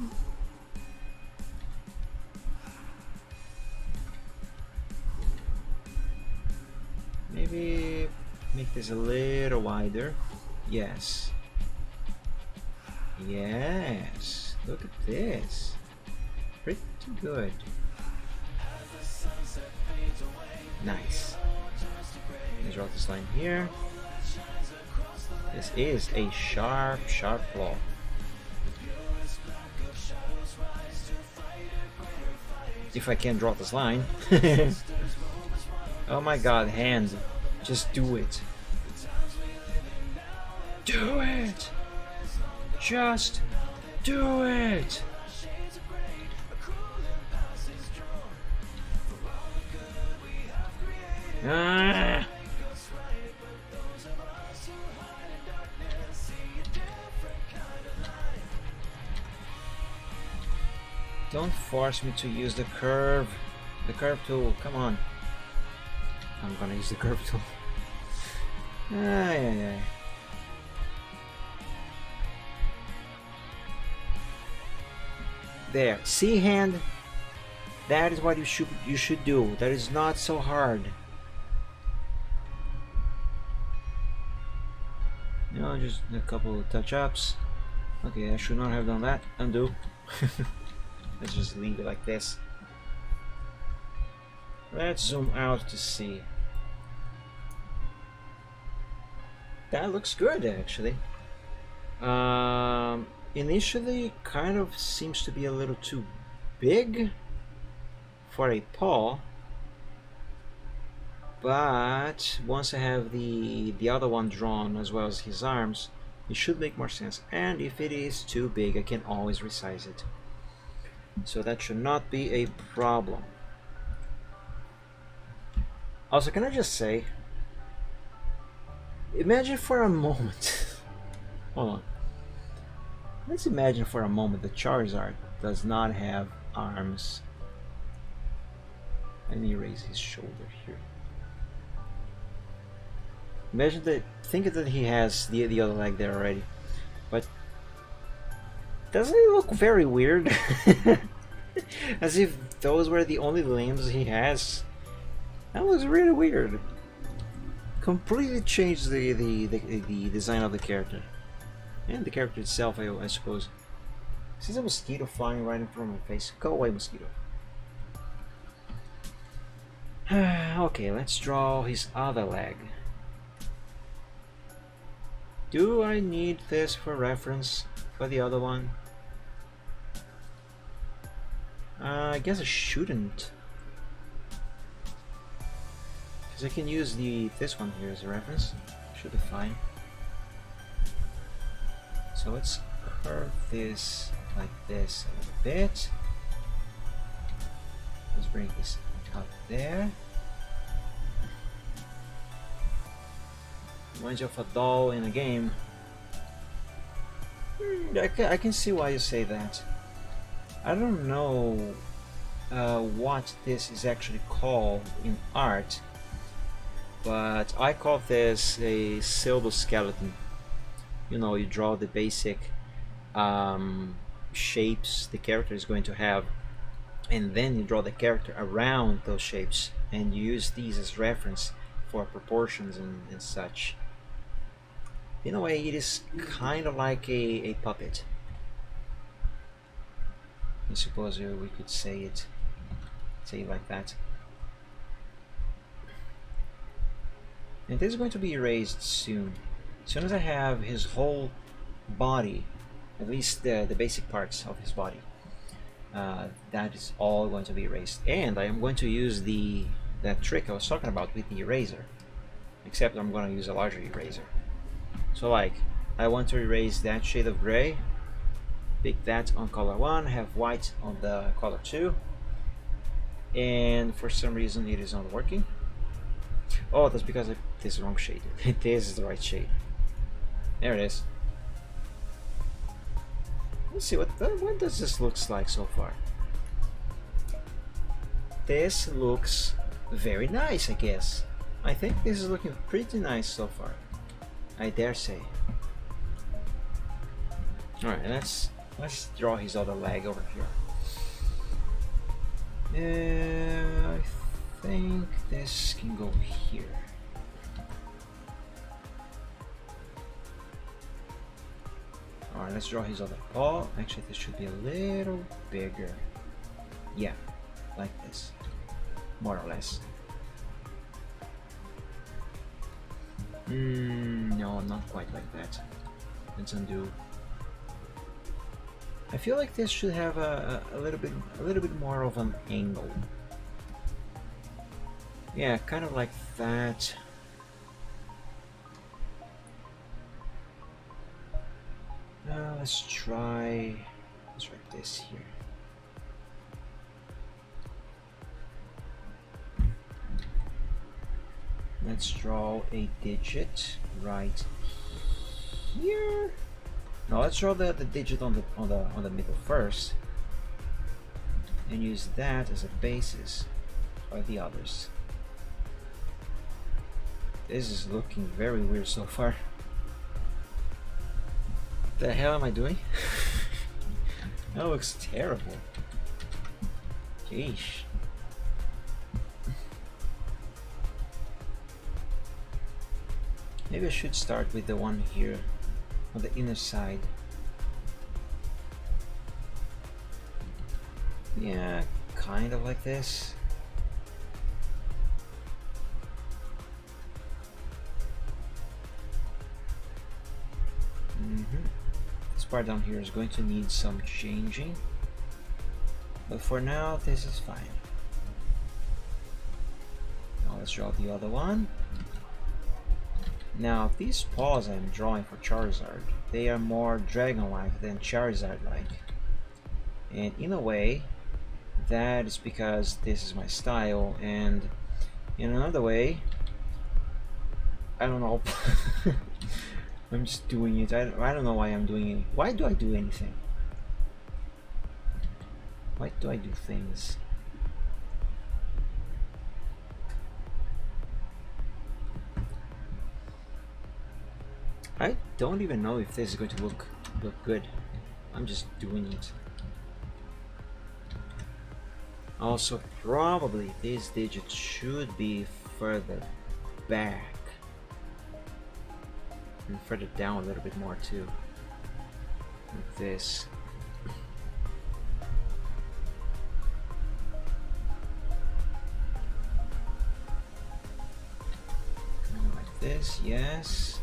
Maybe make this a little wider. Yes. Yes. Look at this. Pretty good. Nice. Let's draw this line here. This is a sharp claw. If I can draw this line. Oh my god, hand. Just do it. Do it! Just do it! Ah. Don't force me to use the curve tool, come on. I'm gonna use the curve tool. Yeah. There, see hand? That is what you should do. That is not so hard. You know, just a couple of touch-ups. Okay, I should not have done that. Undo. Let's just leave it like this. Let's zoom out to see. That looks good, actually. Initially, kind of seems to be a little too big for a paw, but once I have the other one drawn as well as his arms, it should make more sense. And if it is too big, I can always resize it, so that should not be a problem. Also, can I just say, imagine for a moment hold on, let's imagine for a moment that Charizard does not have arms. Let me raise his shoulder here. Imagine that, think that he has the other leg there already, but doesn't it look very weird? As if those were the only limbs he has. That looks really weird. Completely changed the design of the character. And the character itself, I suppose. This is a mosquito flying right in front of my face. Go away, mosquito. Okay, let's draw his other leg. Do I need this for reference for the other one? I guess I shouldn't. Because I can use this one here as a reference. Should be fine. So let's curve this like this a little bit. Let's bring this up there. Reminds you of a doll in a game. I can see why you say that. I don't know what this is actually called in art, but I call this a pseudo-skeleton. You know, you draw the basic shapes the character is going to have, and then you draw the character around those shapes, and you use these as reference for proportions and such. In a way, it is kind of like a puppet. I suppose we could say it like that. And this is going to be erased soon. As soon as I have his whole body, at least the basic parts of his body, that is all going to be erased. And I am going to use that trick I was talking about with the eraser, except I'm going to use a larger eraser. So like, I want to erase that shade of gray, pick that on color 1, have white on the color 2, and for some reason it is not working. Oh, that's because this is the wrong shade. This is the right shade. There it is. Let's see what does this looks like so far. This looks very nice, I guess. I think this is looking pretty nice so far, I dare say. Alright, let's draw his other leg over here. I think this can go here. Alright, let's draw his other paw. Actually, this should be a little bigger. Yeah, like this, more or less. No, not quite like that. Let's undo. I feel like this should have a little bit more of an angle. Yeah, kind of like that. Let's try this here. Let's draw a digit right here. No, let's draw the digit on the middle first, and use that as a basis for the others. This is looking very weird so far. What the hell am I doing? That looks terrible. Yeesh. Maybe I should start with the one here on the inner side. Yeah, kind of like this. This part down here is going to need some changing, but for now this is fine. Now let's draw the other one. Now these paws I'm drawing for Charizard, they are more dragon-like than Charizard-like, and in a way that is because this is my style, and in another way, I don't know. I'm just doing it. I don't know why I'm doing it. Why do I do anything? Why do I do things? I don't even know if this is going to look good. I'm just doing it. Also, probably this digit should be further back. And further down a little bit more too. Like this. Kind of like this, yes.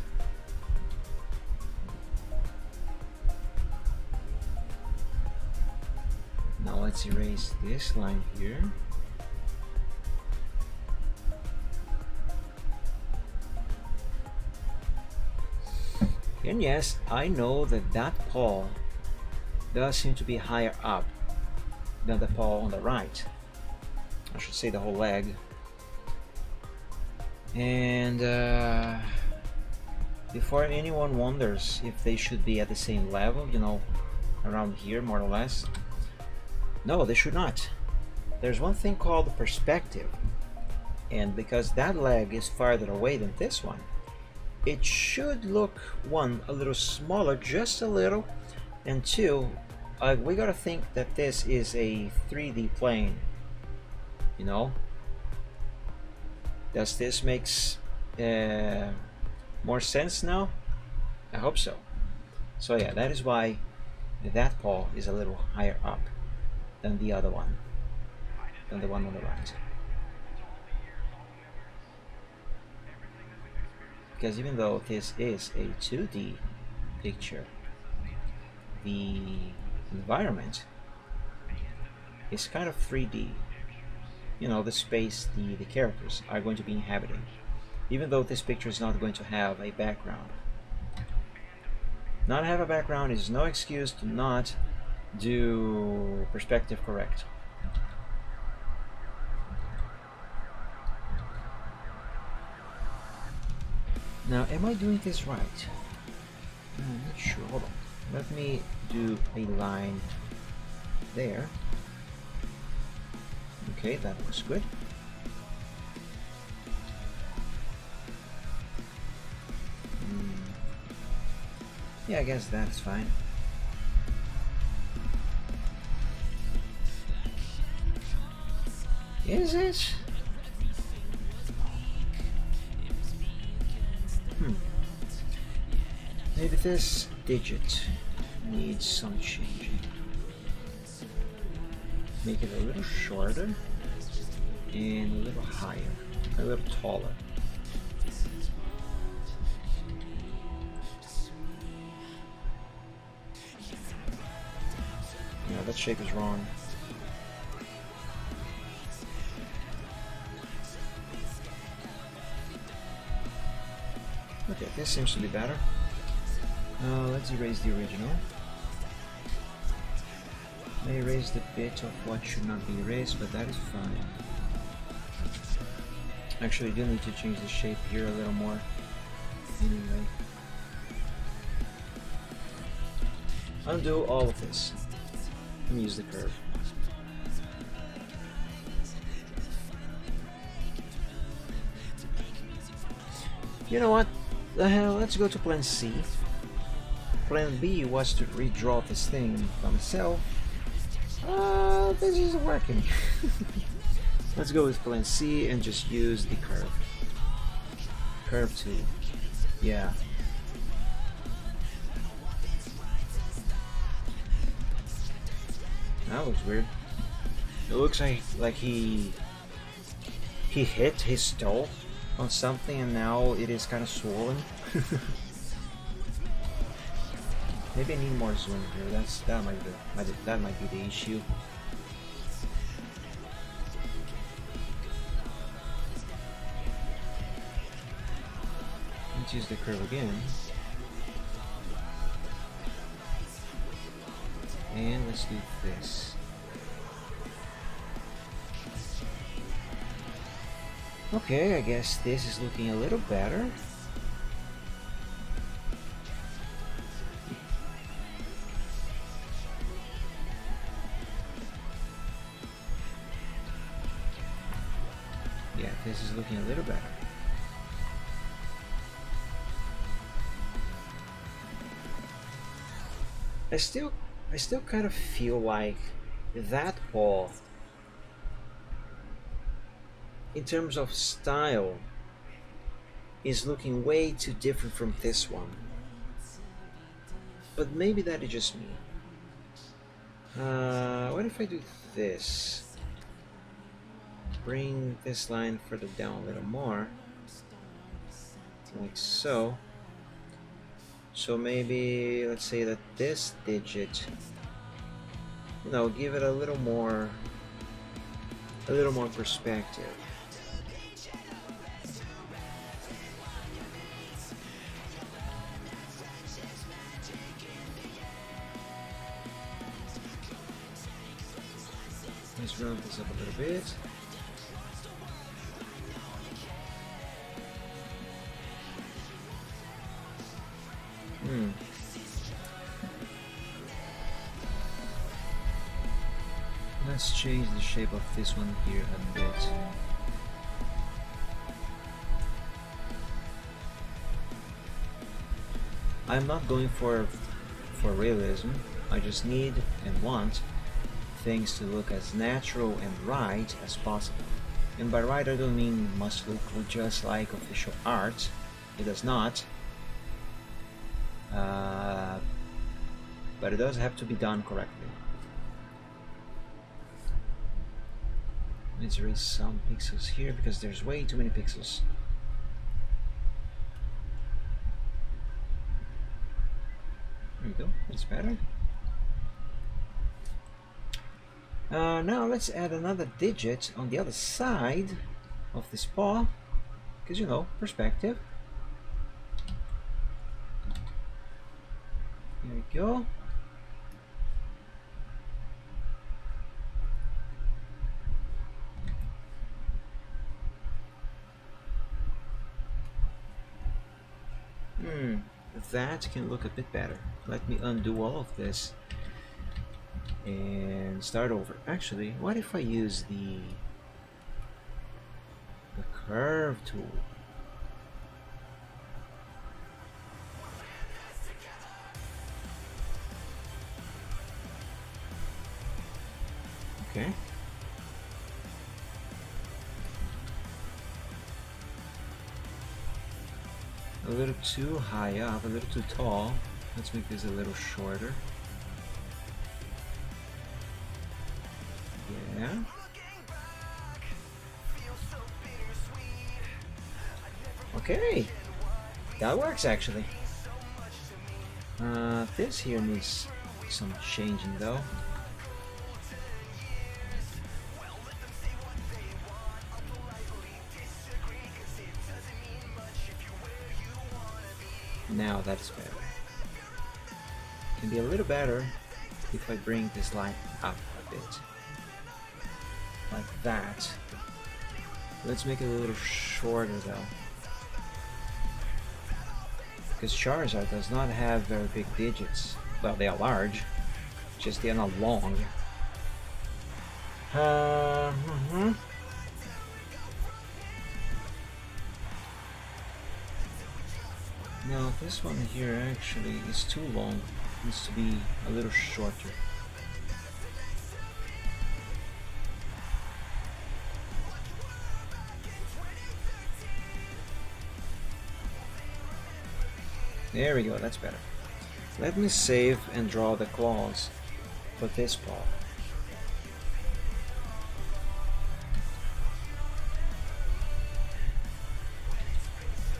Now let's erase this line here. And yes, I know that that paw does seem to be higher up than the paw on the right. I should say the whole leg. And before anyone wonders if they should be at the same level, you know, around here more or less. No, they should not. There's one thing called perspective, and because that leg is farther away than this one, it should look, one, a little smaller, just a little, and two, we gotta think that this is a 3D plane, you know? Does this makes more sense now? I hope so. So yeah, that is why that paw is a little higher up than the other one, than the one on the right. Because even though this is a 2D picture, the environment is kind of 3D. You know, the space the characters are going to be inhabiting, even though this picture is not going to have a background. Not have a background is no excuse to not do perspective correct. Now, am I doing this right? I'm not sure. Hold on. Let me do a line there. Okay, that looks good. Yeah, I guess that's fine. Is it? Maybe this digit needs some changing. Make it a little shorter and a little higher, a little taller. No, that shape is wrong. Okay, this seems to be better. Let's erase the original. May erase the bit of what should not be erased, but that is fine. Actually, I do need to change the shape here a little more. Anyway. Undo all of this. Let me use the curve. You know what? The hell, let's go to plan C. Plan B was to redraw this thing by myself. This isn't working. Let's go with plan C and just use the curve. Curve tool. Yeah. That looks weird. It looks like he hit his toe on something and now it is kind of swollen. Maybe I need more zoom here. That might be the issue. Let's use the curve again. And let's do this. Okay, I guess this is looking a little better. Yeah, this is looking a little better. I still kind of feel like that paw, in terms of style, is looking way too different from this one. But maybe that is just me. What if I do this? Bring this line further down a little more, like so. So maybe let's say that this digit, you know, give it a little more perspective. Let's round this up a little bit. Let's change the shape of this one here a bit. I'm not going for realism. I just need and want things to look as natural and right as possible. And by right I don't mean must look just like official art. It does not. But it does have to be done correctly. Let's erase some pixels here because there's way too many pixels. There we go, that's better. Now let's add another digit on the other side of this paw, because you know, perspective. There we go. That can look a bit better. Let me undo all of this and start over. Actually, what if I use the curve tool? Okay. A little too high up, a little too tall. Let's make this a little shorter. Yeah. Okay. That works actually. This here needs some changing though. Now that's better. Can be a little better if I bring this line up a bit. Like that. Let's make it a little shorter though. Because Charizard does not have very big digits. Well, they are large, just they're not long. Now this one here actually is too long. It needs to be a little shorter. There we go, that's better. Let me save and draw the claws for this paw.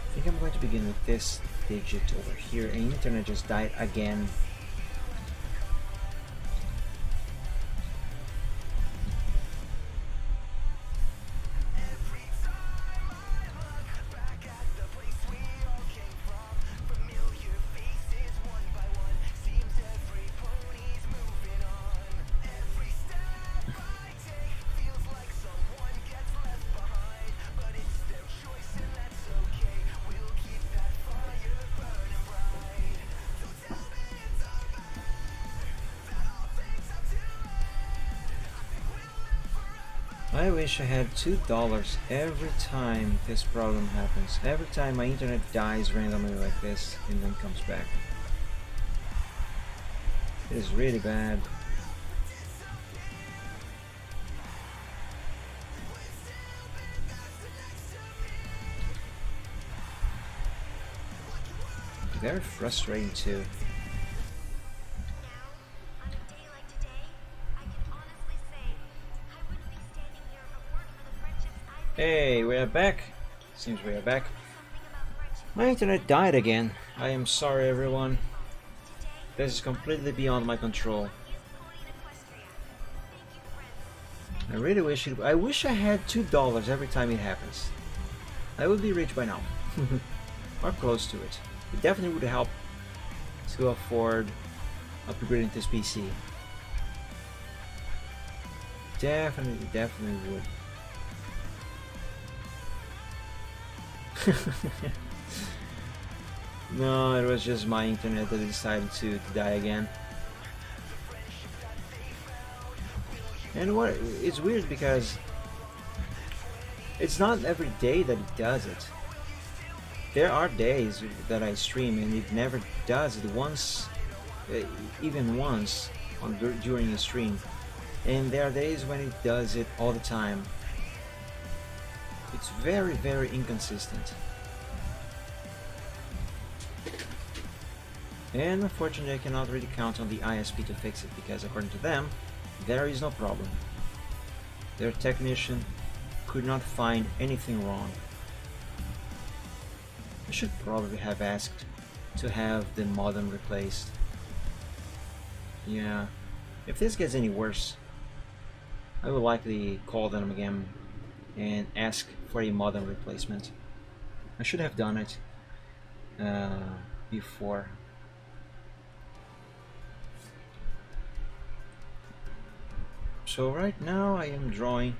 I think I'm going to begin with this digit over here, and internet just died again. I wish I had $2 every time this problem happens. Every time my internet dies randomly like this and then comes back. It is really bad. Very frustrating too. Hey, we are back. Seems we are back. My internet died again. I am sorry, everyone. This is completely beyond my control. I really wish it. I wish I had $2 every time it happens. I would be rich by now, or close to it. It definitely would help to afford upgrading this PC. Definitely would. No, it was just my internet that decided to die again. And what it's weird because it's not every day that it does it. There are days that I stream and it never does it once, even once during a stream. And there are days when it does it all the time. It's very, very inconsistent. And unfortunately I cannot really count on the ISP to fix it because according to them, there is no problem. Their technician could not find anything wrong. I should probably have asked to have the modem replaced. Yeah, if this gets any worse, I will likely call them again and ask for a modem replacement. I should have done it before. So right now I am drawing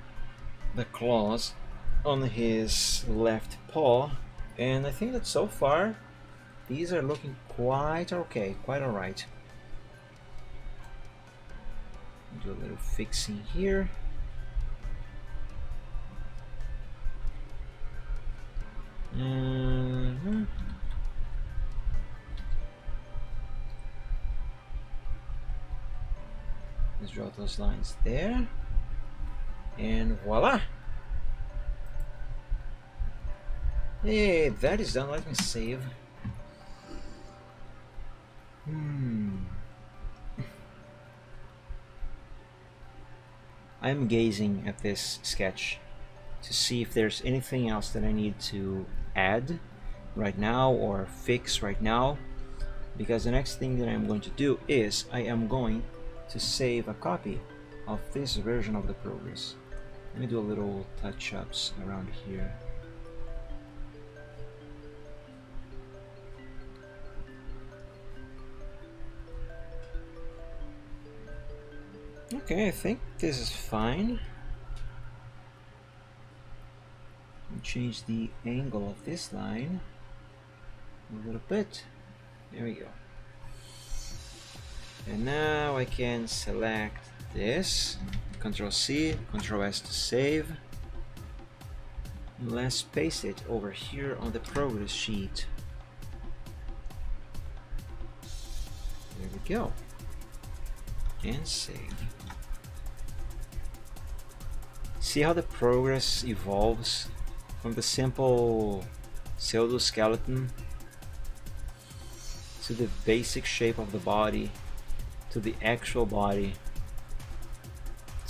the claws on his left paw, and I think that so far these are looking quite okay, quite alright. Do a little fixing here. Let's draw those lines there, and voila! Hey, that is done. Let me save. I'm gazing at this sketch to see if there's anything else that I need to add right now or fix right now, because the next thing that I'm going to do is I am going to save a copy of this version of the progress. Let me do a little touch-ups around here. Okay, I think this is fine. Change the angle of this line a little bit. There we go. And now I can select this, Ctrl C, Ctrl S to save. And let's paste it over here on the progress sheet. There we go. And save. See how the progress evolves from the simple pseudoskeleton to the basic shape of the body, to the actual body,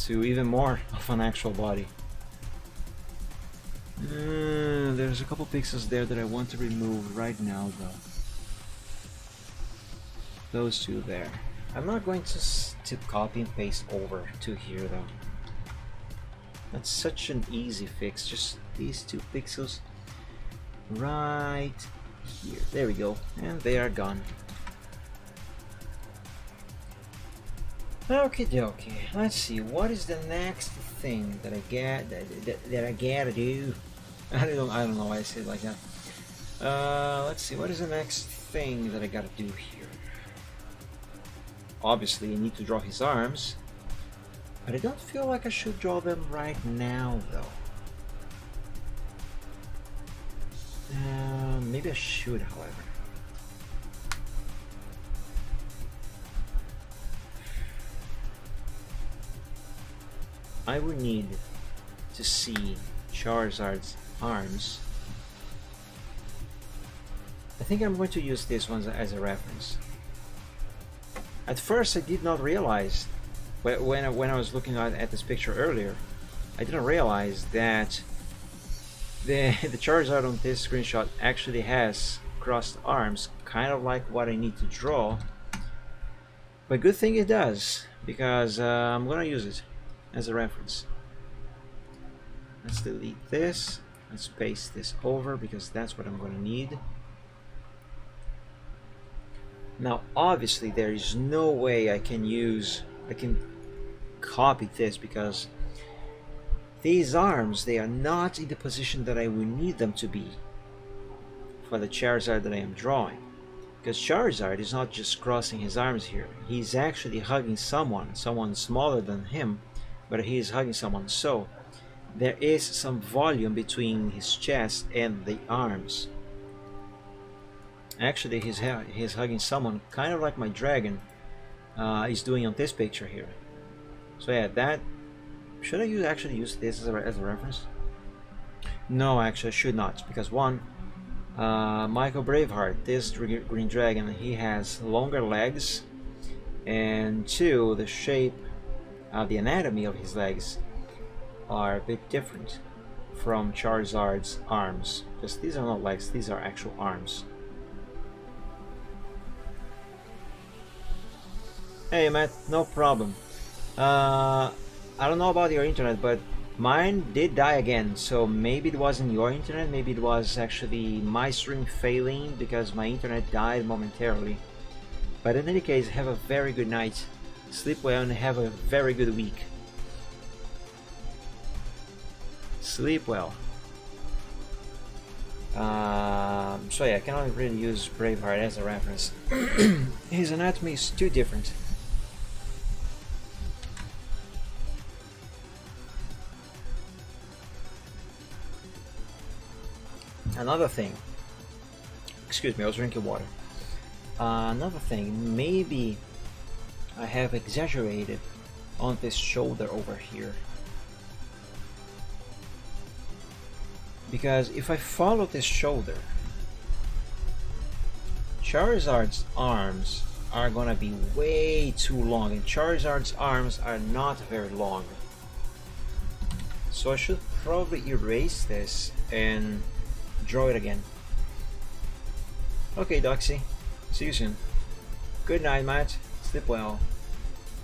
to even more of an actual body. There's a couple pixels there that I want to remove right now though. Those two there. I'm not going to copy and paste over to here though. That's such an easy fix, just these 2 pixels right here. There we go, and they are gone. Okie dokie, let's see, what is the next thing that I get that I gotta do? I don't know why I say it like that. Let's see, what is the next thing that I gotta do here? Obviously I need to draw his arms, but I don't feel like I should draw them right now though. Maybe I should, however. I would need to see Charizard's arms. I think I'm going to use this one as a reference. At first I did not realize, when I was looking at this picture earlier, I didn't realize that the Charizard on this screenshot actually has crossed arms, kind of like what I need to draw. But good thing it does, because I'm gonna use it as a reference. Let's delete this, let's paste this over because that's what I'm gonna need. Now obviously there is no way I can copy this, because these arms, they are not in the position that I will need them to be for the Charizard that I am drawing. Because Charizard is not just crossing his arms here, he's actually hugging someone smaller than him, but he is hugging someone, so there is some volume between his chest and the arms. Actually, he's hugging someone kind of like my dragon is doing on this picture here. So yeah, that should I actually use this as a reference? No, actually I should not, because one, Michael Braveheart, this green dragon, he has longer legs, and two, the shape, the anatomy of his legs are a bit different from Charizard's arms, because these are not legs, these are actual arms. Hey Matt, no problem. I don't know about your internet, but mine did die again, so maybe it wasn't your internet, maybe it was actually my stream failing because my internet died momentarily. But in any case, have a very good night, sleep well, and have a very good week. Sleep well. So yeah, I cannot really use Braveheart as a reference. His anatomy is too different. Another thing, excuse me, I was drinking water. Another thing, maybe I have exaggerated on this shoulder over here. Because if I follow this shoulder, Charizard's arms are gonna be way too long, and Charizard's arms are not very long. So I should probably erase this and draw it again. Okay, Doxy. See you soon. Good night, Matt. Sleep well.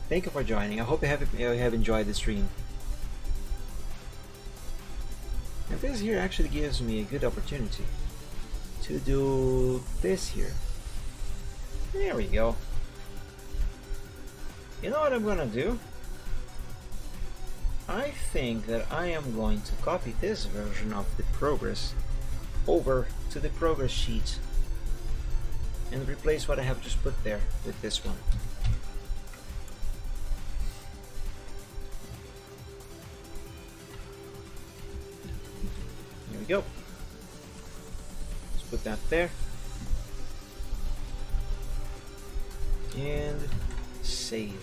Thank you for joining. I hope you have enjoyed the stream. And this here actually gives me a good opportunity to do this here. There we go. You know what I'm gonna do? I think that I am going to copy this version of the progress over to the progress sheet and replace what I have just put there with this one. There we go. Let's put that there and save.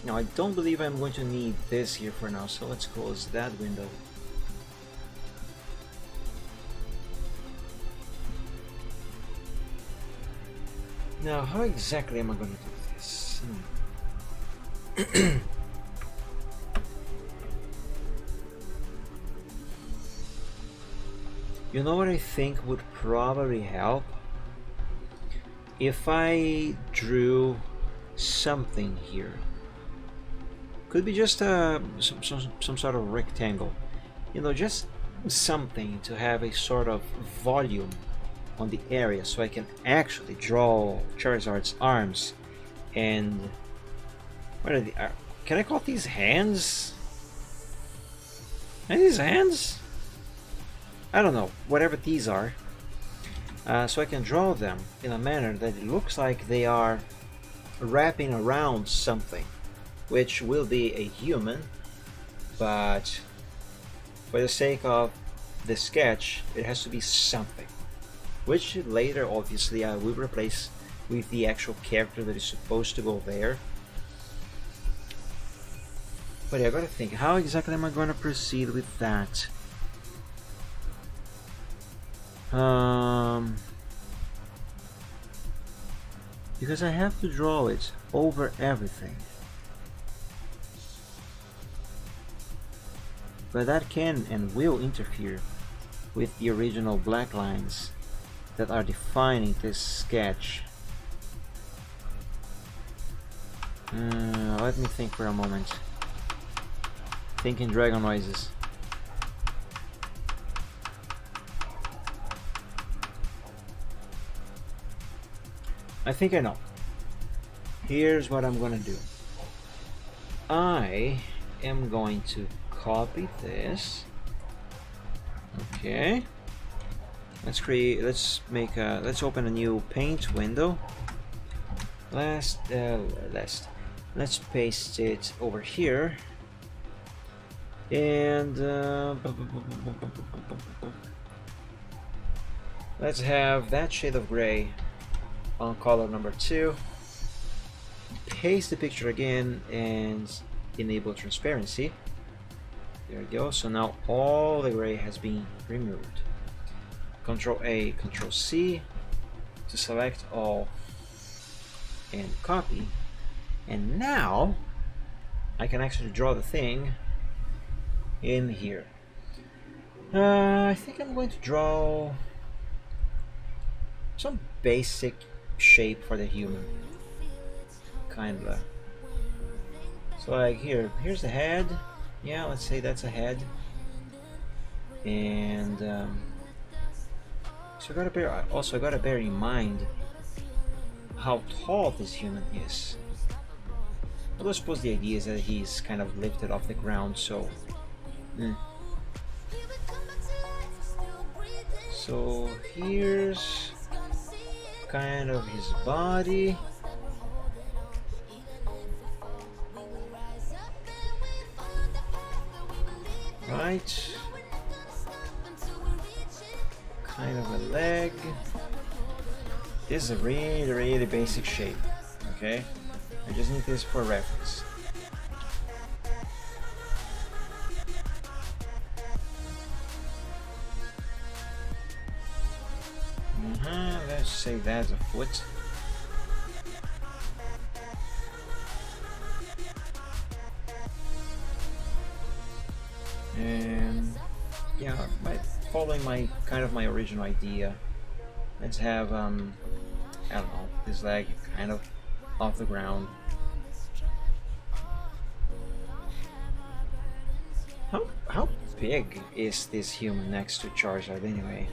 Now I don't believe I'm going to need this here for now, so let's close that window. Now, how exactly am I going to do this? You know what I think would probably help? If I drew something here. Could be just some sort of rectangle. You know, just something to have a sort of volume on the area, so I can actually draw Charizard's arms. And what are the? Can I call these hands? Are these hands? I don't know. Whatever these are, so I can draw them in a manner that it looks like they are wrapping around something, which will be a human. But for the sake of the sketch, it has to be something, which later obviously I will replace with the actual character that is supposed to go there. But yeah, I gotta think, how exactly am I gonna proceed with that? Because I have to draw it over everything. But that can and will interfere with the original black lines that are defining this sketch. Let me think for a moment. Thinking dragon noises. I think I know. Here's what I'm gonna do. I am going to copy this. Okay. let's open a new paint window. Let's paste it over here, and let's have that shade of gray on color number 2. Paste the picture again and enable transparency. There we go. So now all the gray has been removed. Control A, Control C to select all and copy. And now I can actually draw the thing in here. I think I'm going to draw some basic shape for the human. Kinda. So like here's the head. Yeah, let's say that's a head. And so I gotta bear in mind how tall this human is. Although I suppose the idea is that he's kind of lifted off the ground, so so here's kind of his body. Right, kind of a leg. This is a really basic shape. Okay, I just need this for reference. Let's say that's a foot. And yeah, following my original idea, let's have I don't know, this leg kind of off the ground. How big is this human next to Charizard anyway?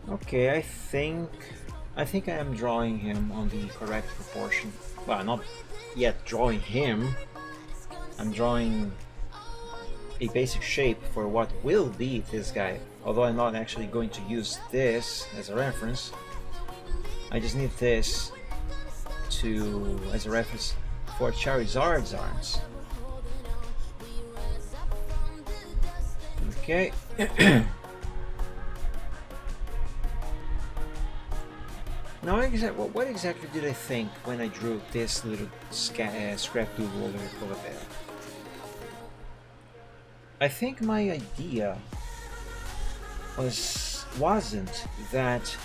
Okay, I think I am drawing him on the correct proportion. Well, not yet drawing him. I'm drawing a basic shape for what will be this guy. Although I'm not actually going to use this as a reference. I just need this as a reference for Charizard's arms. Okay. Now, what exactly did I think when I drew this little scrapdoodle over there? I think my idea wasn't that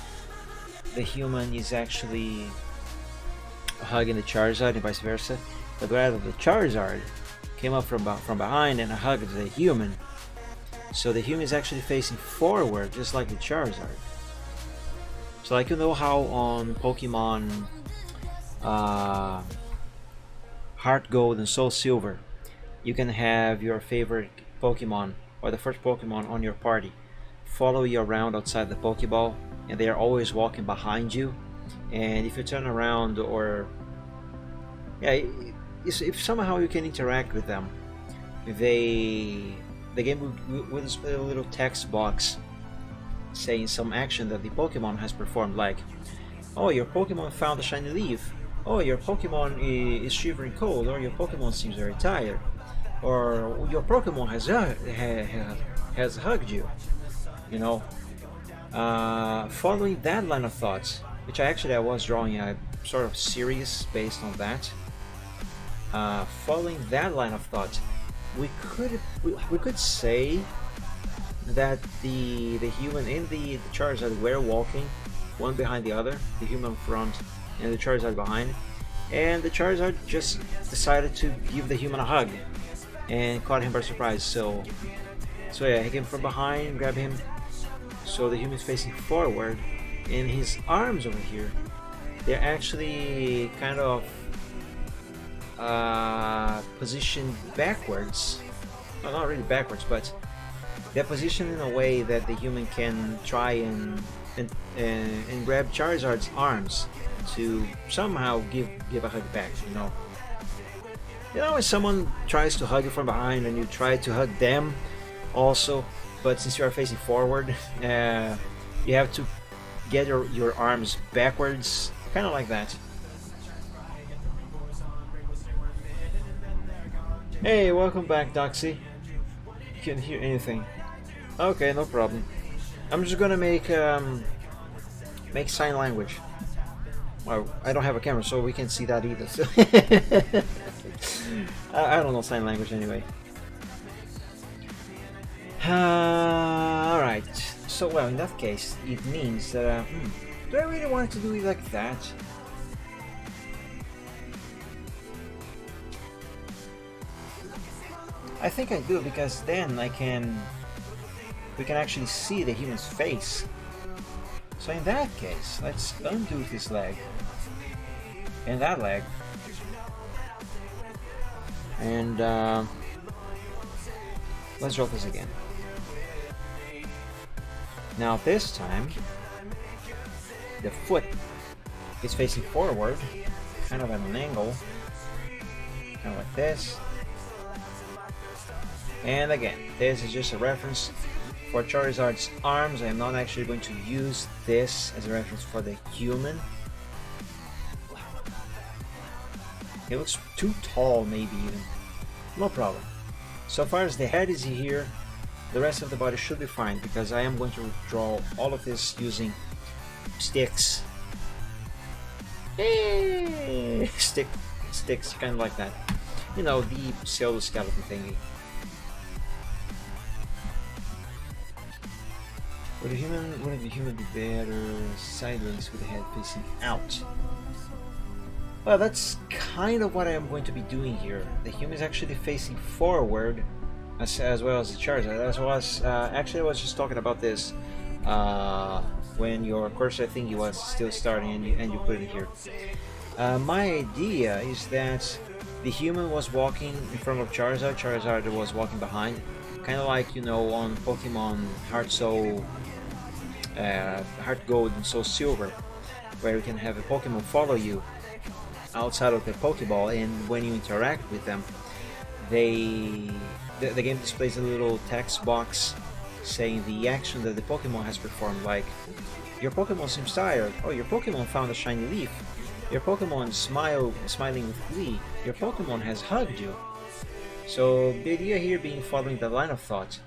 the human is actually hugging the Charizard and vice versa, but rather the Charizard came up from behind and hugged the human. So the human is actually facing forward, just like the Charizard. So like, you know how on Pokemon Heart Gold and Soul Silver, you can have your favorite Pokemon or the first Pokemon on your party follow you around outside the Pokeball, and they are always walking behind you. And if you turn around, or if somehow you can interact with them, the game will display a little text box saying some action that the Pokemon has performed, like, oh, your Pokemon found a shiny leaf, oh, your Pokemon is shivering cold, or your Pokemon seems very tired, or your Pokemon has hugged you. You know, following that line of thought, which I was drawing a sort of series based on that. Following that line of thought, we could say that the human and the Charizard were walking one behind the other, the human front and the Charizard behind, and the Charizard just decided to give the human a hug and caught him by surprise. So yeah, he came from behind, grabbed him. So the human is facing forward, and his arms over here, they're actually kind of positioned backwards. Well, not really backwards, but they're positioned in a way that the human can try and grab Charizard's arms to somehow give a hug back, you know. You know, when someone tries to hug you from behind and you try to hug them also, but since you are facing forward, you have to get your arms backwards, kind of like that. Hey, welcome back, Doxy. Can't hear anything. Okay, no problem. I'm just gonna make sign language. Well, I don't have a camera, so we can't see that either. So I don't know sign language anyway. Alright. So, well, in that case, it means that... do I really want to do it like that? I think I do, because then we can actually see the human's face. So in that case, let's undo this leg and that leg, and let's draw this again. Now this time, the foot is facing forward, kind of at an angle, kind of like this. And again, this is just a reference for Charizard's arms. I am not actually going to use this as a reference for the human. It looks too tall, maybe even. No problem. So far as the head is here, the rest of the body should be fine, because I am going to draw all of this using sticks. Hey! Sticks, kind of like that. You know, the pseudo-skeleton thingy. Would the human be better sideways with the head facing out? Well, that's kind of what I am going to be doing here. The human is actually facing forward, as well as the Charizard. Actually, I was just talking about this when your cursor thingy was still starting, and you put it here. My idea is that the human was walking in front of Charizard. Charizard was walking behind, kind of like, you know, on Pokemon Heart Gold and Soul Silver, where you can have a Pokemon follow you outside of the Pokeball, and when you interact with them, the game displays a little text box saying the action that the Pokemon has performed, like, your Pokemon seems tired, oh, your Pokemon found a shiny leaf, your Pokemon is smiling with glee, your Pokemon has hugged you. So the idea here being following the line of thought,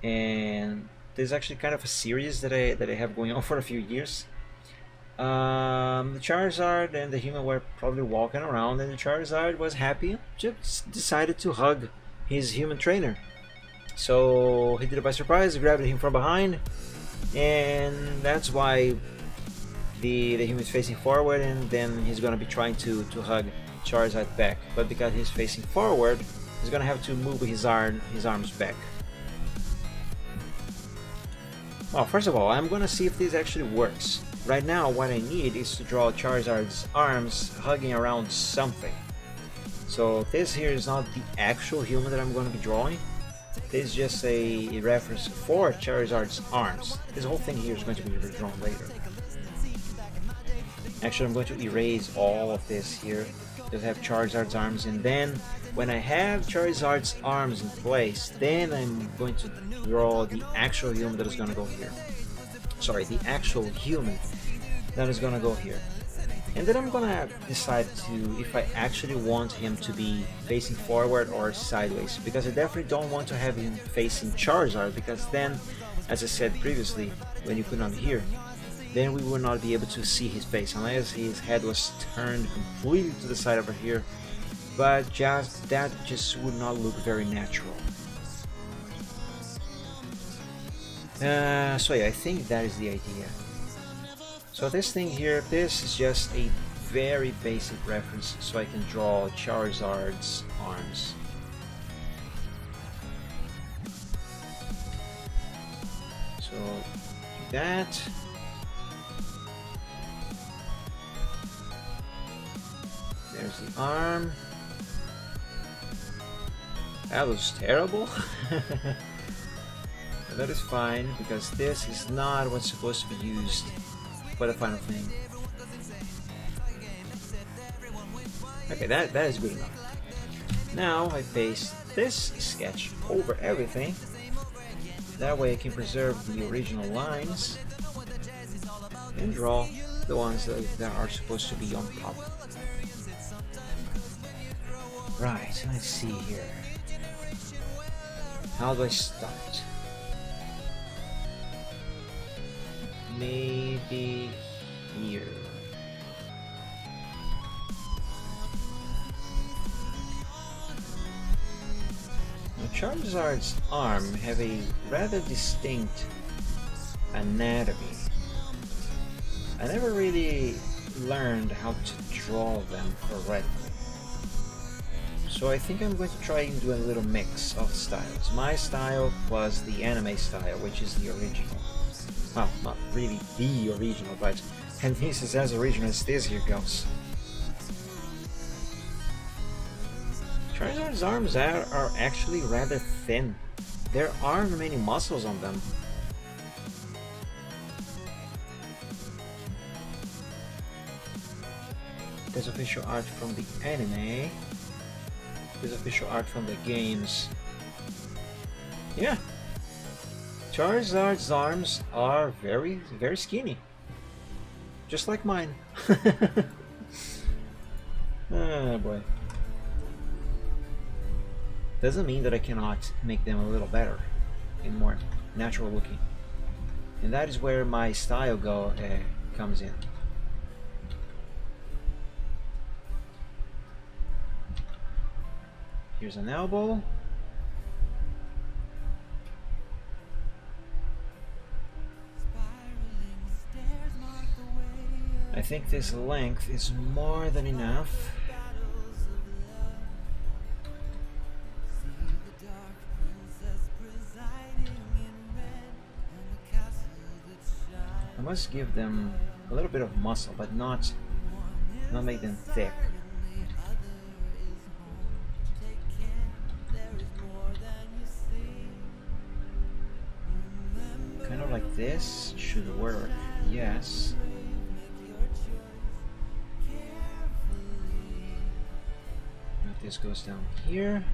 and there's actually kind of a series that I have going on for a few years. The Charizard and the human were probably walking around, and the Charizard was happy, just decided to hug his human trainer. So he did it by surprise, grabbed him from behind, and that's why the human is facing forward, and then he's gonna be trying to hug Charizard back. But because he's facing forward, he's gonna have to move his arms back. Well, first of all, I'm gonna see if this actually works. Right now, what I need is to draw Charizard's arms hugging around something. So this here is not the actual human that I'm going to be drawing. This is just a reference for Charizard's arms. This whole thing here is going to be redrawn later. Actually, I'm going to erase all of this here. Just have Charizard's arms, and then when I have Charizard's arms in place, then I'm going to draw the actual human that is going to go here. Sorry, the actual human that is going to go here. And then I'm gonna decide if I actually want him to be facing forward or sideways, because I definitely don't want to have him facing Charizard, because then, as I said previously when you could not hear, then we would not be able to see his face unless his head was turned completely to the side over here, but that just would not look very natural. So yeah, I think that is the idea. So this thing here, this is just a very basic reference so I can draw Charizard's arms. So do that. There's the arm. That was terrible. But that is fine, because this is not what's supposed to be used for the final thing. Okay, that is good enough. Now I paste this sketch over everything. That way I can preserve the original lines and draw the ones that are supposed to be on top. Right, let's see here. How do I start? Maybe here. Now, Charizard's arm have a rather distinct anatomy. I never really learned how to draw them correctly. So I think I'm going to try and do a little mix of styles. My style was the anime style, which is the original. Well, not really the original, but at least it's as original as this here goes. Charizard's arms are actually rather thin. There aren't many muscles on them. There's official art from the anime. There's official art from the games. Yeah. Charizard's arms are very, very skinny. Just like mine. Oh boy. Doesn't mean that I cannot make them a little better and more natural looking. And that is where my style comes in. Here's an elbow. I think this length is more than enough. I must give them a little bit of muscle, but not make them thick. Kind of like this should work, yes. This goes down here.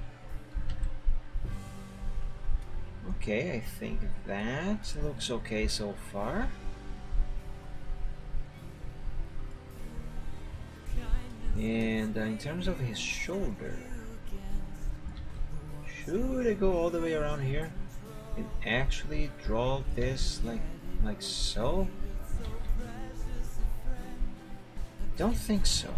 Okay, I think that looks okay so far. And in terms of his shoulder, should I go all the way around here and actually draw this like so? Don't think so.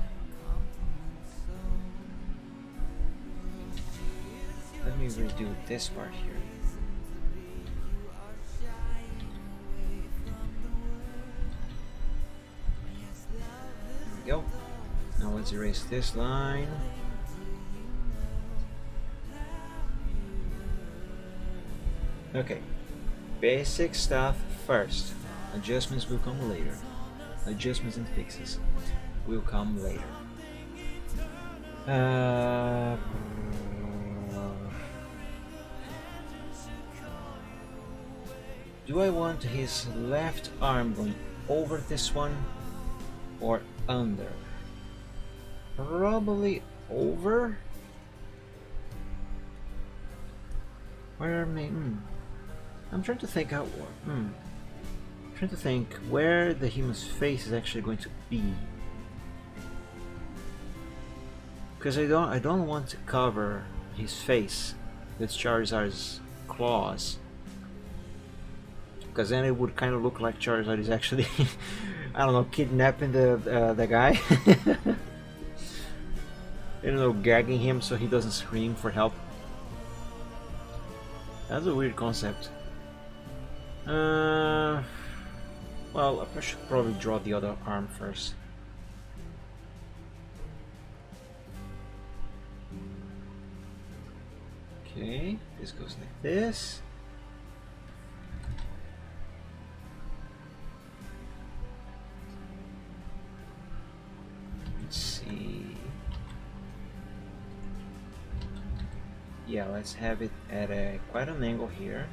Let me redo this part here. There we go. Now let's erase this line. Okay, basic stuff first. Adjustments will come later. Adjustments and fixes will come later. Do I want his left arm going over this one or under? Probably over. Where may I'm trying to think out. Trying to think where the human's face is actually going to be, because I don't want to cover his face with Charizard's claws, because then it would kind of look like Charizard is actually I don't know, kidnapping the guy. You know, gagging him so he doesn't scream for help. That's a weird concept. Well, I should probably draw the other arm first. Okay, this goes like this. Let's see. Yeah, let's have it at quite an angle here.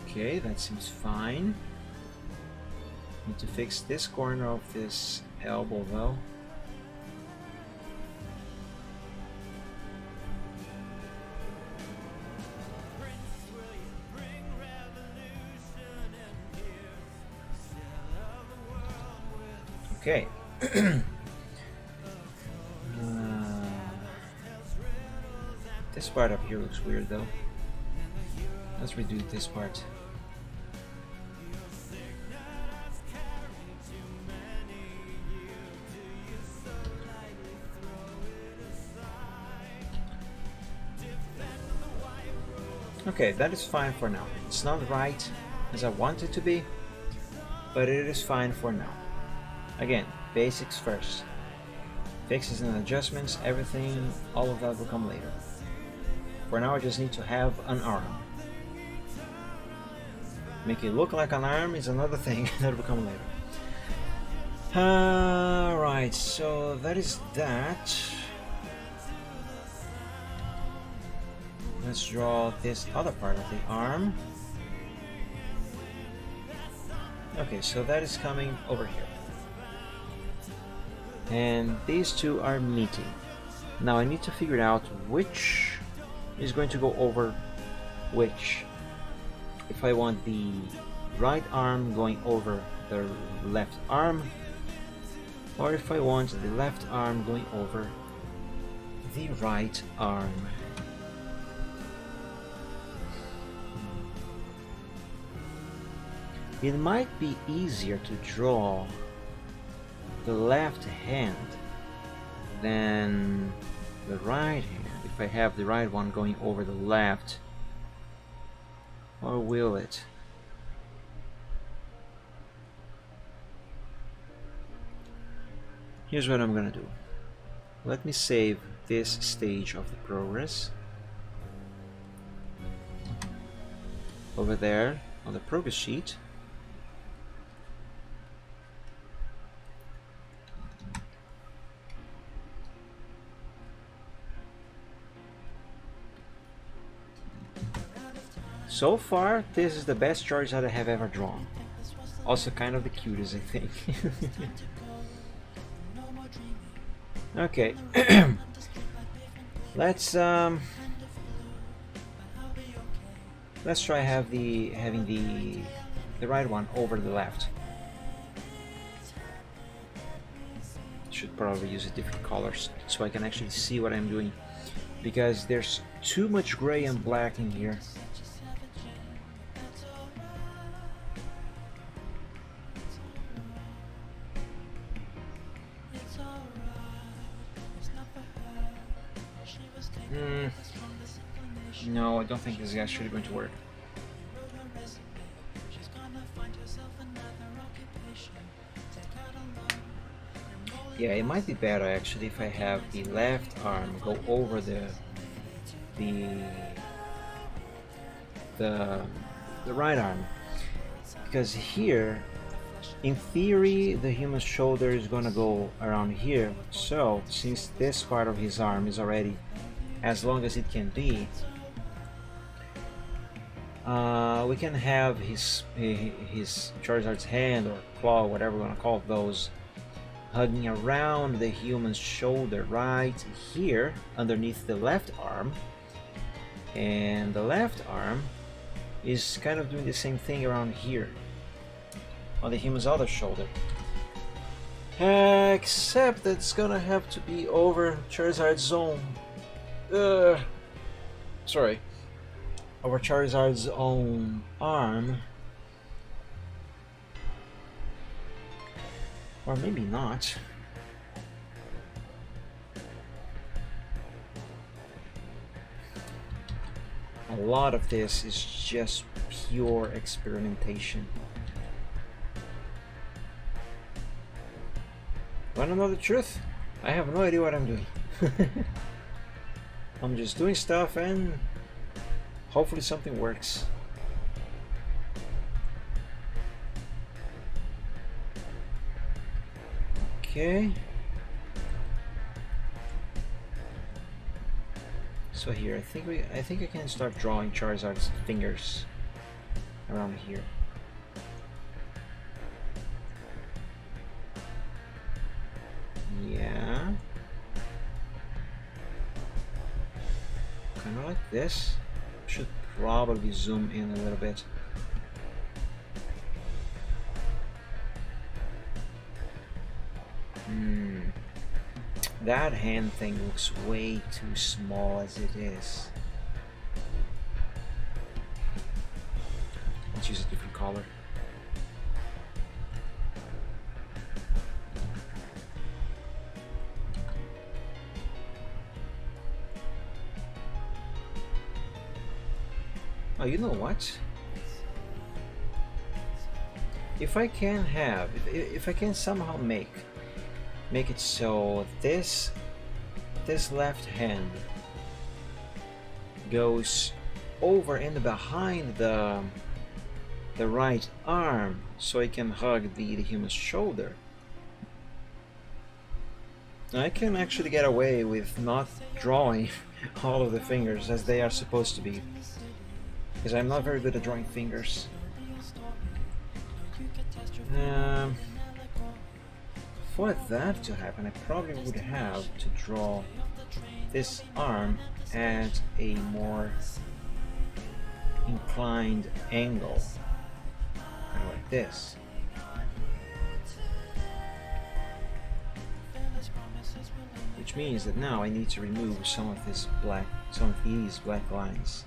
Okay, that seems fine. Need to fix this corner of this elbow though. Okay. This part up here looks weird though. Let's redo this part. Okay, that is fine for now. It's not right as I want it to be, but it is fine for now. Again, basics first. Fixes and adjustments, everything, all of that will come later. For now I just need to have an arm. Make it look like an arm is another thing that will come later. Alright, so that is that. Let's draw this other part of the arm. Okay, so that is coming over here. And these two are meeting. Now I need to figure out which is going to go over which. If I want the right arm going over the left arm, or if I want the left arm going over the right arm. It might be easier to draw the left hand than the right hand if I have the right one going over the left, or will it? Here's what I'm gonna do. Let me save this stage of the progress over there on the progress sheet. So far, this is the best Charizard I have ever drawn. Also kind of the cutest, I think. Okay. Let's try having the right one over the left. Should probably use a different colors so I can actually see what I'm doing, because there's too much gray and black in here. No, I don't think this is actually going to work. Yeah, it might be better actually if I have the left arm go over the right arm, because here, in theory, the human shoulder is gonna go around here. So since this part of his arm is already as long as it can be, we can have his Charizard's hand or claw, whatever we're gonna call those, hugging around the human's shoulder right here underneath the left arm, and the left arm is kind of doing the same thing around here on the human's other shoulder, except that it's gonna have to be over Charizard's own over Charizard's own arm, or maybe not. A lot of this is just pure experimentation. Wanna know the truth? I have no idea what I'm doing. I'm just doing stuff and hopefully something works. Okay. So here, I think I can start drawing Charizard's fingers around here. this. Should probably zoom in a little bit. That hand thing looks way too small as it is. Let's use a different color. Oh, you know what? If I can have, if I can somehow make it so this left hand goes over and behind the right arm, so I can hug the human's shoulder, I can actually get away with not drawing all of the fingers as they are supposed to be, because I'm not very good at drawing fingers. For that to happen, I probably would have to draw this arm at a more inclined angle, kind of like this. Which means that now I need to remove some of these black lines.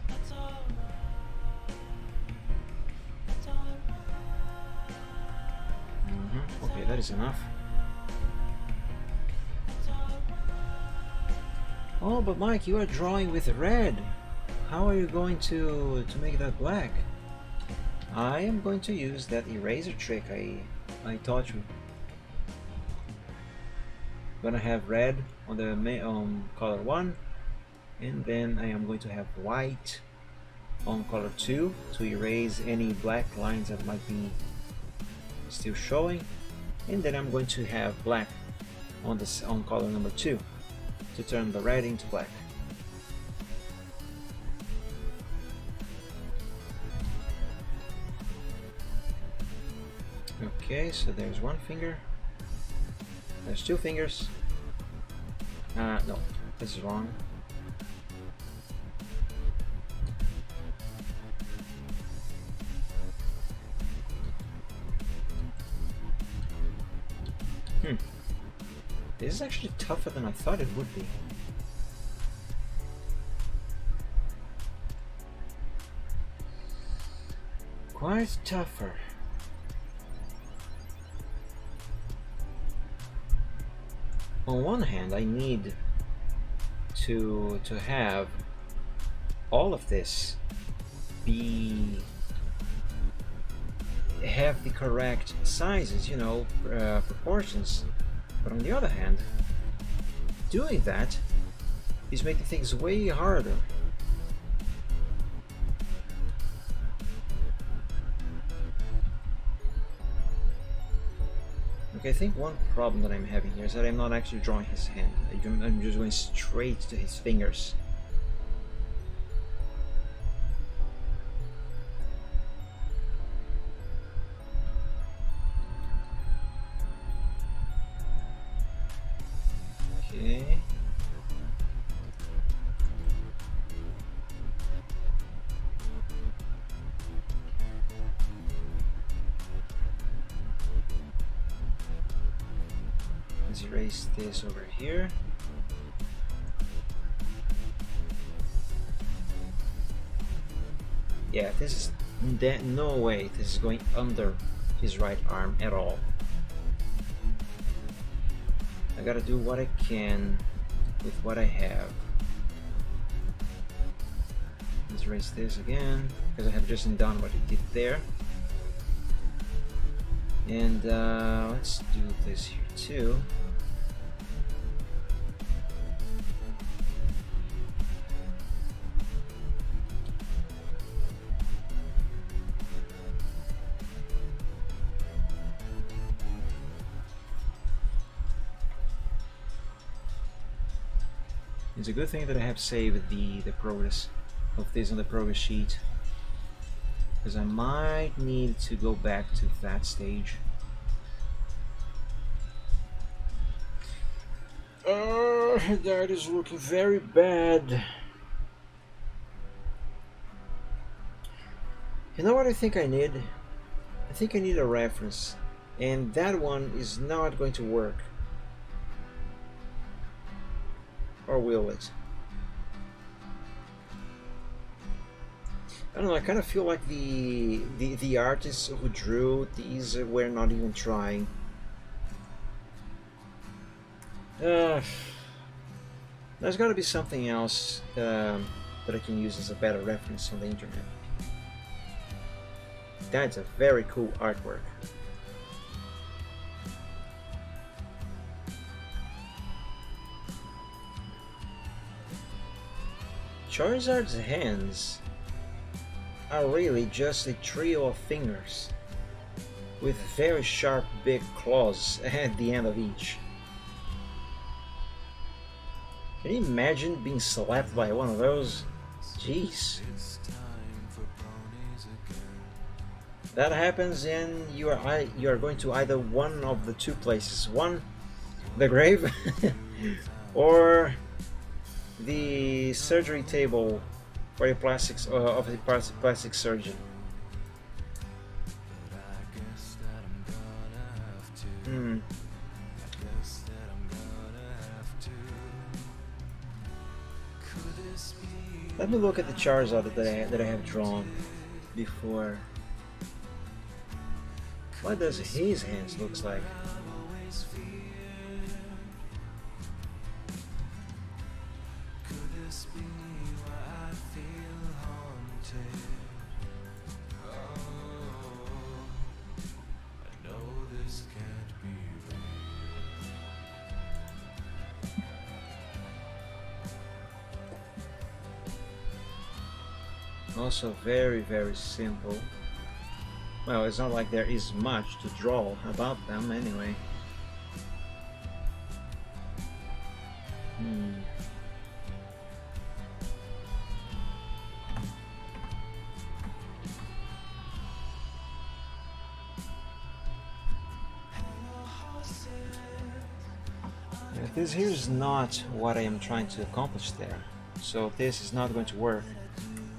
Okay, that is enough. Oh, but Mike, you are drawing with red. How are you going to make that black? I am going to use that eraser trick I taught you. I'm gonna have red on the color 1, and then I am going to have white on color 2 to erase any black lines that might be still showing, and then I'm going to have black on color number 2 to turn the red into black. Okay, so there's one finger. There's 2 fingers. No, this is wrong. This is actually tougher than I thought it would be. Quite tougher. On one hand, I need to have all of this have the correct sizes, you know, proportions. But on the other hand, doing that is making things way harder. Okay, I think one problem that I'm having here is that I'm not actually drawing his hand. I'm just going straight to his fingers. Okay. Let's erase this over here. Yeah, this is no way this is going under his right arm at all. I gotta do what I can with what I have. Let's erase this again, because I have just done what it did there. And let's do this here too. It's a good thing that I have saved the progress of this on the progress sheet, because I might need to go back to that stage. That is looking very bad. You know what I think I need? I think I need a reference, and that one is not going to work. Or will it? I don't know, I kind of feel like the artists who drew these were not even trying. There's got to be something else that I can use as a better reference on the internet. That's a very cool artwork. Charizard's hands are really just a trio of fingers with very sharp big claws at the end of each. Can you imagine being slapped by one of those? Jeez. That happens and you are going to either one of the two places. One, the grave, or the surgery table for a plastics of a plastic surgeon. Let me look at the Charizard that I have drawn before. What does his hands looks like? Also very simple. Well, it's not like there is much to draw about them anyway. This here is not what I am trying to accomplish there, so this is not going to work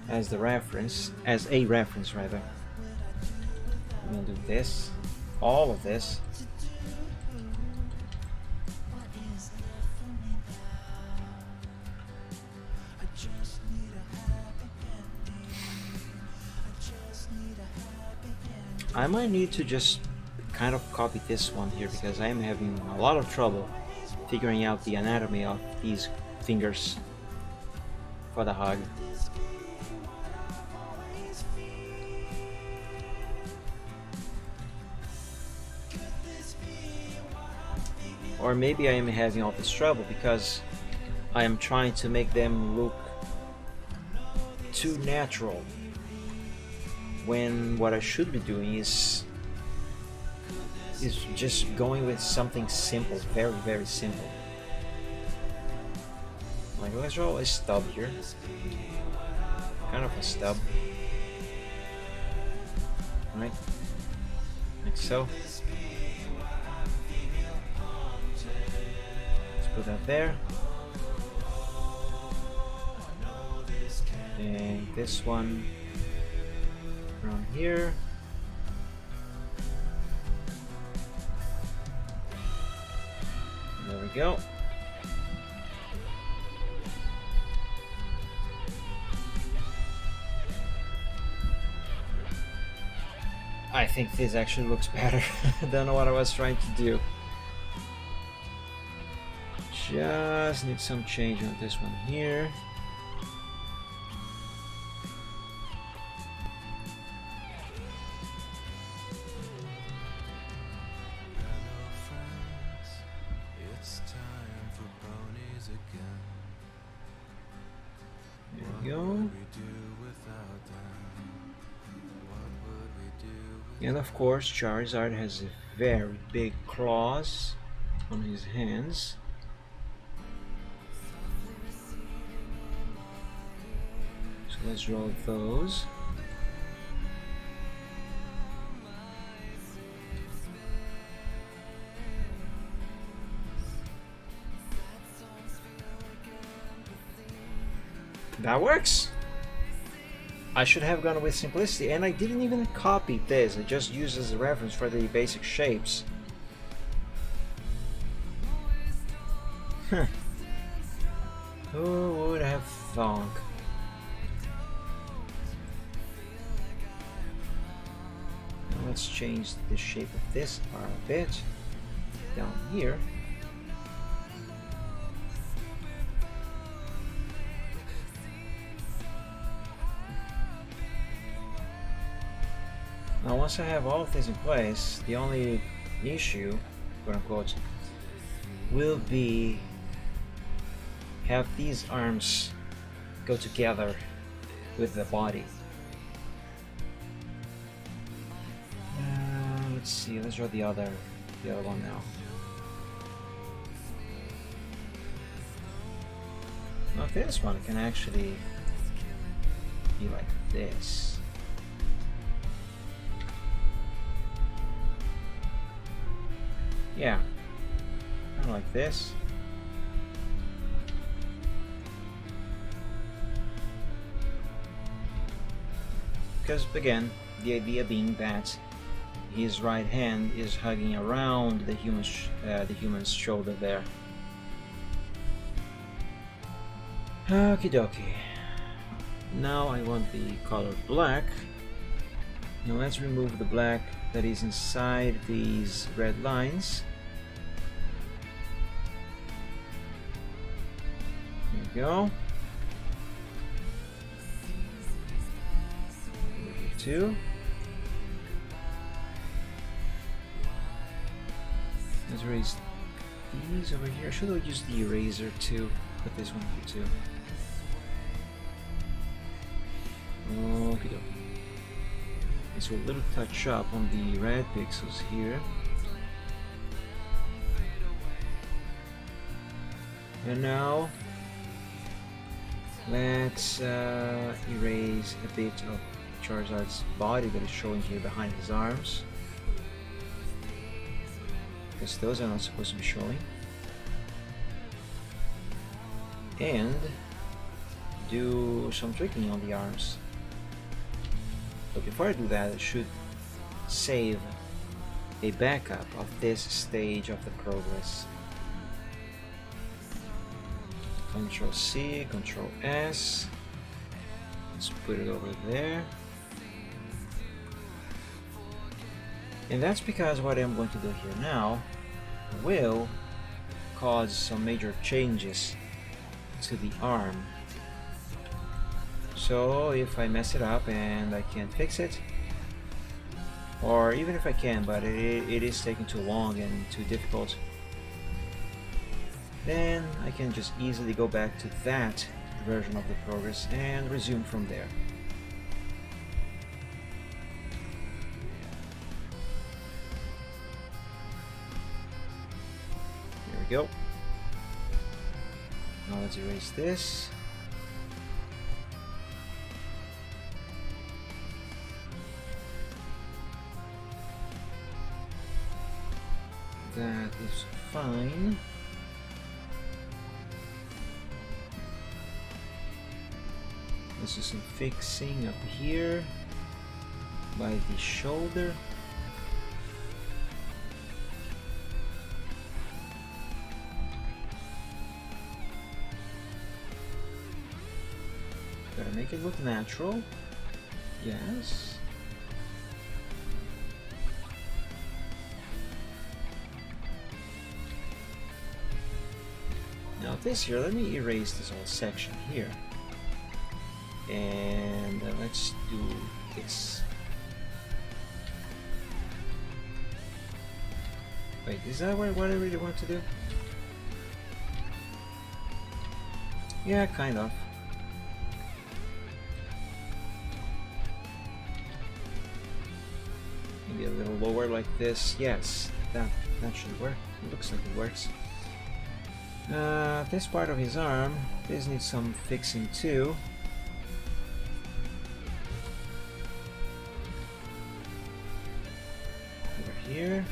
as a reference rather. I'm gonna do this, all of this. I might need to just kind of copy this one here because I am having a lot of trouble figuring out the anatomy of these fingers for the hug. Or maybe I am having all this trouble because I am trying to make them look too natural, when what I should be doing is just going with something simple, very simple. Like, let's draw a stub here, kind of a stub, right, like so. Put that there, and this one around here. There we go. I think this actually looks better than what I was trying to do. Just need some change on this one here. There we go. And of course, Charizard has a very big claws on his hands. Let's draw those. That works. I should have gone with simplicity, and I didn't even copy this. I just used as a reference for the basic shapes. Huh. Who would have thunk? Now let's change the shape of this arm a bit. Down here. Now once I have all of this in place, the only issue, quote unquote, will be have these arms go together with the body. Let's see, let's draw the other one now. Now this one can actually be like this. Yeah, kind of like this. Because again, the idea being that his right hand is hugging around the human's shoulder there. Okie dokie. Now I want the color black. Now let's remove the black that is inside these red lines. There we go. Two. Let's erase these over here. Should I use the eraser to put this one here too? Okay. So a little touch up on the red pixels here. And now let's erase a bit of Charizard's body that is showing here behind his arms, because those are not supposed to be showing. And do some tricking on the arms. But before I do that, I should save a backup of this stage of the progress. Control C, Control S. Let's put it over there. And that's because what I'm going to do here now will cause some major changes to the arm. So if I mess it up and I can't fix it, or even if I can, but it is taking too long and too difficult, then I can just easily go back to that version of the progress and resume from there. There we go. Now let's erase this. That is fine. This is some fixing up here by the shoulder. Gotta make it look natural. Yes. Now this here, let me erase this whole section here. And let's do this. Wait, is that what I really want to do? Yeah, kind of. Maybe a little lower like this. Yes, that should work. It looks like it works. This part of his arm, this needs some fixing too. Over here.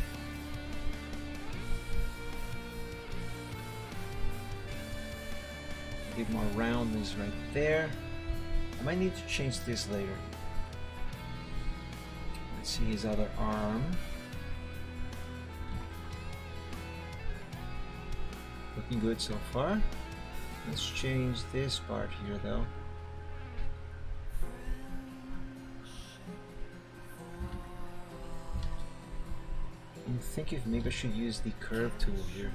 A bit more roundness right there. I might need to change this later. Let's see his other arm. Looking good so far. Let's change this part here though. I'm thinking if maybe I should use the curve tool here.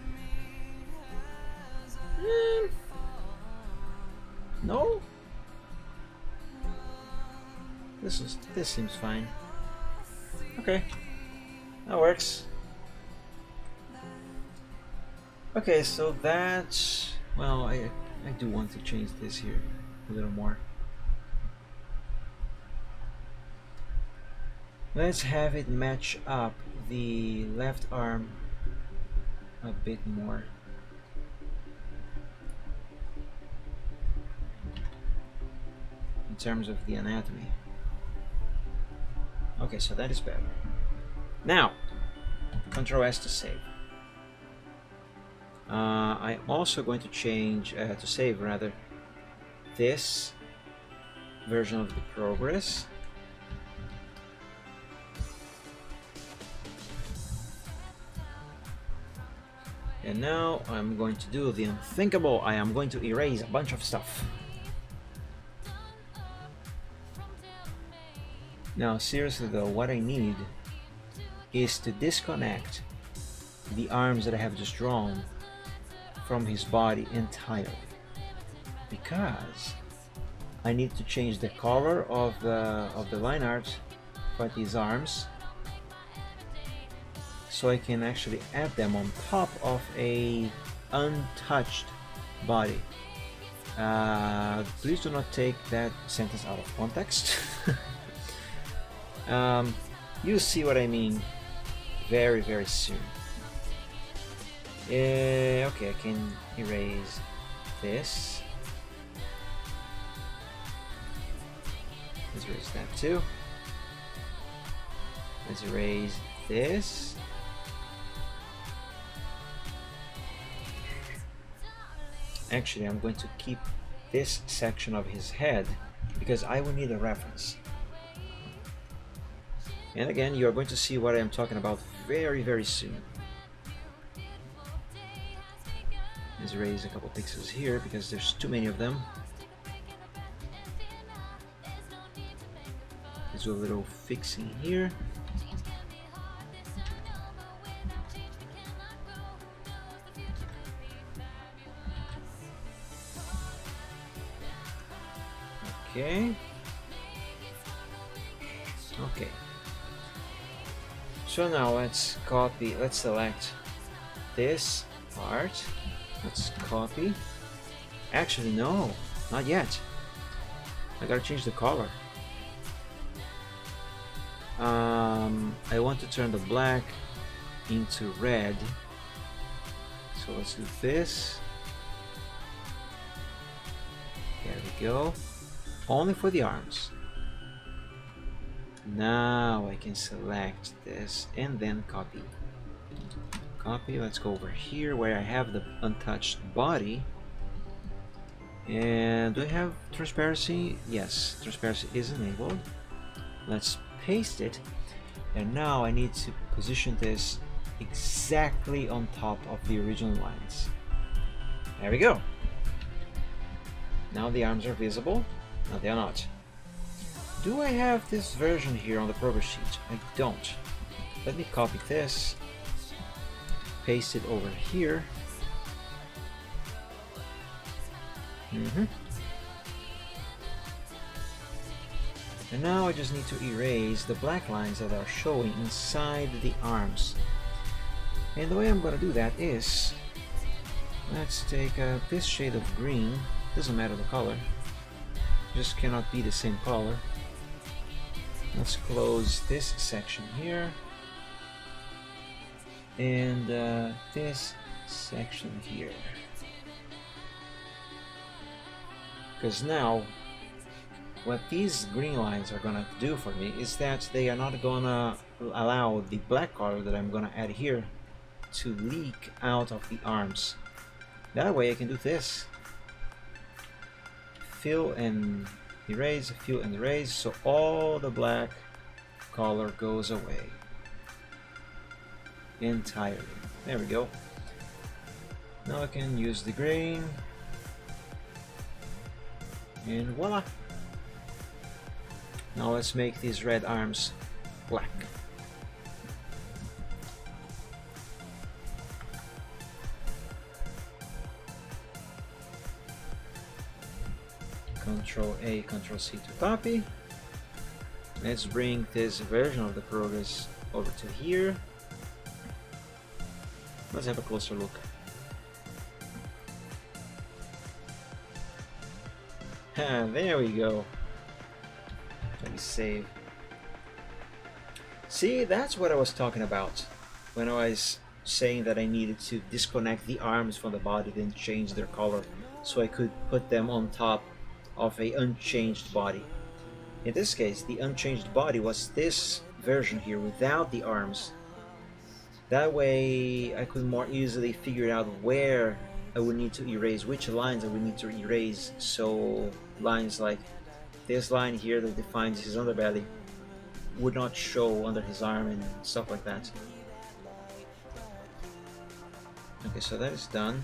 No? This seems fine. Okay. That works. Okay, so that's, well, I do want to change this here a little more. Let's have it match up the left arm a bit more. In terms of the anatomy. Okay, so that is better. Now, Control S to save. I'm also going to change, to save rather, this version of the progress. And now I'm going to do the unthinkable. I am going to erase a bunch of stuff. Now seriously though, what I need is to disconnect the arms that I have just drawn from his body entirely, because I need to change the color of the line art for these arms so I can actually add them on top of a untouched body. Please do not take that sentence out of context. You'll see what I mean very, very soon. Okay, I can erase this. Let's erase that too. Let's erase this. Actually, I'm going to keep this section of his head because I will need a reference. And again, you are going to see what I am talking about very, very soon. Let's erase a couple pixels here because there's too many of them. Let's do a little fixing here. Okay. Okay. So now let's select this part. Let's copy. Actually, no, not yet. I gotta change the color. I want to turn the black into red. So let's do this. There we go. Only for the arms. Now I can select this and then copy. Copy, let's go over here where I have the untouched body. And do I have transparency? Yes, transparency is enabled. Let's paste it. And now I need to position this exactly on top of the original lines. There we go. Now the arms are visible. No, they are not. Do I have this version here on the progress sheet? I don't. Let me copy this, paste it over here. And now I just need to erase the black lines that are showing inside the arms. And the way I'm going to do that is, let's take this shade of green, doesn't matter the color, just cannot be the same color. Let's close this section here and this section here, because now what these green lines are gonna do for me is that they are not gonna allow the black color that I'm gonna add here to leak out of the arms. That way I can do this, fill and erase, fill and erase, so all the black color goes away entirely. There we go. Now I can use the grain, and voila! Now let's make these red arms black. Control A, Control C to copy. Let's bring this version of the progress over to here. Let's have a closer look. There we go. Let me save. See, that's what I was talking about when I was saying that I needed to disconnect the arms from the body, then change their color so I could put them on top of a unchanged body. In this case, the unchanged body was this version here without the arms. That way I could more easily figure out where I would need to erase, which lines I would need to erase, so lines like this line here that defines his underbelly would not show under his arm and stuff like that. Okay, so that is done.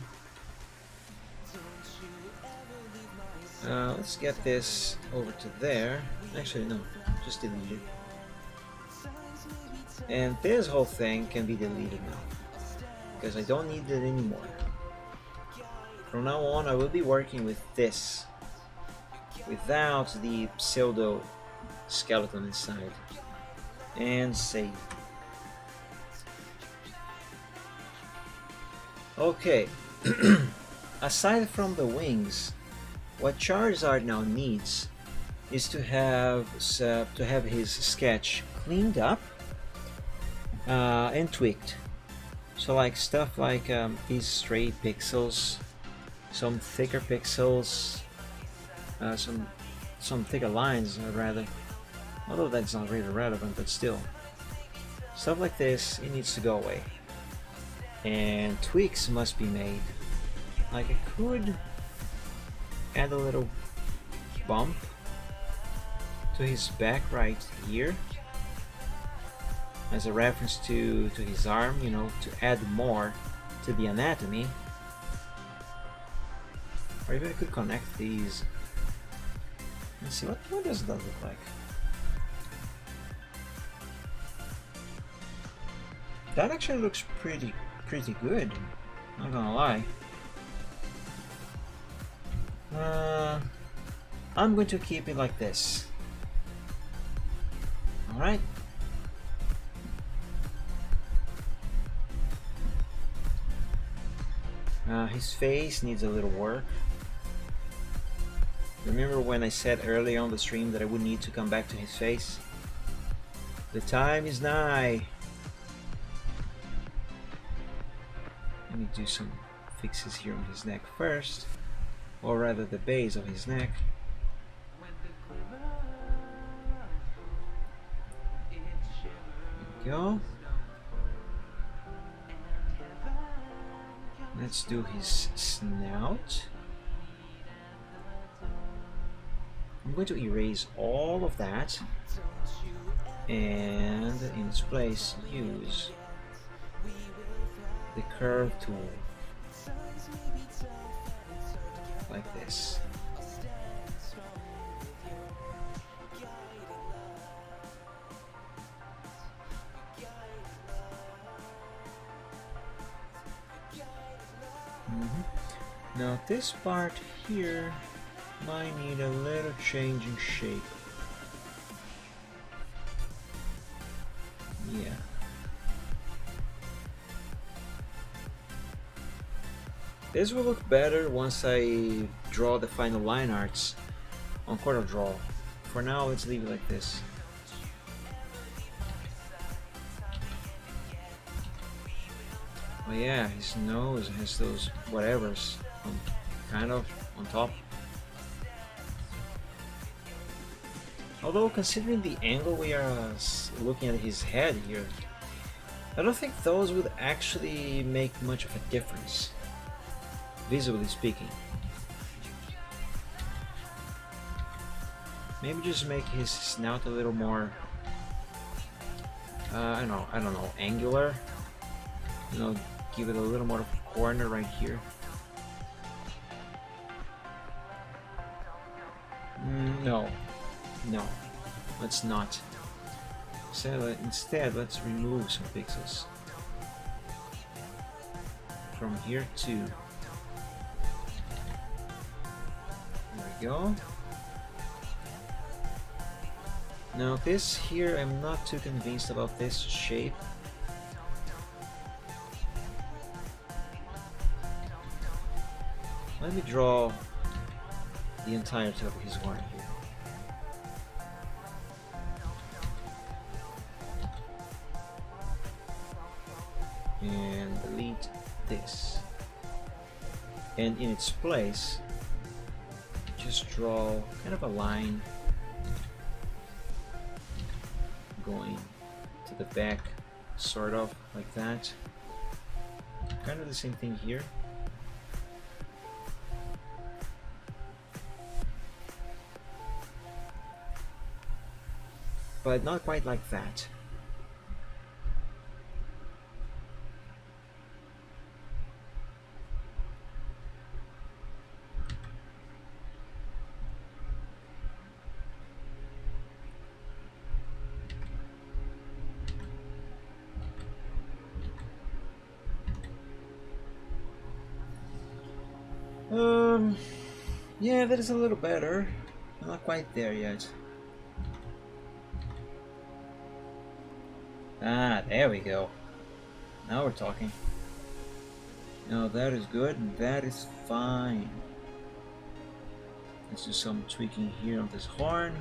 Let's get this over to there. Actually, no, just delete it. And this whole thing can be deleted now, because I don't need it anymore. From now on, I will be working with this, without the pseudo skeleton inside. And save. Okay, aside from the wings, what Charizard now needs is to have his sketch cleaned up and tweaked. So like stuff like these stray pixels, some thicker pixels, some thicker lines rather, although that's not really relevant, but still. Stuff like this, it needs to go away. And tweaks must be made. Like I could add a little bump to his back right here as a reference to his arm, you know, to add more to the anatomy. Or even I could connect these. Let's see, what does that look like? That actually looks pretty good, not gonna lie. I'm going to keep it like this. Alright. His face needs a little work. Remember when I said earlier on the stream that I would need to come back to his face? The time is nigh. Let me do some fixes here on his neck first, or rather the base of his neck. There we go. Let's do his snout. I'm going to erase all of that and in its place use the curve tool like this. Now this part here might need a little change in shape. Yeah. This will look better once I draw the final line arts on CorelDRAW. For now, let's leave it like this. Oh yeah, his nose has those whatevers kind of on top. Although considering the angle we are looking at his head here, I don't think those would actually make much of a difference, visually speaking. Maybe just make his snout a little more, I don't know, angular. You know, give it a little more corner right here. No, let's not. So instead, let's remove some pixels from here too. There we go. Now this here, I'm not too convinced about this shape. Let me draw the entirety of his horn here. And delete this. And in its place, just draw kind of a line going to the back, sort of like that. Kind of the same thing here. But not quite like that. Yeah, that is a little better. I'm not quite there yet. Ah, there we go. Now we're talking. No, that is good, and that is fine. Let's do some tweaking here on this horn.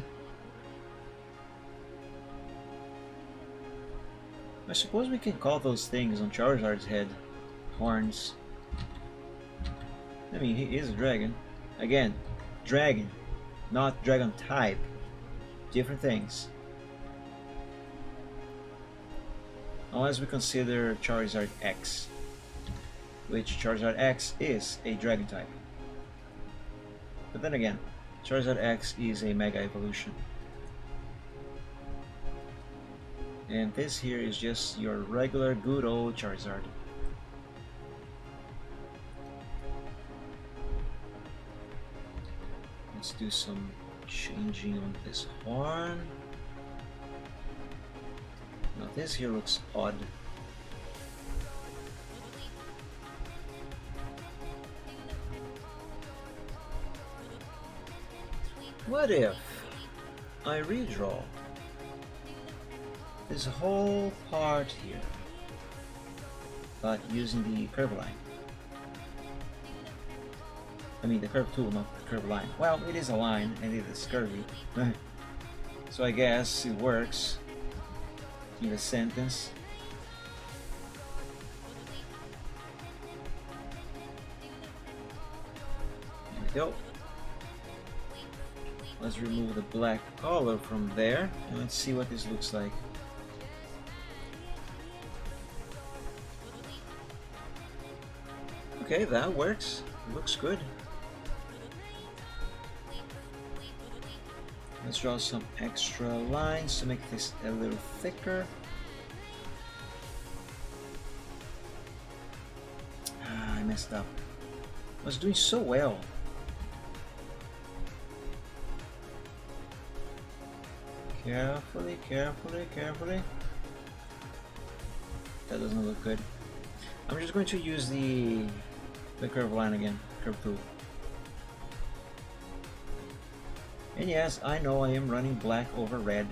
I suppose we can call those things on Charizard's head horns. I mean, he is a dragon. Again, dragon, not dragon type. Different things. Unless we consider Charizard X, which Charizard X is a dragon type. But then again, Charizard X is a Mega Evolution. And this here is just your regular good old Charizard. Let's do some changing on this horn. Now this here looks odd. What if I redraw this whole part here, but using the curve line? I mean the curve tool, not the curve line. Well, it is a line and it is curvy. So I guess it works in a sentence. There we go. Let's remove the black color from there and let's see what this looks like. Okay, that works. It looks good. Let's draw some extra lines to make this a little thicker. Ah, I messed up. I was doing so well. Carefully, carefully, carefully. That doesn't look good. I'm just going to use the curve line again, curve tool. And yes, I know I am running black over red.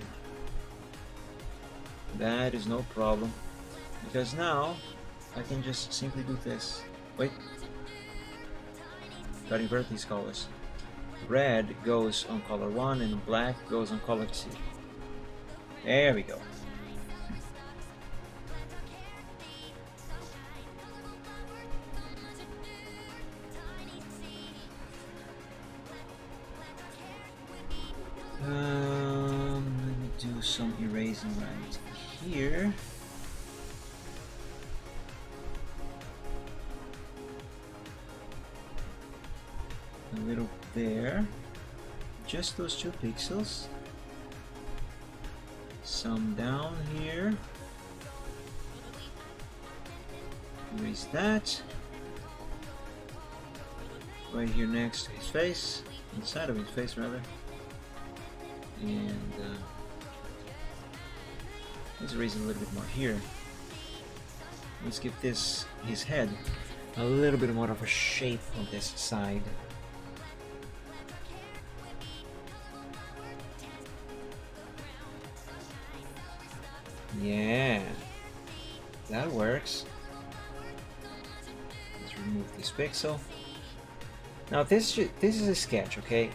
That is no problem, because now I can just simply do this. Wait, gotta invert these colors. Red goes on color 1 and black goes on color 2. There we go. Let me do some erasing right here. A little there. just those 2 pixels. Some down here. Erase that. Right here next to his face, inside of his face rather. And let's erase a little bit more here. Let's give this his head a little bit more of a shape on this side. Yeah, that works. Let's remove this pixel. Now this is a sketch, okay?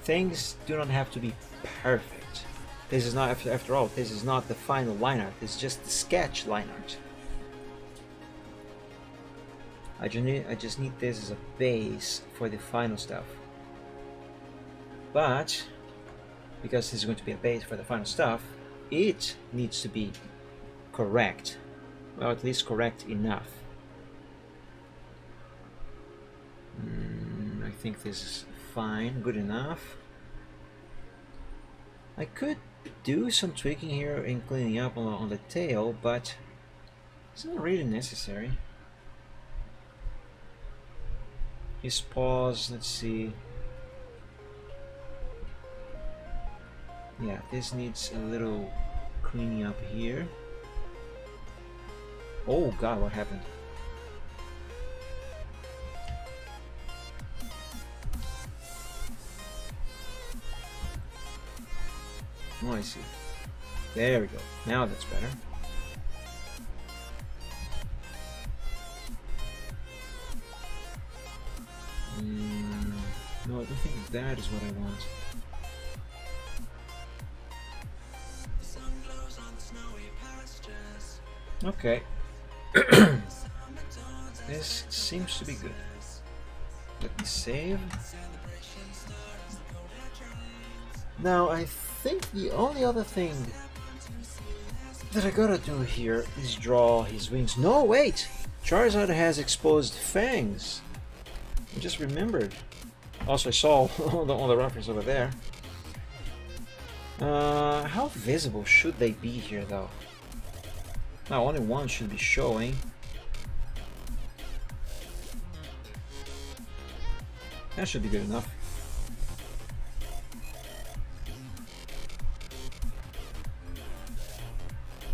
Things do not have to be perfect. This is not, after all, this is not the final line art. It's just the sketch line art. I just need this as a base for the final stuff. But because this is going to be a base for the final stuff, it needs to be correct. Well, at least correct enough. I think this is fine, good enough. I could do some tweaking here and cleaning up on the tail, but it's not really necessary. His paws, let's see. Yeah, this needs a little cleaning up here. Oh god, what happened? Oh, I see. There we go. Now that's better. No, I don't think that is what I want. Okay. This seems to be good. Let me save. Now I think the only other thing that I gotta do here is draw his wings. No, wait! Charizard has exposed fangs. I just remembered. Also, I saw on the reference over there. How visible should they be here, though? Now, only one should be showing. That should be good enough.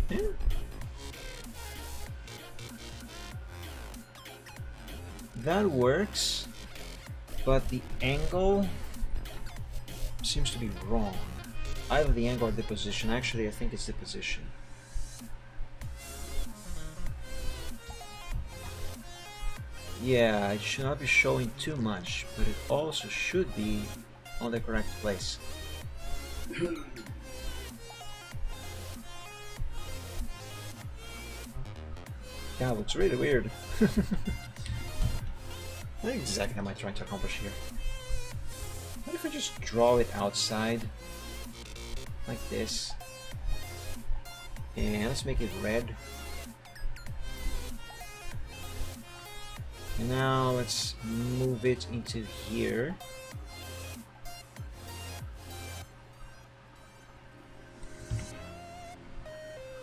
Yeah. That works, but the angle seems to be wrong. Either the angle or the position. Actually, I think it's the position. Yeah, it should not be showing too much, but it also should be on the correct place. That looks really weird. What exactly am I trying to accomplish here? What if I just draw it outside? Like this. And let's make it red. And now let's move it into here.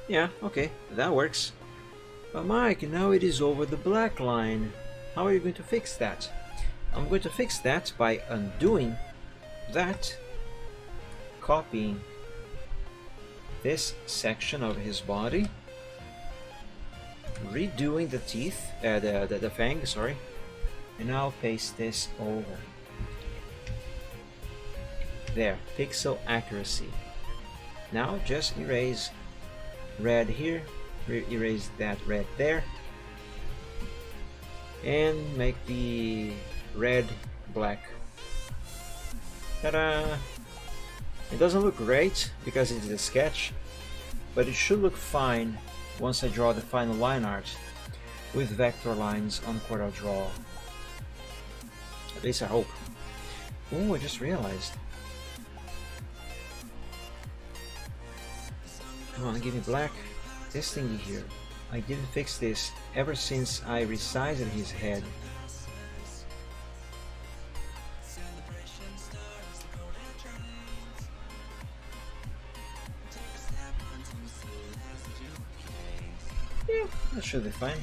Yeah, okay, that works. But Mike, now it is over the black line. How are you going to fix that? I'm going to fix that by undoing that, copying this section of his body, redoing the teeth, the fang, sorry, and now paste this over. There, pixel accuracy. Now just erase red here, erase that red there, and make the red black. Ta-da! It doesn't look great because it's a sketch, but it should look fine once I draw the final line art with vector lines on Corel Draw. At least I hope. Oh, I just realized. Come on, give me black. This thingy here. I didn't fix this ever since I resized his head. should be fine.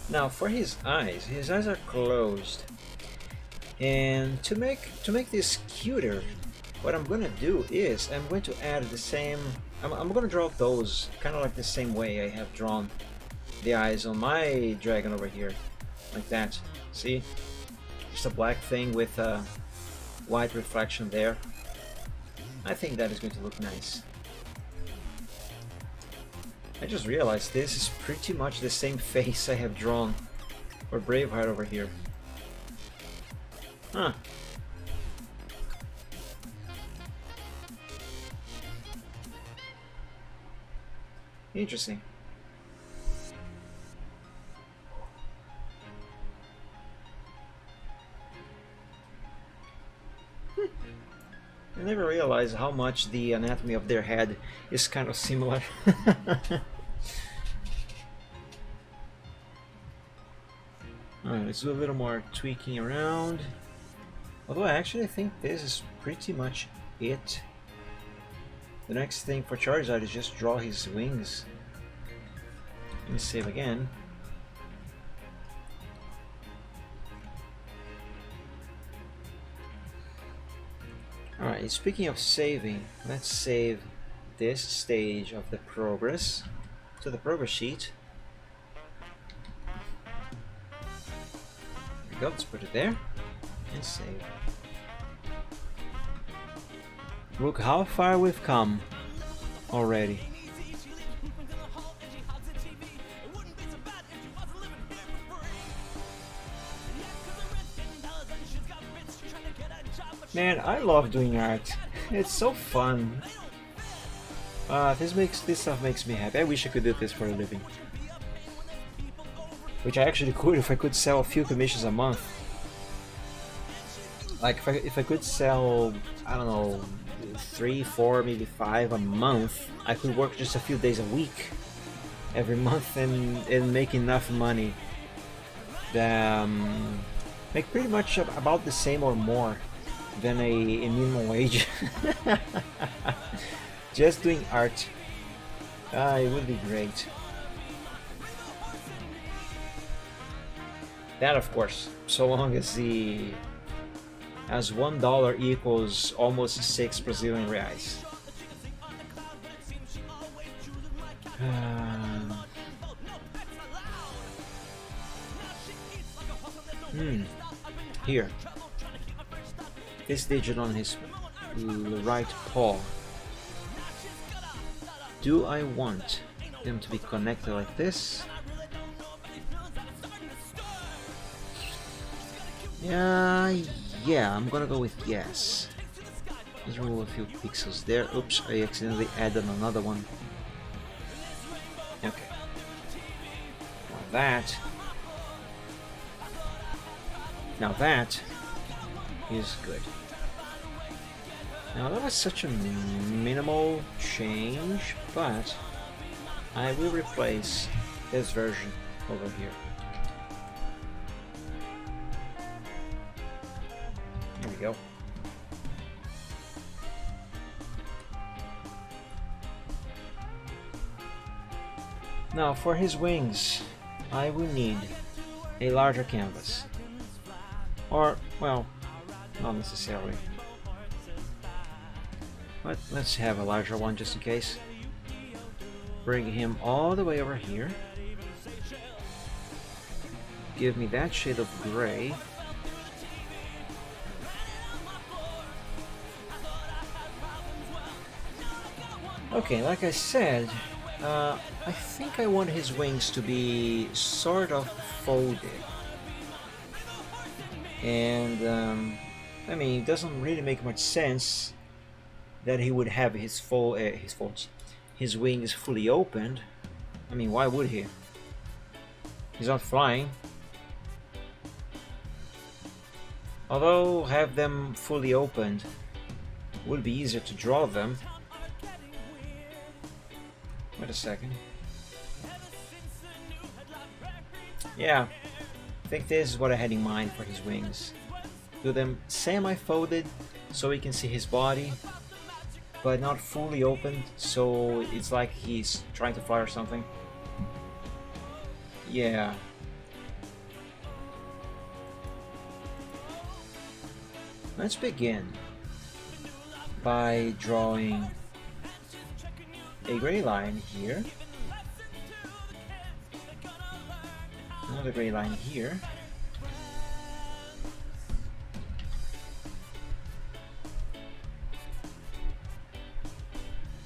Now for his eyes are closed. And to make this cuter, what I'm gonna do is I'm going to add the same. I'm gonna draw those kind of like the same way I have drawn the eyes on my dragon over here, like that. See, just a black thing with a white reflection there. I think that is going to look nice. I just realized this is pretty much the same face I have drawn for Braveheart over here. Huh. Interesting. I never realized how much the anatomy of their head is kind of similar. Alright, let's do a little more tweaking around. Although I actually think this is pretty much it. The next thing for Charizard is just draw his wings. Let me save again. Alright, speaking of saving, let's save this stage of the progress to the progress sheet. There we go, let's put it there and save. Look how far we've come already. Man, I love doing art. It's so fun. This stuff makes me happy. I wish I could do this for a living. Which I actually could if I could sell a few commissions a month. Like if I could sell, I don't know, 3, 4, maybe 5 a month, I could work just a few days a week every month and make enough money that make pretty much about the same or more than a minimum wage. Just doing art. It would be great. That, of course, so long as $1 equals almost 6 Brazilian reais. Here. This digit on his right paw. Do I want them to be connected like this? Yeah, I'm gonna go with yes. Let's remove a few pixels there. Oops, I accidentally added another one. Okay. Now that is good. Now that was such a minimal change, but I will replace this version over here. Here we go. Now for his wings, I will need a larger canvas. Or, well, not necessarily. But let's have a larger one just in case. Bring him all the way over here. Give me that shade of gray. Okay, like I said, I think I want his wings to be sort of folded. And I mean, it doesn't really make much sense that he would have his wings fully opened. I mean, why would he? He's not flying. Although have them fully opened would be easier to draw them. Wait a second. Yeah, I think this is what I had in mind for his wings. Do them semi-folded so we can see his body, but not fully opened, so it's like he's trying to fly or something. Yeah. Let's begin by drawing a gray line here, another gray line here,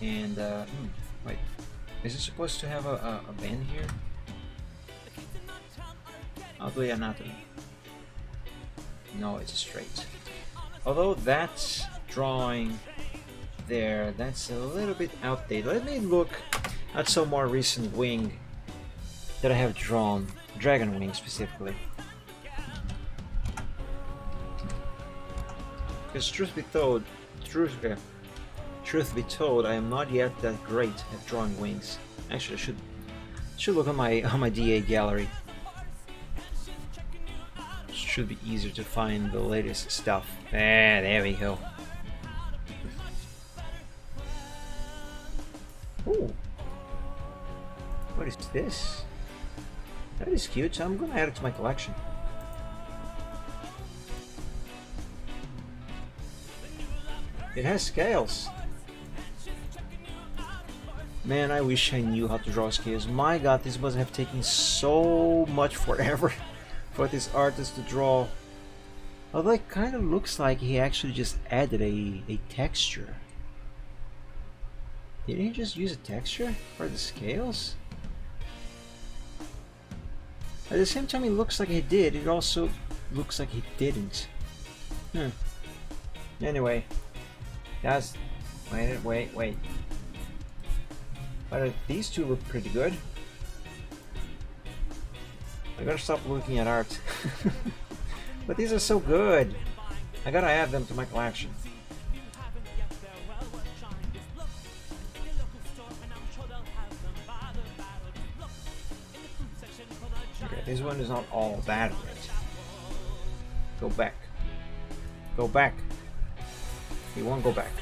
and wait, is it supposed to have a bend here? I'll do the anatomy. No, it's straight. Although that drawing there, that's a little bit outdated. Let me look at some more recent wing that I have drawn, dragon wing specifically. Because truth be told, I am not yet that great at drawing wings. Actually, I should look on my DA gallery. Should be easier to find the latest stuff. There we go. Ooh. What is this? That is cute. I'm gonna add it to my collection. It has scales. Man, I wish I knew how to draw scales. My god, this must have taken so much forever for this artist to draw. Although it kind of looks like he actually just added a texture. Did he just use a texture for the scales? At the same time, it looks like he did. It also looks like he didn't. Anyway, that's... Wait. But these two look pretty good. I gotta stop looking at art. But these are so good. I gotta add them to my collection. Okay, this one is not all that great. Go back. Go back. He won't go back.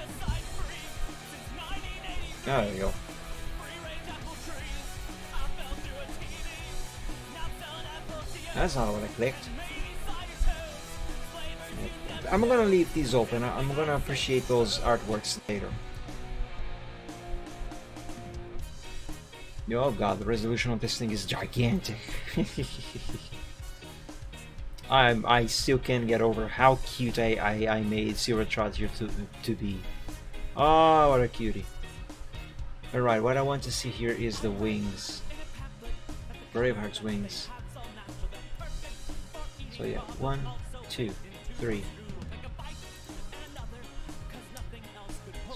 Oh, there you go. That's not what I clicked. I'm gonna leave these open. I'm gonna appreciate those artworks later. Oh god, the resolution of this thing is gigantic. I still can't get over how cute I made Silver Trot here to be. Oh, what a cutie. Alright, what I want to see here is the wings. Braveheart's wings. So yeah, 1, 2, 3.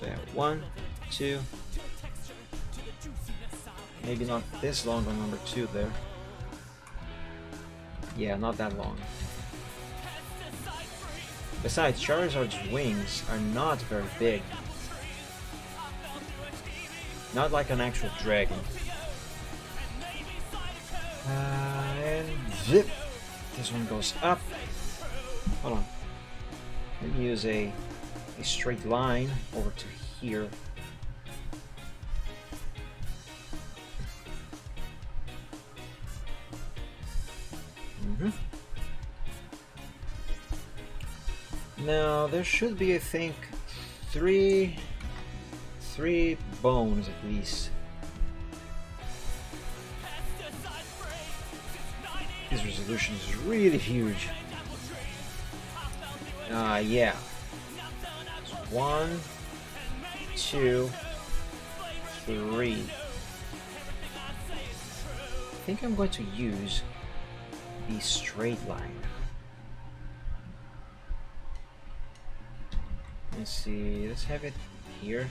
So yeah, 1, 2. Maybe not this long on number 2 there. Yeah, not that long. Besides, Charizard's wings are not very big. Not like an actual dragon. And zip! This one goes up. Hold on. Let me use a straight line over to here. Now there should be, I think, three bones at least. This resolution is really huge. Yeah. 1, 2, 3. I think I'm going to use the straight line. Let's see, let's have it here.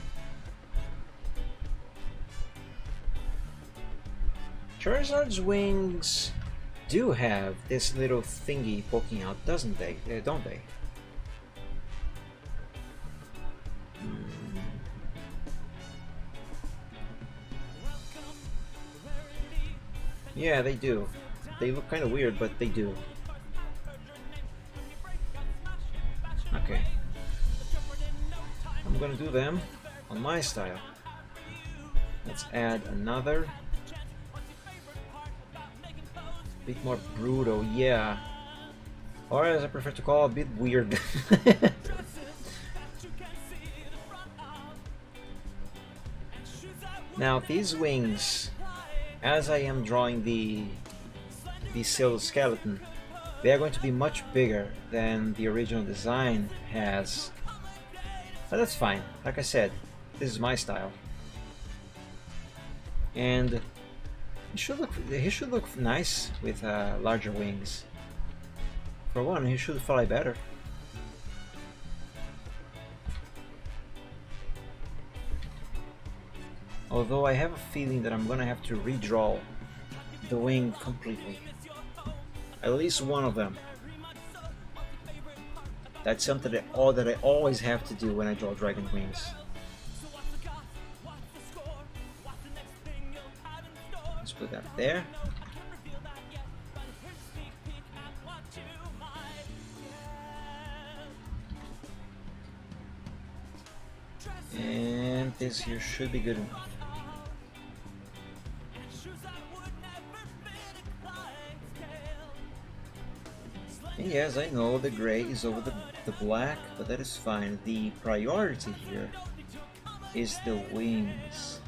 Charizard's wings do have this little thingy poking out, doesn't they? Don't they? Yeah, they do. They look kind of weird, but they do. Okay. I'm gonna do them on my style. Let's add another bit more brutal, yeah. Or as I prefer to call, a bit weird. Now these wings, as I am drawing the sail skeleton, they are going to be much bigger than the original design has. But that's fine. Like I said, this is my style. And he should look nice with larger wings. For one, he should fly better. Although I have a feeling that I'm gonna have to redraw the wing completely. At least one of them. That's something that I always have to do when I draw dragon wings. Let's put that there. And this here should be good enough. And yes, I know the gray is over the black, but that is fine. The priority here is the wings.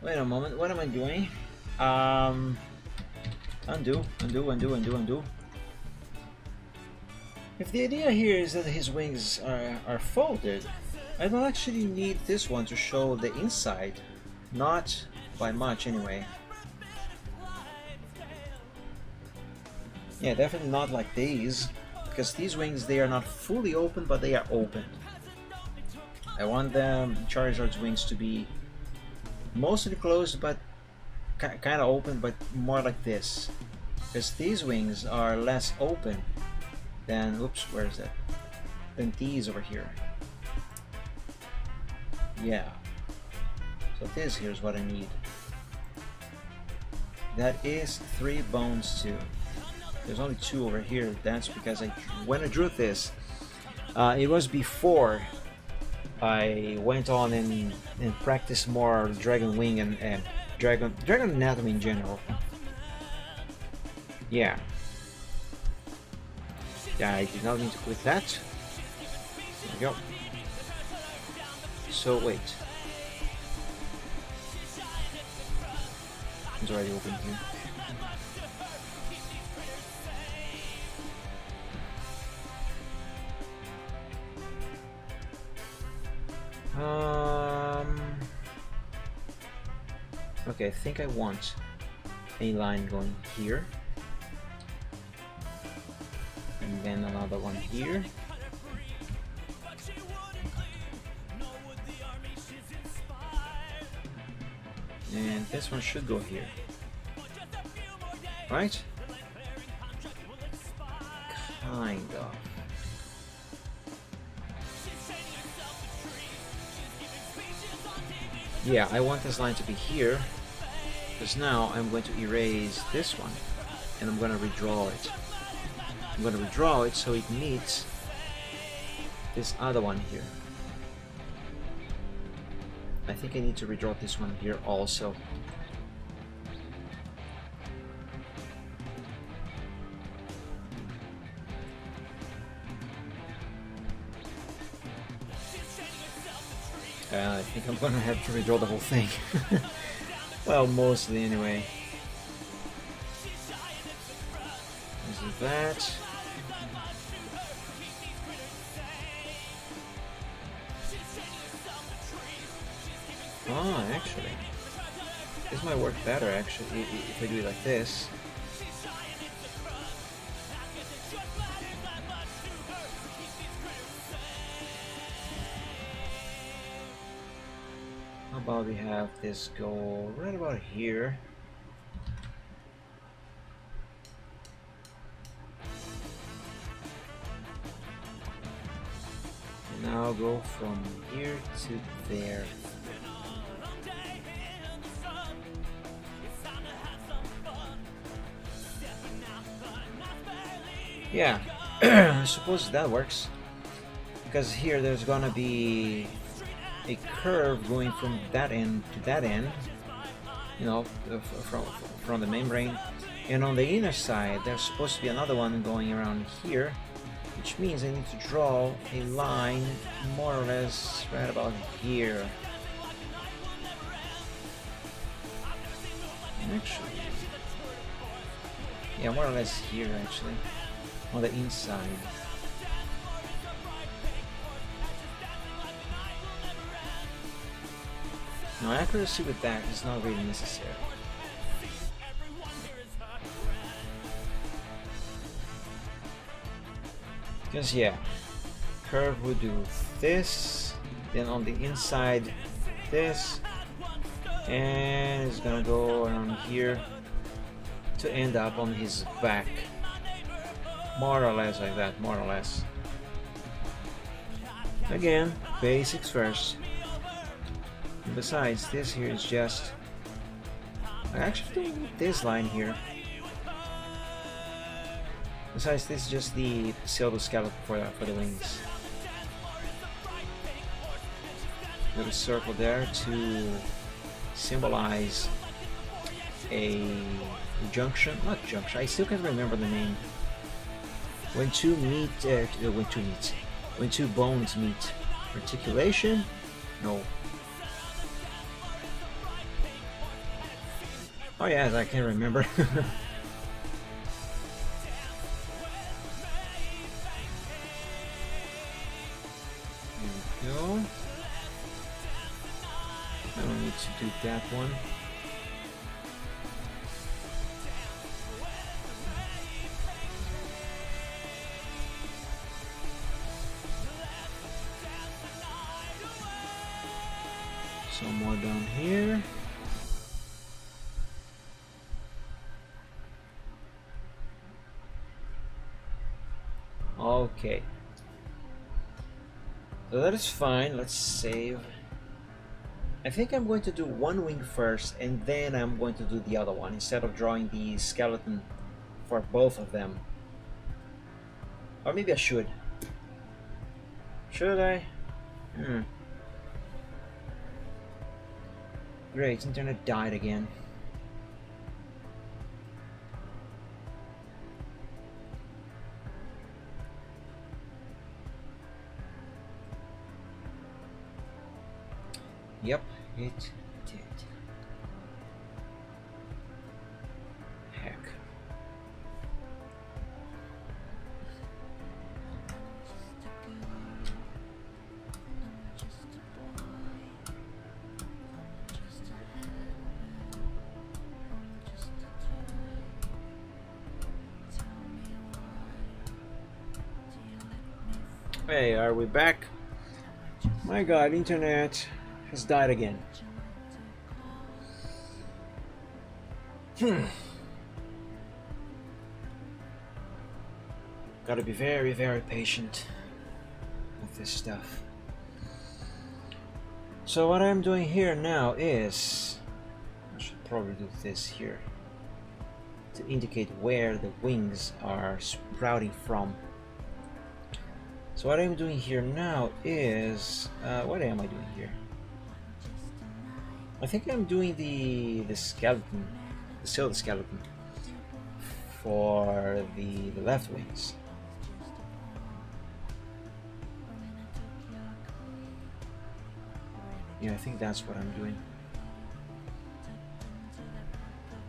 Wait a moment, what am I doing? Undo. If the idea here is that his wings are folded, I don't actually need this one to show the inside. Not by much anyway. Yeah, definitely not like these, because these wings, they are not fully open, but they are open. I want the Charizard's wings to be mostly closed, but kind of open, but more like this. Because these wings are less open than, oops, where is that? Than these over here. Yeah. So this here's what I need. That is 3 bones too. There's only 2 over here. That's because when I drew this, it was before I went on and practiced more dragon wing and dragon anatomy in general. Yeah. Yeah, I did not need to put that. There we go. So wait. It's already open here. Okay, I think I want a line going here. And then another one here. And this one should go here. Right? Kind of. Yeah, I want this line to be here, because now I'm going to erase this one, and I'm going to redraw it. I'm going to redraw it so it meets this other one here. I think I need to redraw this one here also. I think I'm gonna have to redraw the whole thing. Well, mostly anyway. This is that. Oh, actually, this might work better actually if I do it like this. How about we have this go right about here? And now go from here to there. Yeah, I suppose that works. because here there's gonna be a curve going from that end to that end, you know, from the membrane, and on the inner side there's supposed to be another one going around here, which means I need to draw a line more or less right about here. Actually, yeah, more or less here actually, on the inside. Now accuracy with that is not really necessary. Because yeah, curve would do this, then on the inside this, and it's gonna go around here to end up on his back. More or less like that, more or less. Again, basics first. And besides, this here is just... I actually don't need this line here. Besides, this is just the pseudoskeleton for the wings. Little circle there to symbolize a junction, not junction, I still can't remember the name. When two bones meet. Articulation? No. Oh yes, I can remember. There we go. I don't need to do that one. Some more down here. Okay. So that is fine. Let's save. I think I'm going to do one wing first and then I'm going to do the other one instead of drawing the skeleton for both of them. Or maybe I should. Should I? Great, internet died again. Yep, it did. Heck. Hey, are we back? My god, internet has died again. Gotta be very, very patient with this stuff. So what I'm doing here now is, I should probably do this here to indicate where the wings are sprouting from. So what I'm doing here now is, what am I doing here? I think I'm doing the skeleton, the pseudoskeleton for the left wings. Yeah, I think that's what I'm doing.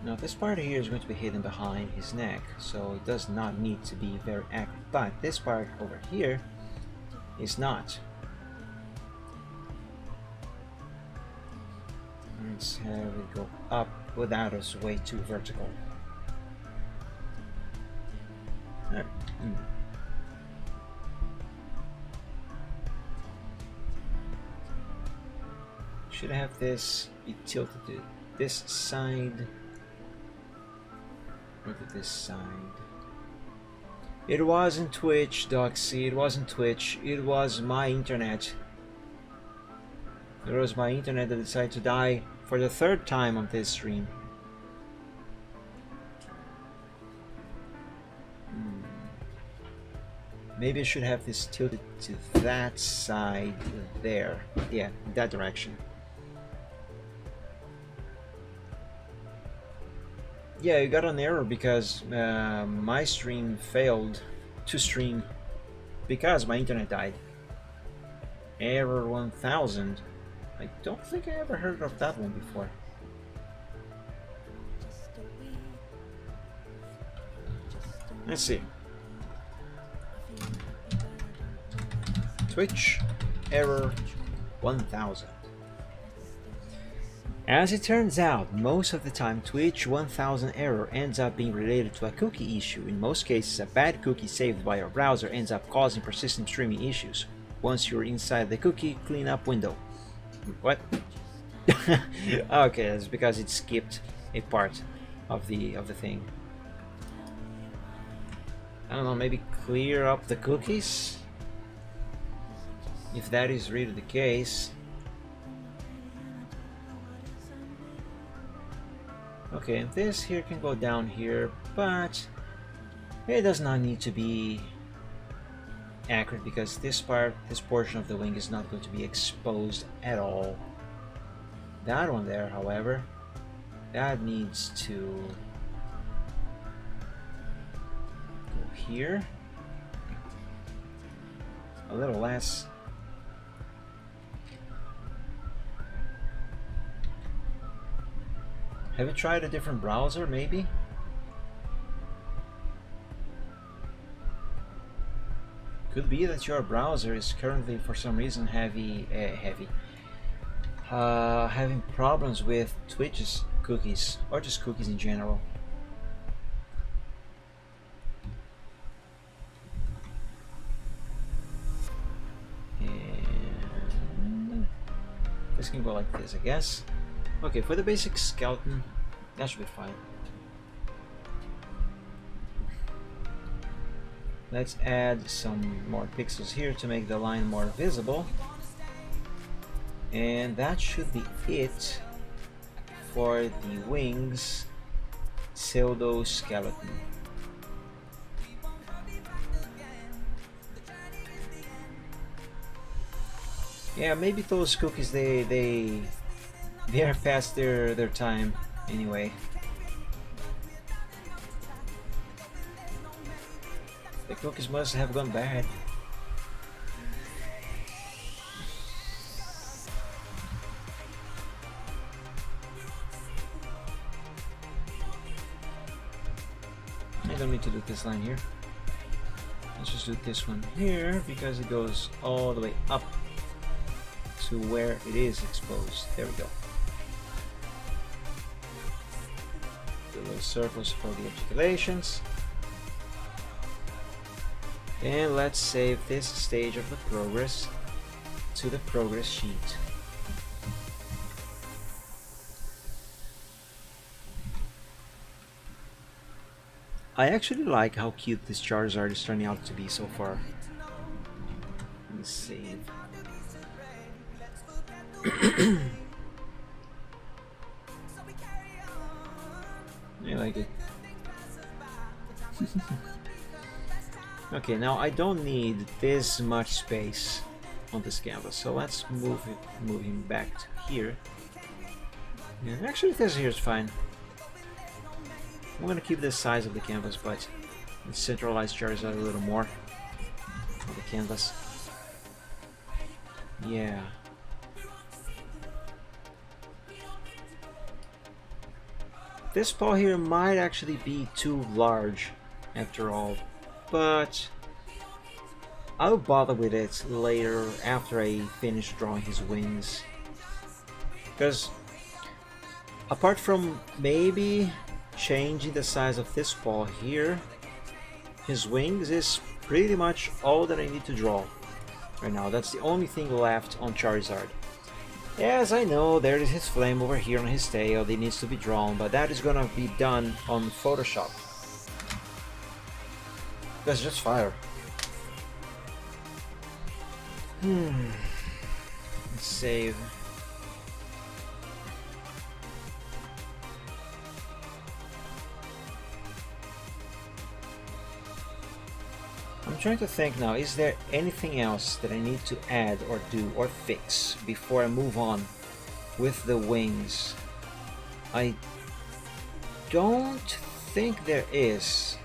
Now this part here is going to be hidden behind his neck, so it does not need to be very accurate, but this part over here is not. Let's have it go up without us way too vertical. Should have this be tilted to this side or to this side. It wasn't Twitch, Doxy, it wasn't Twitch, it was my internet. It was my internet that decided to die for the third time on this stream. Maybe I should have this tilted to that side there. Yeah, that direction. Yeah, you got an error because my stream failed to stream because my internet died. Error 1000. I don't think I ever heard of that one before. Let's see. Twitch error 1000. As it turns out, most of the time Twitch 1000 error ends up being related to a cookie issue. In most cases, a bad cookie saved by your browser ends up causing persistent streaming issues. Once you're inside the cookie cleanup window. What? Okay, that's because it skipped a part of the thing. I don't know, maybe clear up the cookies? If that is really the case. Okay, this here can go down here, but it does not need to be accurate because this portion of the wing is not going to be exposed at all. That one there, however, that needs to go here. A little less. Have you tried a different browser, maybe? Could be that your browser is currently, for some reason, having problems with Twitch's cookies, or just cookies in general. And this can go like this, I guess. Okay, for the basic skeleton, that should be fine. Let's add some more pixels here to make the line more visible. And that should be it for the wings pseudo skeleton. Yeah, maybe those cookies they are past their time anyway. The cookies must have gone bad. I don't need to do this line here. Let's just do this one here because it goes all the way up to where it is exposed. There we go. The little circles for the articulations. And let's save this stage of the progress to the progress sheet. I actually like how cute this Charizard is turning out to be so far. Let me save. I like it. Okay, now I don't need this much space on this canvas, so let's move him back to here. Yeah, actually this here is fine. I'm gonna keep the size of the canvas, but let's centralize Charizard a little more on the canvas. Yeah. This paw here might actually be too large after all, but I'll bother with it later after I finish drawing his wings. Because apart from maybe changing the size of this paw here, his wings is pretty much all that I need to draw right now. That's the only thing left on Charizard. Yes, I know there is his flame over here on his tail that needs to be drawn, but that is gonna be done on Photoshop. That's just fire. Let's save. I'm trying to think now, is there anything else that I need to add or do or fix before I move on with the wings? I don't think there is.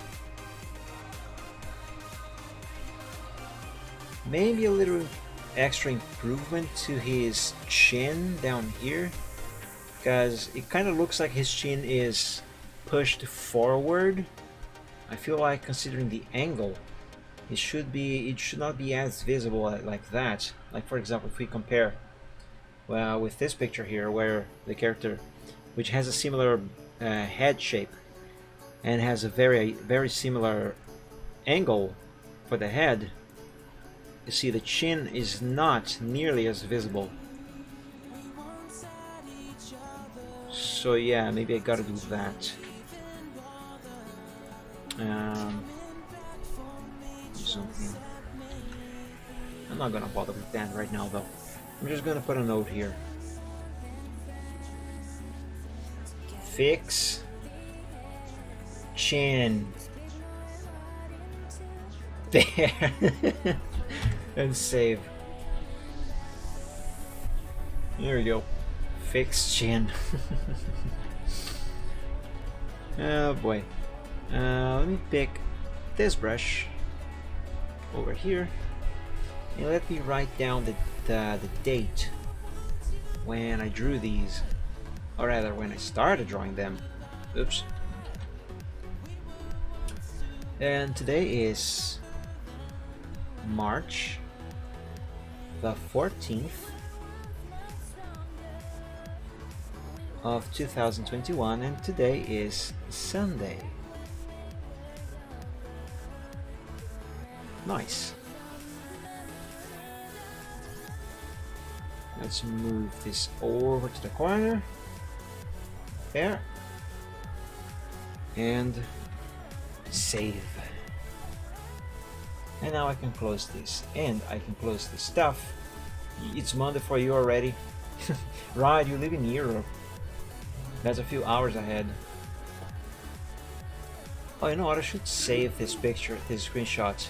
Maybe a little extra improvement to his chin down here, because it kind of looks like his chin is pushed forward. I feel like, considering the angle, it should not be as visible like that. Like, for example, if we compare with this picture here, where the character, which has a similar head shape and has a very similar angle for the head, you see the chin is not nearly as visible. So yeah, maybe I gotta do that. Something. I'm not gonna bother with that right now though. I'm just gonna put a note here. Fix chin. There. And save. Here we go. Fix chin. Oh boy. Let me pick this brush over here and let me write down the date when I drew these, or rather when I started drawing them. Oops. And today is March the 14th of 2021, and today is Sunday. Nice. Let's move this over to the corner. There. And save. And now I can close this, and I can close this stuff. It's Monday for you already. Right, you live in Europe. That's a few hours ahead. Oh, you know what? I should save this picture, this screenshot,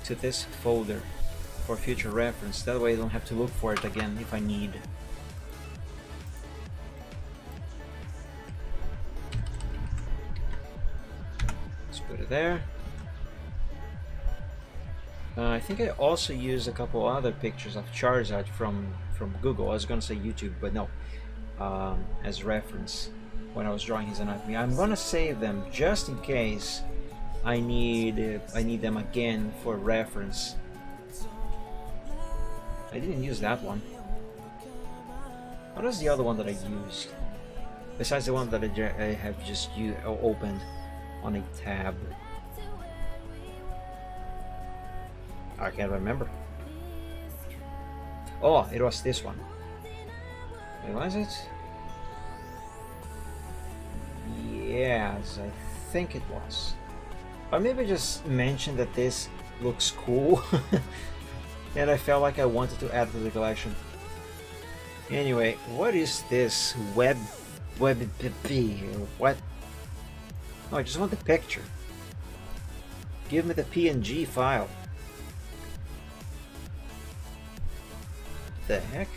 to this folder for future reference. That way I don't have to look for it again if I need. Let's put it there. I think I also used a couple other pictures of Charizard from Google. I was gonna say YouTube, but no, as reference when I was drawing his anatomy. I'm gonna save them just in case I need them again for reference. I didn't use that one. What was the other one that I used? Besides the one that I have just opened on a tab. I can't remember. Oh, it was this one. Wait, was it? Yes, I think it was. Or maybe I just mentioned that this looks cool and I felt like I wanted to add to the collection. Anyway, what is this web what? Oh, I just want the picture. Give me the PNG file. The heck?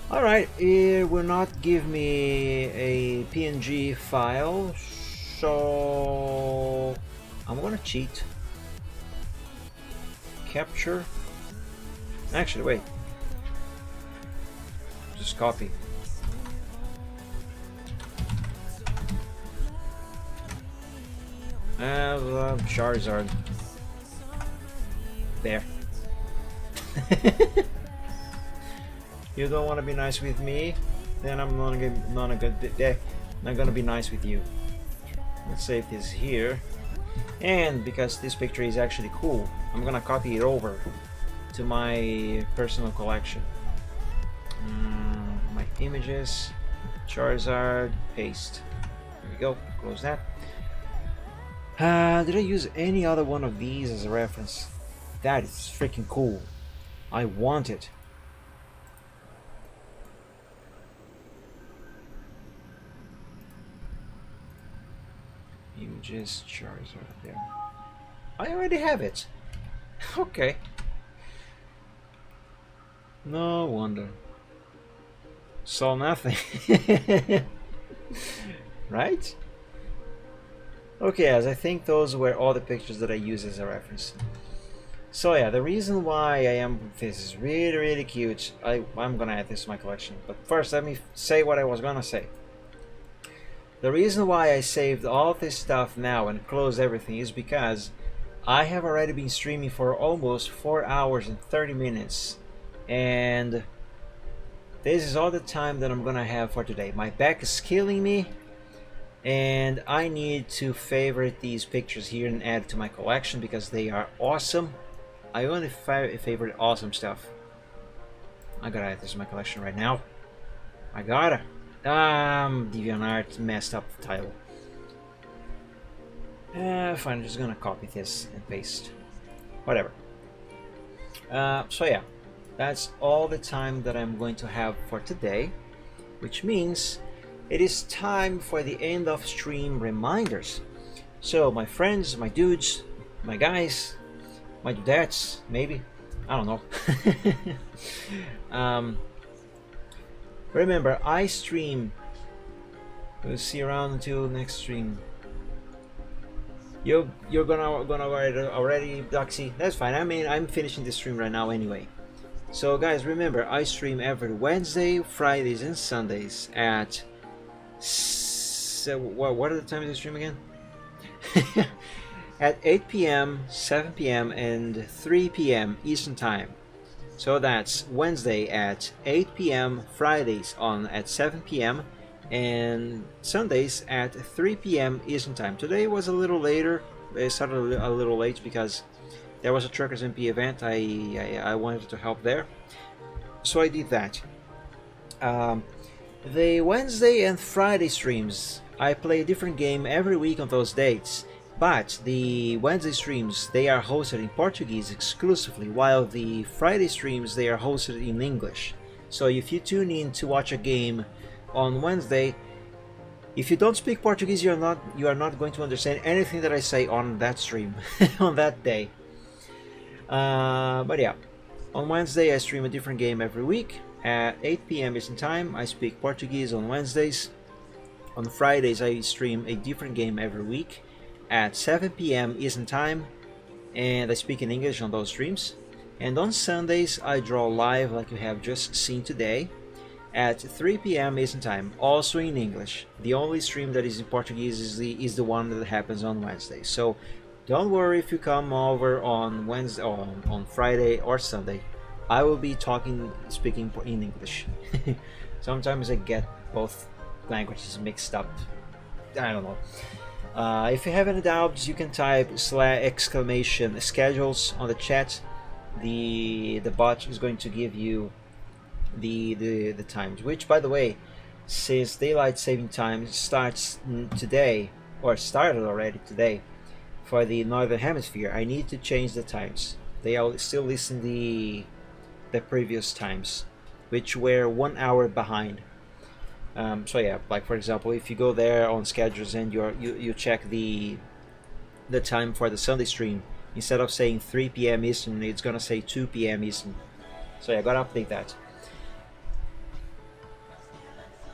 Alright, it will not give me a PNG file, so I'm gonna cheat. Capture. Actually, wait. Just copy. Charizard. There. You don't want to be nice with me, then I'm not gonna be nice with you. Let's save this here, and because this picture is actually cool, I'm gonna copy it over to my personal collection. My images, Charizard, paste. There we go. Close that. Did I use any other one of these as a reference? That is freaking cool. I want it. just Charizard there. I already have it. Okay. No wonder. Saw nothing. Right? Okay, as I think those were all the pictures that I use as a reference. So yeah, the reason why this is really, really cute. I'm gonna add this to my collection. But first, let me say what I was gonna say. The reason why I saved all this stuff now and closed everything is because I have already been streaming for almost 4 hours and 30 minutes. And this is all the time that I'm gonna have for today. My back is killing me. And I need to favorite these pictures here and add to my collection because they are awesome. I only favorite awesome stuff. I gotta add this to my collection right now. I gotta. DeviantArt messed up the title. Fine, I'm just gonna copy this and paste. Whatever. So yeah, that's all the time that I'm going to have for today, which means it is time for the end of stream reminders. So my friends, my dudes, my guys, my dudettes, maybe, I don't know. Remember, I stream. We'll see you around until next stream. You're gonna already Doxy. That's fine. I mean, I'm finishing the stream right now anyway. So guys, remember, I stream every Wednesday, Fridays, and Sundays at. So what are the times I stream again? At 8 p.m., 7 p.m., and 3 p.m. Eastern Time. So that's Wednesday at 8 p.m., Fridays at 7 p.m., and Sundays at 3 p.m. Eastern Time. Today was a little later. I started a little late because there was a Truckers MP event. I wanted to help there, so I did that. The Wednesday and Friday streams, I play a different game every week on those dates. But the Wednesday streams, they are hosted in Portuguese exclusively, while the Friday streams, they are hosted in English. So if you tune in to watch a game on Wednesday, if you don't speak Portuguese, you are not going to understand anything that I say on that stream on that day. But yeah, on Wednesday I stream a different game every week at 8 p.m. Eastern Time. I speak Portuguese on Wednesdays. On Fridays I stream a different game every week at 7 p.m. Eastern Time, and I speak in English on those streams. And on Sundays I draw live, like you have just seen today, at 3 p.m. Eastern Time, also in English. The only stream that is in Portuguese is the one that happens on Wednesday. So don't worry if you come over on Wednesday or on Friday or Sunday. I will be speaking in English. Sometimes I get both languages mixed up. I don't know. If you have any doubts, you can type !schedules on the chat. The bot is going to give you the times. Which, by the way, since daylight saving time starts today, or started already today, for the Northern Hemisphere, I need to change the times. They are still listing the previous times, which were 1 hour behind. So yeah, like for example, if you go there on schedules and you check the time for the Sunday stream, instead of saying 3 p.m. Eastern, it's gonna say 2 p.m. Eastern. So yeah, I gotta update that.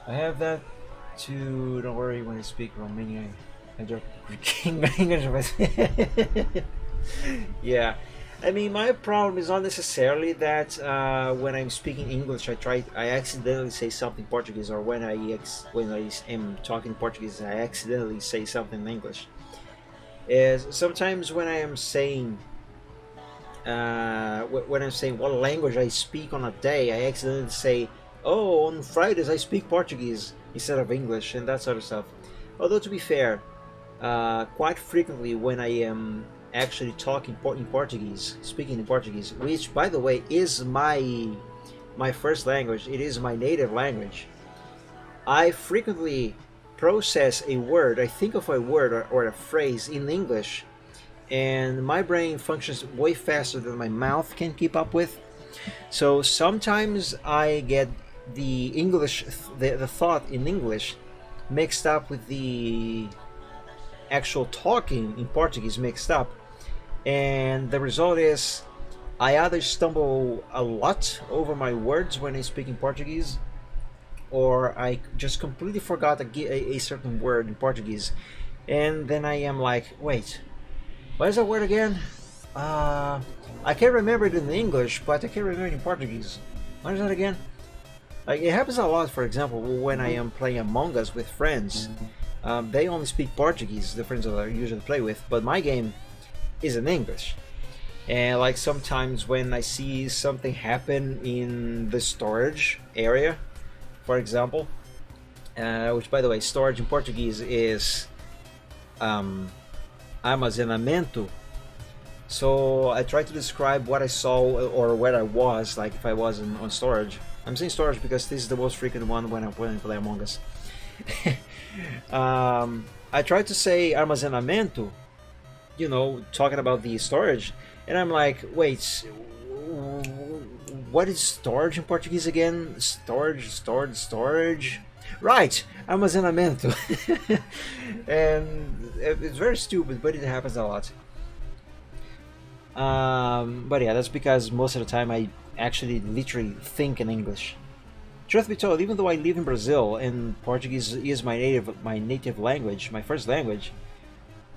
I have that too. Don't worry when I speak Romanian. I joke English. Yeah. I mean, my problem is not necessarily that when I'm speaking English, I accidentally say something Portuguese, or when I am talking Portuguese, I accidentally say something in English. Is sometimes when I am saying what language I speak on a day, I accidentally say, "Oh, on Fridays I speak Portuguese" instead of English, and that sort of stuff. Although to be fair, quite frequently when I am actually talking in Portuguese, speaking in Portuguese, which by the way is my first language, it is my native language, I frequently process a word, I think of a word or a phrase in English, and my brain functions way faster than my mouth can keep up with. So sometimes I get the English, the thought in English mixed up with the actual talking in Portuguese mixed up, and the result is I either stumble a lot over my words when I speak in Portuguese, or I just completely forgot a certain word in Portuguese, and then I am like, wait, what is that word again? I can't remember it in English, but I can remember it in Portuguese. What is that again? Like, it happens a lot, for example, when I am playing Among Us with friends. They only speak Portuguese, the friends that I usually play with, but my game is in English. And like sometimes when I see something happen in the storage area, for example, which by the way, storage in Portuguese is armazenamento. So I try to describe what I saw or where I was, like if I was on storage. I'm saying storage because this is the most frequent one when I play Among Us. I tried to say armazenamento, talking about the storage, and I'm like, wait, what is storage in Portuguese again? Storage. Right, armazenamento. And it's very stupid, but it happens a lot. But yeah, that's because most of the time I actually literally think in English. Truth be told, even though I live in Brazil and Portuguese is my native language, my first language,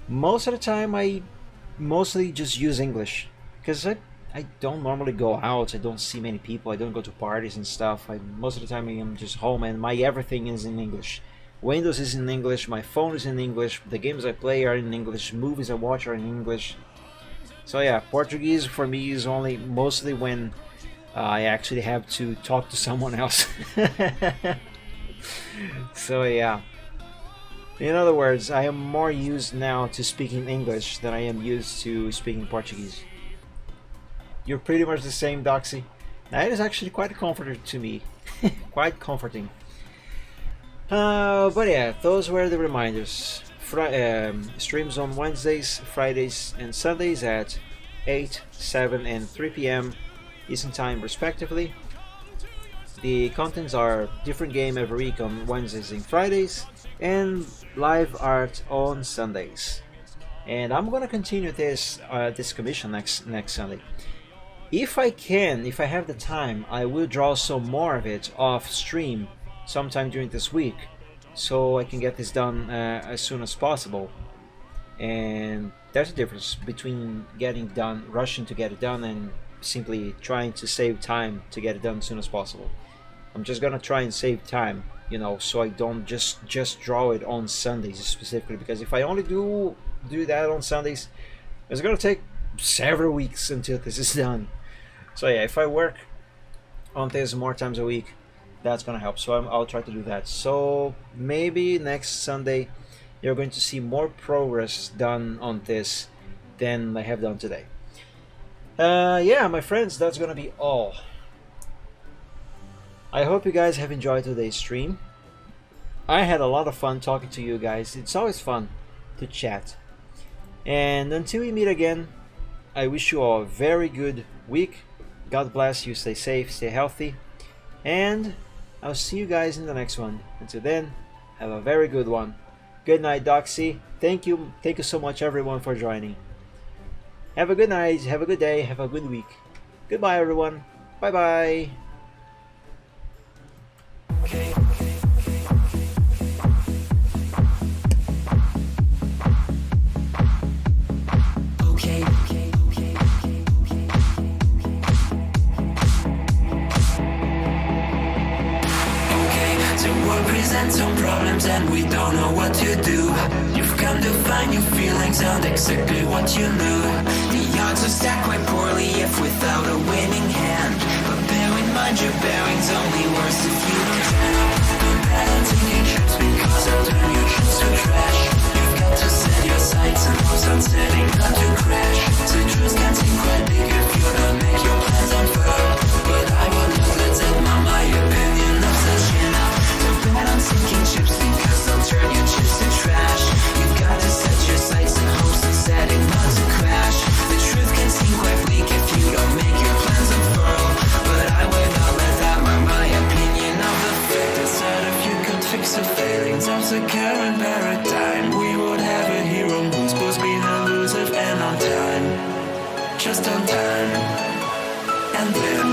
most of the time I mostly just use English, because I don't normally go out, I don't see many people, I don't go to parties and stuff. Most of the time I am just home, and my everything is in English. Windows is in English, my phone is in English, the games I play are in English, movies I watch are in English. So yeah, Portuguese for me is only mostly when I actually have to talk to someone else. So yeah. In other words, I am more used now to speaking English than I am used to speaking Portuguese. You're pretty much the same, Doxy. That is actually quite comforting to me. Quite comforting. But yeah, those were the reminders. Streams on Wednesdays, Fridays, and Sundays at 8, 7, and 3 p.m. Eastern Time, respectively. The contents are different game every week on Wednesdays and Fridays, and live art on Sundays. And I'm gonna continue this commission next Sunday. If I have the time, I will draw some more of it off stream sometime during this week, so I can get this done as soon as possible. And there's a difference between rushing to get it done, and simply trying to save time to get it done as soon as possible. I'm just gonna try and save time, so I don't just draw it on Sundays specifically, because if I only do that on Sundays, it's gonna take several weeks until this is done. So yeah, if I work on this more times a week, that's gonna help. So I'll try to do that. So maybe next Sunday you're going to see more progress done on this than I have done today. Yeah, my friends, that's gonna be all. I hope you guys have enjoyed today's stream. I had a lot of fun talking to you guys. It's always fun to chat. And until we meet again, I wish you all a very good week. God bless you, stay safe, stay healthy, and I'll see you guys in the next one. Until then, have a very good one. Good night, Doxy. Thank you so much everyone for joining. Have a good night, have a good day, have a good week. Goodbye everyone. Bye bye. Present some problems and we don't know what to do. You've come to find your feelings and exactly what you knew. The odds are stacked quite poorly if without a winning hand. But bear in mind your bearing's only worse if you don't turn up. Don't bet on taking trips because I'll turn your trips to trash. You've got to set your sights and hopes on setting not to crash. The truth can seem quite big if you don't make your plans unfurl. But I will not let that my opinion of such enough. Bet on sinking chips because they'll turn your chips to trash. You've got to set your sights and hopes on setting not to crash. The truth can seem quite bleak if you don't make your plans unfurl. But I will not let that mark my opinion of the fate. That if you could fix the failings of the current paradigm, we would have a hero. just on time. And then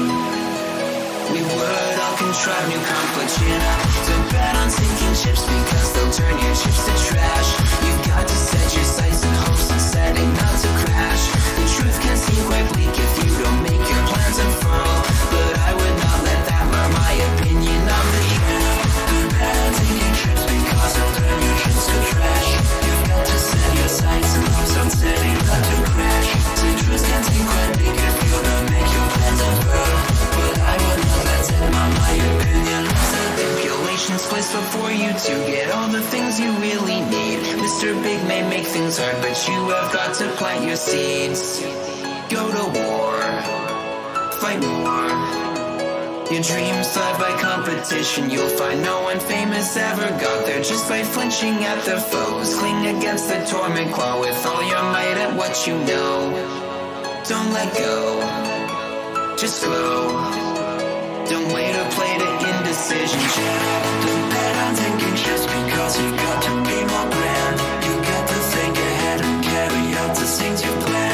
we would all contrive new Kampuchea. Don't bet on sinking ships because they'll turn your chips to trash. You've got to set your sights and hopes on setting not to crash. The truth can seem quite bleak if you don't make your plans unfurl, but I would not let that mar my opinion of the truth. Don't bet on sinking ships because they'll turn your chips to trash. You've got to set your sights and hopes on setting not to crash. The truth can seem quite bleak if you don't make your plans unfurl, but I would not let that mar my opinion of the stipulations placed before you to get all the things you really need. Mr. Big may make things hard, but you have got to plant your seeds. Go to war, fight more. Your dreams thrive by competition. You'll find no one famous ever got there just by flinching at their foes. Cling against the torment claw with all your might at what you know. Don't let go, just glow. Don't wait to play to indecision. Don't bet on thinking just because you got to be more grand. You got to think ahead and carry out the things you plan.